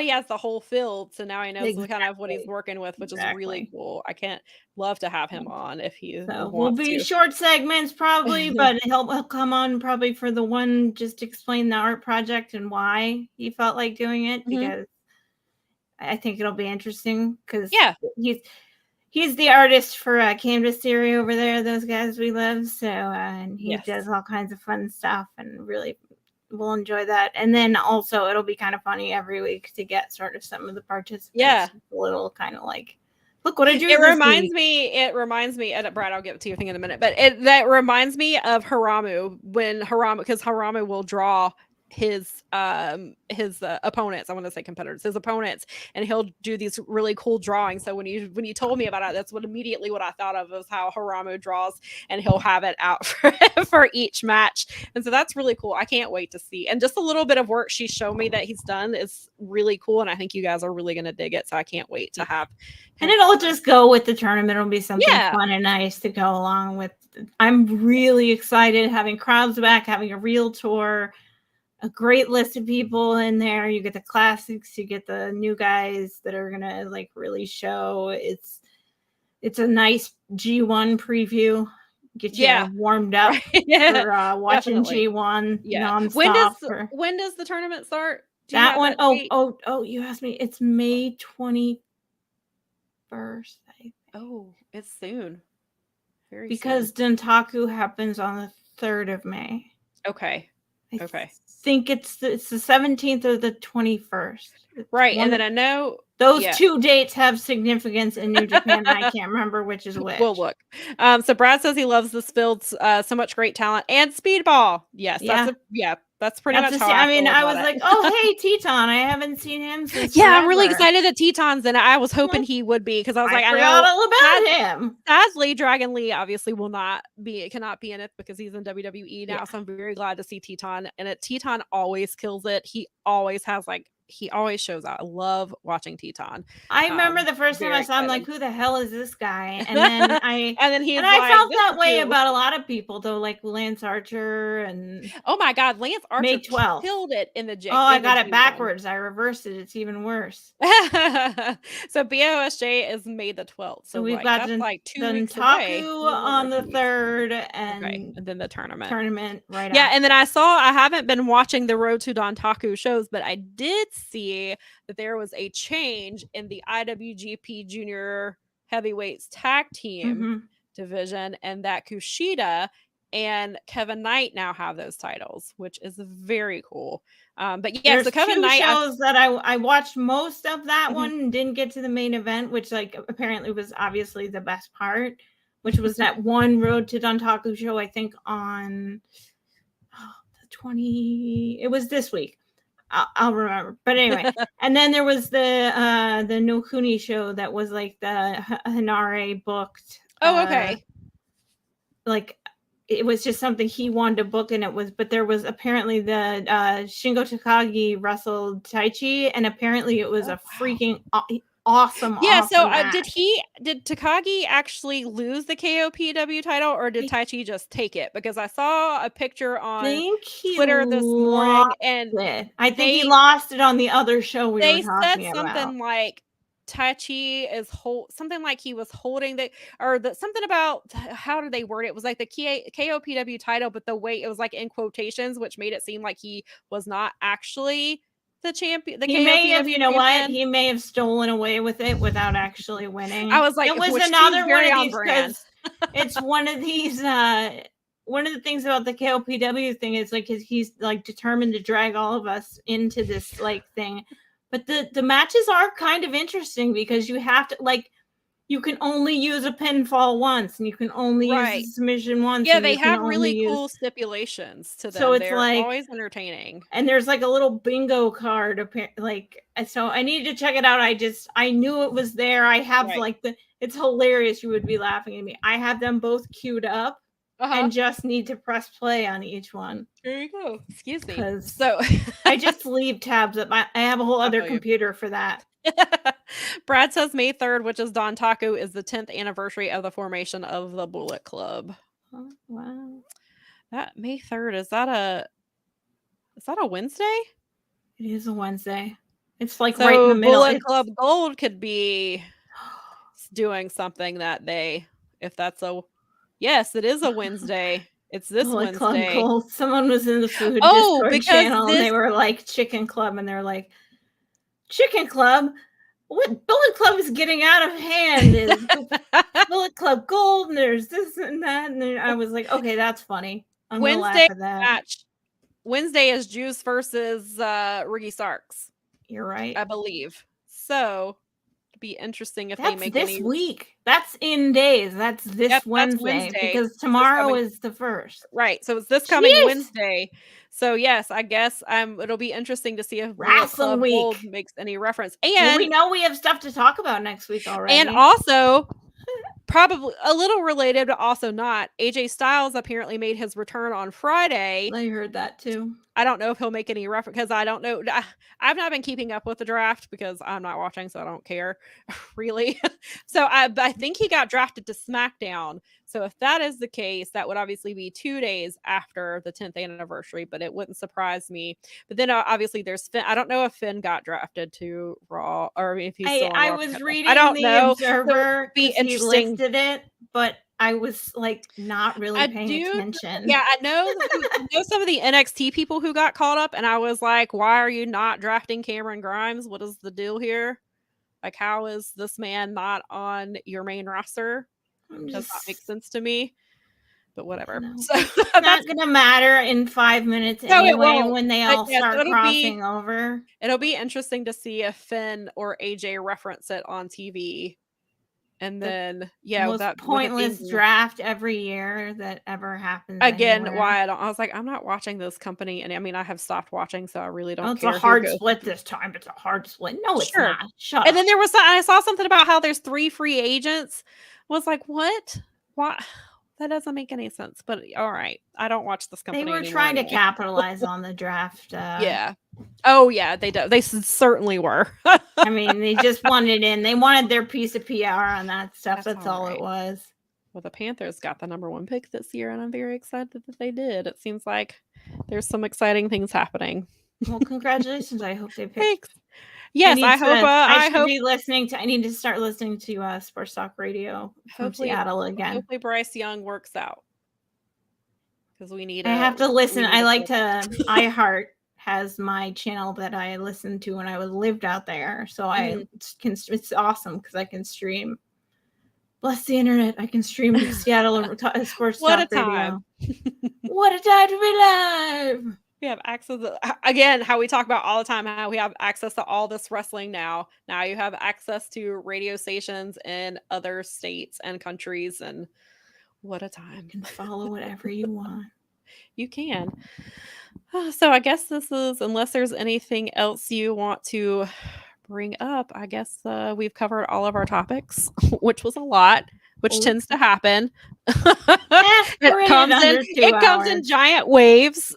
has the whole field, so now he knows kind of what he's Exactly. working with, which is really Exactly. cool. I can't love to have him on if he So we'll wants be to. short segments probably, but he'll come on probably for the one just to explain the art project and why he felt like doing it, because I think it'll be interesting because he's the artist for Canvas Theory over there, those guys we love. So and he does all kinds of fun stuff, and really we'll enjoy that. And then also it'll be kind of funny every week to get sort of some of the participants a little kind of like, look what I drew. It reminds me, and Brad, I'll give it to you in a minute, but that reminds me of Haramu, because Haramu will draw his opponents. I want to say competitors, his opponents, and he'll do these really cool drawings. So when you told me about it, that's immediately what I thought of, was how Haramu draws, and he'll have it out for each match. And so that's really cool. I can't wait to see. And just a little bit of work she showed me that he's done is really cool, and I think you guys are really going to dig it. So I can't wait to have. And it'll just go with the tournament. It'll be something fun and nice to go along with. I'm really excited having crowds back, having a real tour, a great list of people in there. You get the classics, you get the new guys that are gonna like really show. It's a nice G1 preview. Get you warmed up for watching G1 nonstop. When does the tournament start? That one? Oh! You asked me. It's May 21st. Oh, it's soon. Very because soon. Dontaku happens on the 3rd of May. Okay. I think it's the 17th or the 21st. Right, and then I know those two dates have significance in New Japan, and I can't remember which is which. We'll look. So Brad says he loves this field, so much great talent and speedball. Yes, that's pretty much how I feel I was like, oh, hey, Teton. I haven't seen him since forever. I'm really excited that Teton's in it. I was hoping he would be, because I was like, I forgot all about him. Sadly, Dragon Lee obviously cannot be in it because he's in WWE now. So I'm very glad to see Teton in it. Teton always kills it. He always shows out. I love watching Teton. I remember the first time I saw him, like, who the hell is this guy? And then I felt that way about a lot of people, though, like Lance Archer and oh my God, Lance Archer May 12th. Killed it in the J. Oh, I got it backwards. I reversed it. It's even worse. So BOSJ is May the 12th. So we've got that's like 2 weeks away. On the 3rd, and then the tournament right. Yeah, and then I haven't been watching the Road to Dontaku shows, but I did see that there was a change in the IWGP Junior Heavyweights Tag Team division, and that Kushida and Kevin Knight now have those titles, which is very cool. But yes, the Kevin Knight shows that I watched most of that one and didn't get to the main event, which like apparently was obviously the best part, which was that one Road to Dontaku show, I think on the 20. It was this week. I'll remember. But anyway, and then there was the Nokuni show that was like the Hinare booked. Oh, okay. Like it was just something he wanted to book, and but there was apparently the Shingo Takagi wrestled Taichi, and apparently it was freaking awesome. Yeah. So did Takagi actually lose the KOPW title, or did Taichi just take it? Because I saw a picture on Twitter this morning, and I think he lost it on the other show we were talking about. They said something like Taichi is something like he was holding something about how did they word it? It was like the KOPW title, but the way it was like in quotations, which made it seem like he was not actually the champion. He may have, what? He may have stolen away with it without actually winning. I was like, it was another one of these because it's one of these. One of the things about the KOPW thing is like he's like determined to drag all of us into this like thing. But the matches are kind of interesting because you have to you can only use a pinfall once, and you can only use a submission once. Yeah, they have really cool stipulations to them. So it's They're always entertaining. And there's like a little bingo card, so I needed to check it out. I knew it was there. I have it's hilarious. You would be laughing at me. I have them both queued up. And just need to press play on each one. There you go. Excuse me. So I just leave tabs up. I have a whole other computer for that. Brad says May 3rd, which is Dontaku, is the 10th anniversary of the formation of the Bullet Club. Oh, wow. That May 3rd, is that a Wednesday? It is a Wednesday. It's like So right in the middle. Bullet Club Gold could be doing something that day. If that's yes, it is a Wednesday. It's this Bullet Club Wednesday. Gold. Someone was in the food Oh, Discord because channel and they were like Chicken Club, and they're like, Chicken Club? What Bullet Club is getting out of hand is Bullet Club Gold, and there's this and that, and then I was like, okay, that's funny. I'm gonna laugh at that. Match. Wednesday is Juice versus Ricky Starks. You're right. I believe. So it'd be interesting if that's they make this week. That's in days. That's this Wednesday, because tomorrow is the 1st. Right. So it's this coming Wednesday. So yes, I guess it'll be interesting to see if Bullet Club Gold makes any reference. And we know we have stuff to talk about next week already. And also, probably a little related, but also not. AJ Styles apparently made his return on Friday. I heard that too. I don't know if he'll make any reference, because I don't know. I've not been keeping up with the draft because I'm not watching, so I don't care really. So I think he got drafted to SmackDown. So if that is the case, that would obviously be 2 days after the 10th anniversary, but it wouldn't surprise me. But then obviously there's Finn. I don't know if Finn got drafted to Raw or if he's still on I Raw. was reading I don't know. Observer, be interesting. He listed it, but I was like not really paying attention. Yeah, I know some of the NXT people who got caught up, and I was like, why are you not drafting Cameron Grimes? What is the deal here? Like, how is this man not on your main roster? Does not make sense to me. But whatever. So, it's not going to matter in 5 minutes anyway when they all start crossing over. It'll be interesting to see if Finn or AJ reference it on TV. And then, most pointless draft every year that ever happens. Again, why I was like, I'm not watching this company. And I mean, I have stopped watching, so I really don't care. It's a hard split this time. It's a hard split. No, it's not. Shut up. And then I saw something about how there's 3 free agents. I was like, what? Why? That doesn't make any sense. But all right, I don't watch this company. They were trying to capitalize on the draft. Yeah. Oh yeah, they do. They certainly were. I mean, they just wanted in. They wanted their piece of PR on that stuff. That's all it was. Well, the Panthers got the #1 pick this year, and I'm very excited that they did. It seems like there's some exciting things happening. Well, congratulations. I hope they picked. Thanks. Yes, I hope. I hope be listening to. I need to start listening to Sports Talk Radio from Seattle again. Hopefully, Bryce Young works out, because we need. I have to listen. I like to. iHeart has my channel that I listened to when I lived out there, so I can. It's awesome because I can stream. Bless the internet! I can stream Seattle Sports Talk Radio. What a time to be alive! We have access again, how we talk about all the time, how we have access to all this wrestling now. Now you have access to radio stations in other states and countries, and what a time. You can follow whatever you want. You can. So I guess this is, unless there's anything else you want to bring up, I guess we've covered all of our topics, which was a lot, which tends to happen. It comes in giant waves.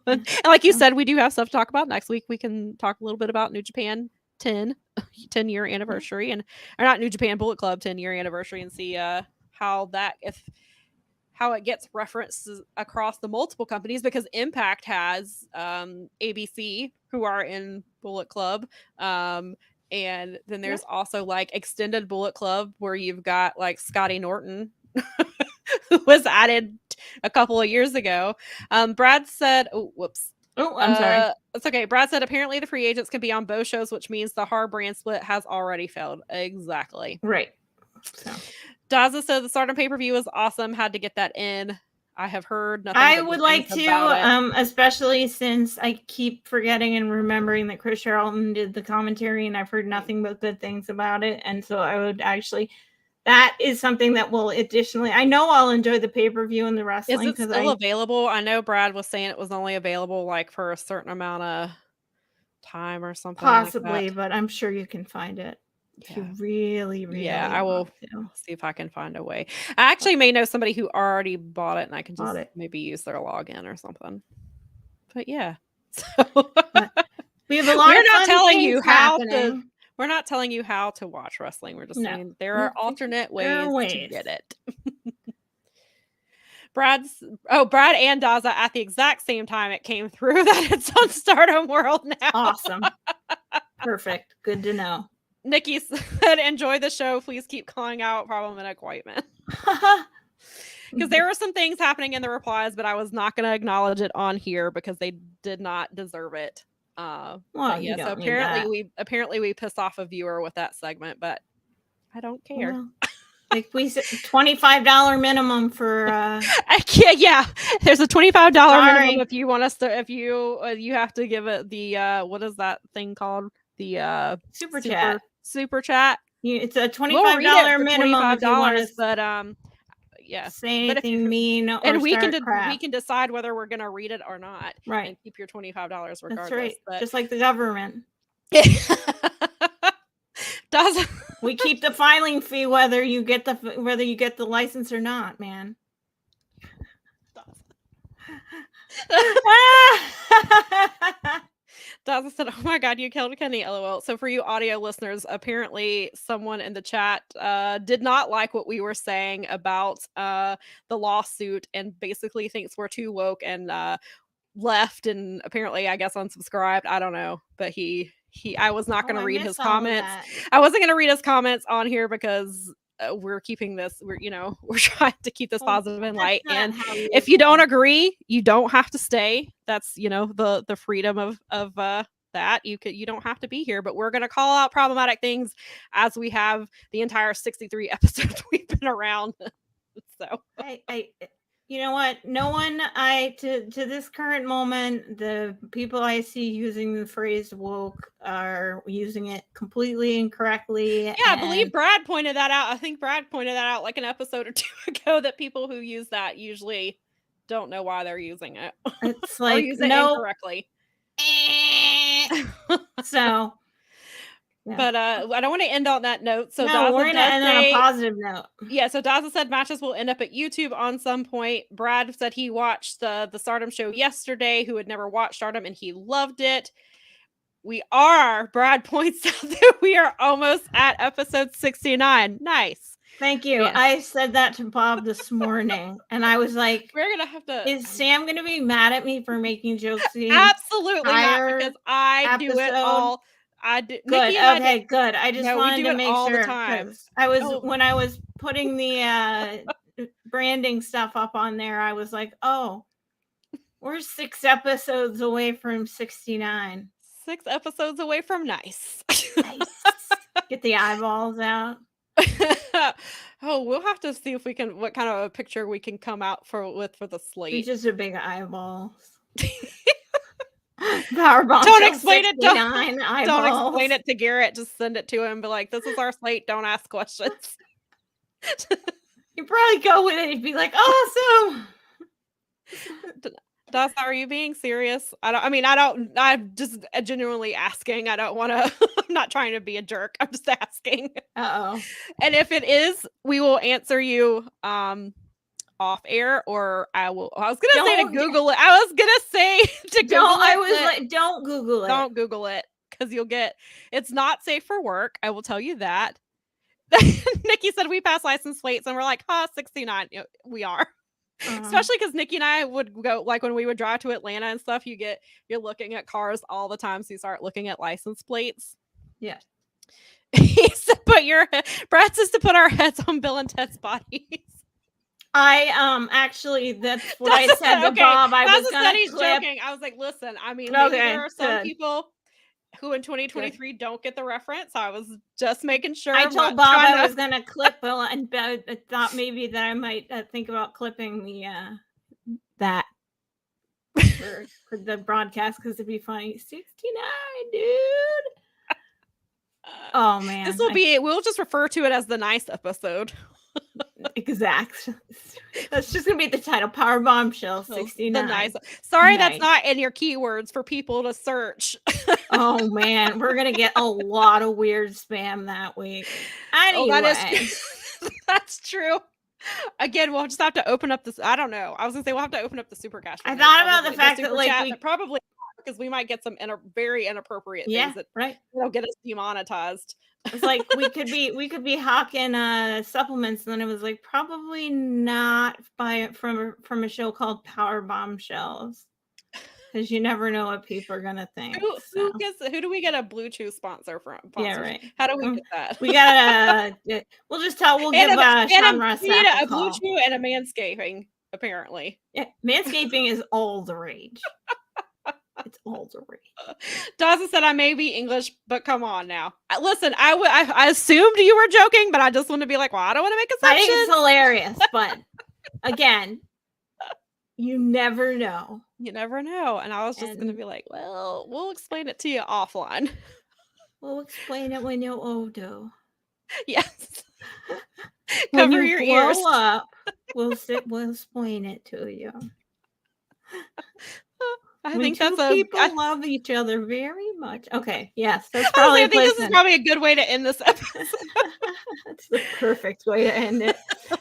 And like you said, we do have stuff to talk about next week. We can talk a little bit about New Japan 10-year anniversary, or not New Japan Bullet Club 10-year anniversary, and see how it gets referenced across the multiple companies, because Impact has ABC, who are in Bullet Club, and then there's also like extended Bullet Club, where you've got like Scotty Norton who was added a couple of years ago. Brad said, I'm sorry. It's okay. Brad said apparently the free agents can be on both shows, which means the hard brand split has already failed. Exactly. Right. So Daza said the Stardom pay-per-view was awesome. Had to get that in. I have heard nothing. I would like to, especially since I keep forgetting and remembering that Chris Charlton did the commentary, and I've heard nothing but good things about it. And so I would actually, that is something that will additionally, I know I'll enjoy the pay-per-view and the wrestling. Is it still available? I know Brad was saying it was only available like for a certain amount of time or something. Possibly, like but I'm sure you can find it. If you really, I will see if I can find a way. I actually may know somebody who already bought it, and I can just maybe use their login or something. But yeah, so we have a lot. We're not telling you how to. We're not telling you how to watch wrestling. We're just saying there are alternate ways to get it. Brad and Daza at the exact same time it came through that it's on Stardom World now. Awesome. Perfect. Good to know. Nikki said, enjoy the show. Please keep calling out problematic white men. Because there were some things happening in the replies, but I was not going to acknowledge it on here because they did not deserve it. Well, yeah, so apparently we pissed off a viewer with that segment, but I don't care. Well, like we said, $25 minimum for I can't. Yeah, there's a $25 minimum if you want us to. If you have to give it the what is that thing called? The super chat. Super chat. It's a $25 minimum if you want us, but yeah, say anything mean or and we crap. We can decide whether we're gonna read it or not. Right. And keep your $25 regardless. That's right. But just like the government. We keep the filing fee whether you get the license or not, man. Daza said, oh my god, you killed Kenny, lol. So for you audio listeners, apparently someone in the chat did not like what we were saying about the lawsuit and basically thinks we're too woke and left and apparently I guess unsubscribed. I don't know, but I was not going to read his comments. I wasn't going to read his comments on here because we're keeping this, we're trying to keep this positive and light. And if you don't agree, you don't have to stay. That's, the freedom of that. You don't have to be here, but we're going to call out problematic things as we have the entire 63 episodes we've been around. So you know what? No one to this current moment, the people I see using the phrase woke are using it completely incorrectly. Yeah, I believe Brad pointed that out. I think Brad pointed that out like an episode or two ago that people who use that usually don't know why they're using it. It's like use it incorrectly. So yeah. But I don't want to end on that note. So no, we're going to end on a positive note. Yeah, so Daza said matches will end up at YouTube on some point. Brad said he watched the Stardom show yesterday, who had never watched Stardom, and he loved it. Brad points out that we are almost at episode 69. Nice. Thank you. Yeah. I said that to Bob this morning, and I was like, we're going to have to... Is Sam going to be mad at me for making jokes? Absolutely not, because I do it all... I do. Good. Okay, good. I just wanted to make sure. I was when I was putting the branding stuff up on there, I was like, oh, we're 6 episodes away from 69. 6 episodes away from nice. Get the eyeballs out. Oh, we'll have to see if we can what kind of a picture we can come out for the slate. It's just a big eyeballs. Powerbombshells. Don't explain it. Don't explain it to Garrett. Just send it to him. Be like, this is our slate. Don't ask questions. You probably go with it. You'd be like, awesome. Daza, are you being serious? I'm just genuinely asking. I don't want to. I'm not trying to be a jerk. I'm just asking. Uh-oh. And if it is, we will answer you. Off air, or I was gonna say to Google it. I was gonna say to Google it. Don't Google it. Don't Google it because it's not safe for work. I will tell you that. Nikki said we pass license plates and we're like, 69. We are. Especially because Nikki and I would go, like when we would drive to Atlanta and stuff, you're looking at cars all the time, so you start looking at license plates. Yeah. He said Brad says to put our heads on Bill and Ted's bodies. I actually that's what I said to Bob. I was joking. I was like, listen, maybe there are some people who in 2023 don't get the reference. I was just making sure. I told Bob I was gonna clip Bill, and I thought maybe that I might think about clipping the that for the broadcast because it'd be funny. 69, dude. Oh man, we'll just refer to it as the nice episode. Exact. That's just gonna be the title. Powerbombshells 69. Nice. Sorry, nice. That's not in your keywords for people to search. Oh man, we're gonna get a lot of weird spam that week. Anyway, that's true. Again, we'll just have to open up this. I don't know. I was gonna say we'll have to open up the super cash. I thought about the fact that that probably because we might get some very inappropriate Yeah, things that right. will get us demonetized. It's like we could be hawking supplements, and then it was like probably not from a show called Powerbombshells, because you never know what people are gonna think. Who do we get a Blue Chew sponsor from? Yeah, right. How do we get that? We gotta. We'll just tell. We'll give Sean Ross a Blue Chew and a Manscaping. Apparently, yeah, Manscaping is all the rage. It's all the rage. Daza said I may be English, but come on now. Listen, I assumed you were joking, but I just want to be like, well, I don't want to make assumptions. I think it's hilarious, but again, you never know. You never know. And I was just going to be like, well, we'll explain it to you offline. We'll explain it when you're older. Yes. When Cover you your ears. Grow up, we'll explain it to you. I when think people love each other very much. Okay, yes, that's probably. I think this is probably a good way to end this episode. That's the perfect way to end it.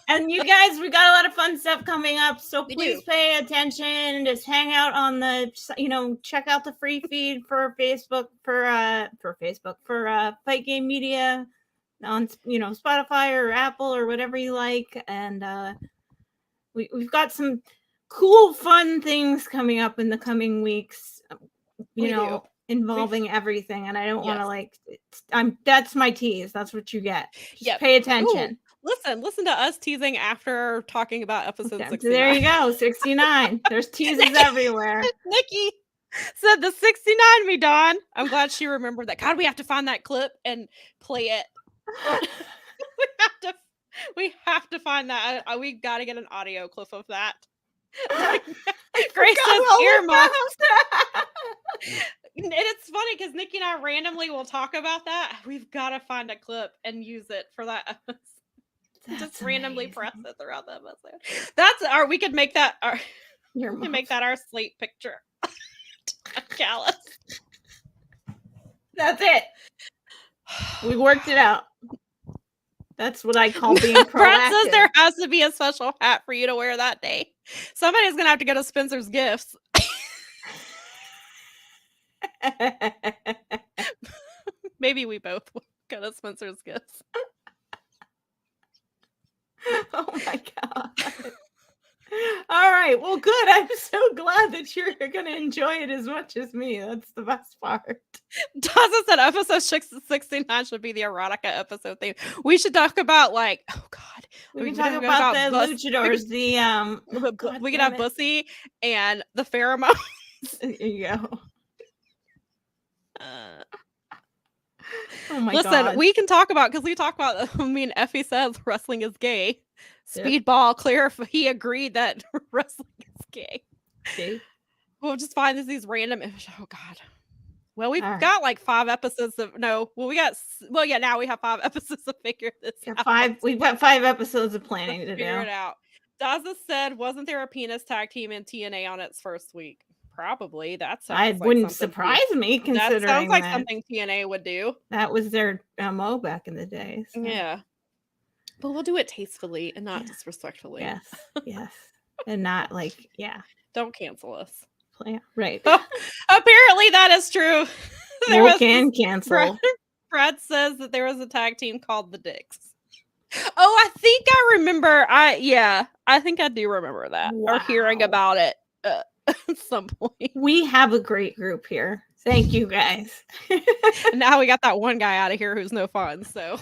And you guys, we got a lot of fun stuff coming up, so please pay attention and just hang out on the, check out the free feed for Facebook for Fight Game Media on Spotify or Apple or whatever you like, and we've got some cool, fun things coming up in the coming weeks, involving everything. And I don't want to that's my tease. That's what you get. Just pay attention. Ooh, listen to us teasing after talking about episode 69. There you go. 69. There's teases everywhere. Nikki said the 69 me, Dawn. I'm glad she remembered that. God, we have to find that clip and play it. we have to find that. We got to get an audio clip of that. Grace says earmuffs. And it's funny because Nikki and I randomly will talk about that. We've got to find a clip and use it for that episode. Just randomly press it throughout the episode. We could make that our slate picture. Callus. That's it. We worked it out. That's what I call being proactive. Brad says there has to be a special hat for you to wear that day. Somebody's going to have to go to Spencer's Gifts. Maybe we both will go to Spencer's Gifts. Oh my God. All right. Well, good. I'm so glad that you're going to enjoy it as much as me. That's the best part. Daza said episode 69 should be the erotica episode theme. We should talk about we can talk about the luchadors. We could have Bussy and the pheromones. There you go. Oh my God. Listen, we can talk about, because we talk about, Effie says wrestling is gay. Speedball, he agreed that wrestling is gay. See? We'll just find these random, oh God. Well, we've got like 5 episodes now we have 5 episodes to figure this out. We've got 5 episodes of planning to figure it out. Daza said, wasn't there a penis tag team in TNA on its first week? Probably. Wouldn't surprise me, considering that sounds like something TNA would do. That was their MO back in the day. So. Yeah. But we'll do it tastefully and not disrespectfully. Yes. And not Don't cancel us. Yeah, right. Apparently that is true. Can cancel. Brad says that there was a tag team called the Dicks. Oh, I think I remember. I think I do remember that or hearing about it at some point. We have a great group here. Thank you, guys. And now we got that one guy out of here who's no fun. So,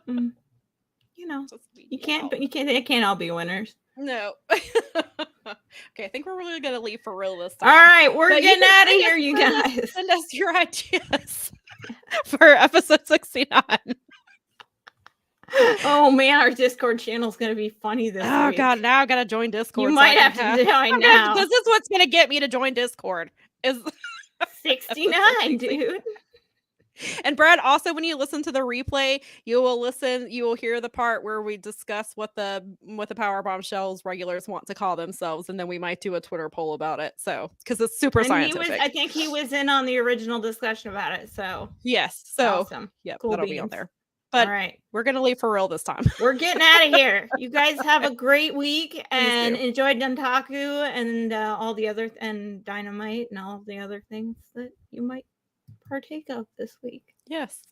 they can't all be winners. No. Okay, I think we're really gonna leave for real this time. All right, we're getting out of here, you guys. Send us your ideas for episode 69. Oh man, our Discord channel is gonna be funny this week. Oh God, now I gotta join Discord. You might have to join now. This is what's gonna get me to join Discord. Is 69, dude. And Brad, also when you listen to the replay, you will hear the part where we discuss what the Powerbombshells regulars want to call themselves, and then we might do a Twitter poll about it. So, because it's super scientific. I think he was in on the original discussion about it. So yes, so awesome. Yep, cool that'll beans. be on there. But all right, we're gonna leave for real this time. we're getting out of here. You guys have a great week and too. enjoy Duntaku and all the other and Dynamite and all the other things that you might partake of this week. Yes.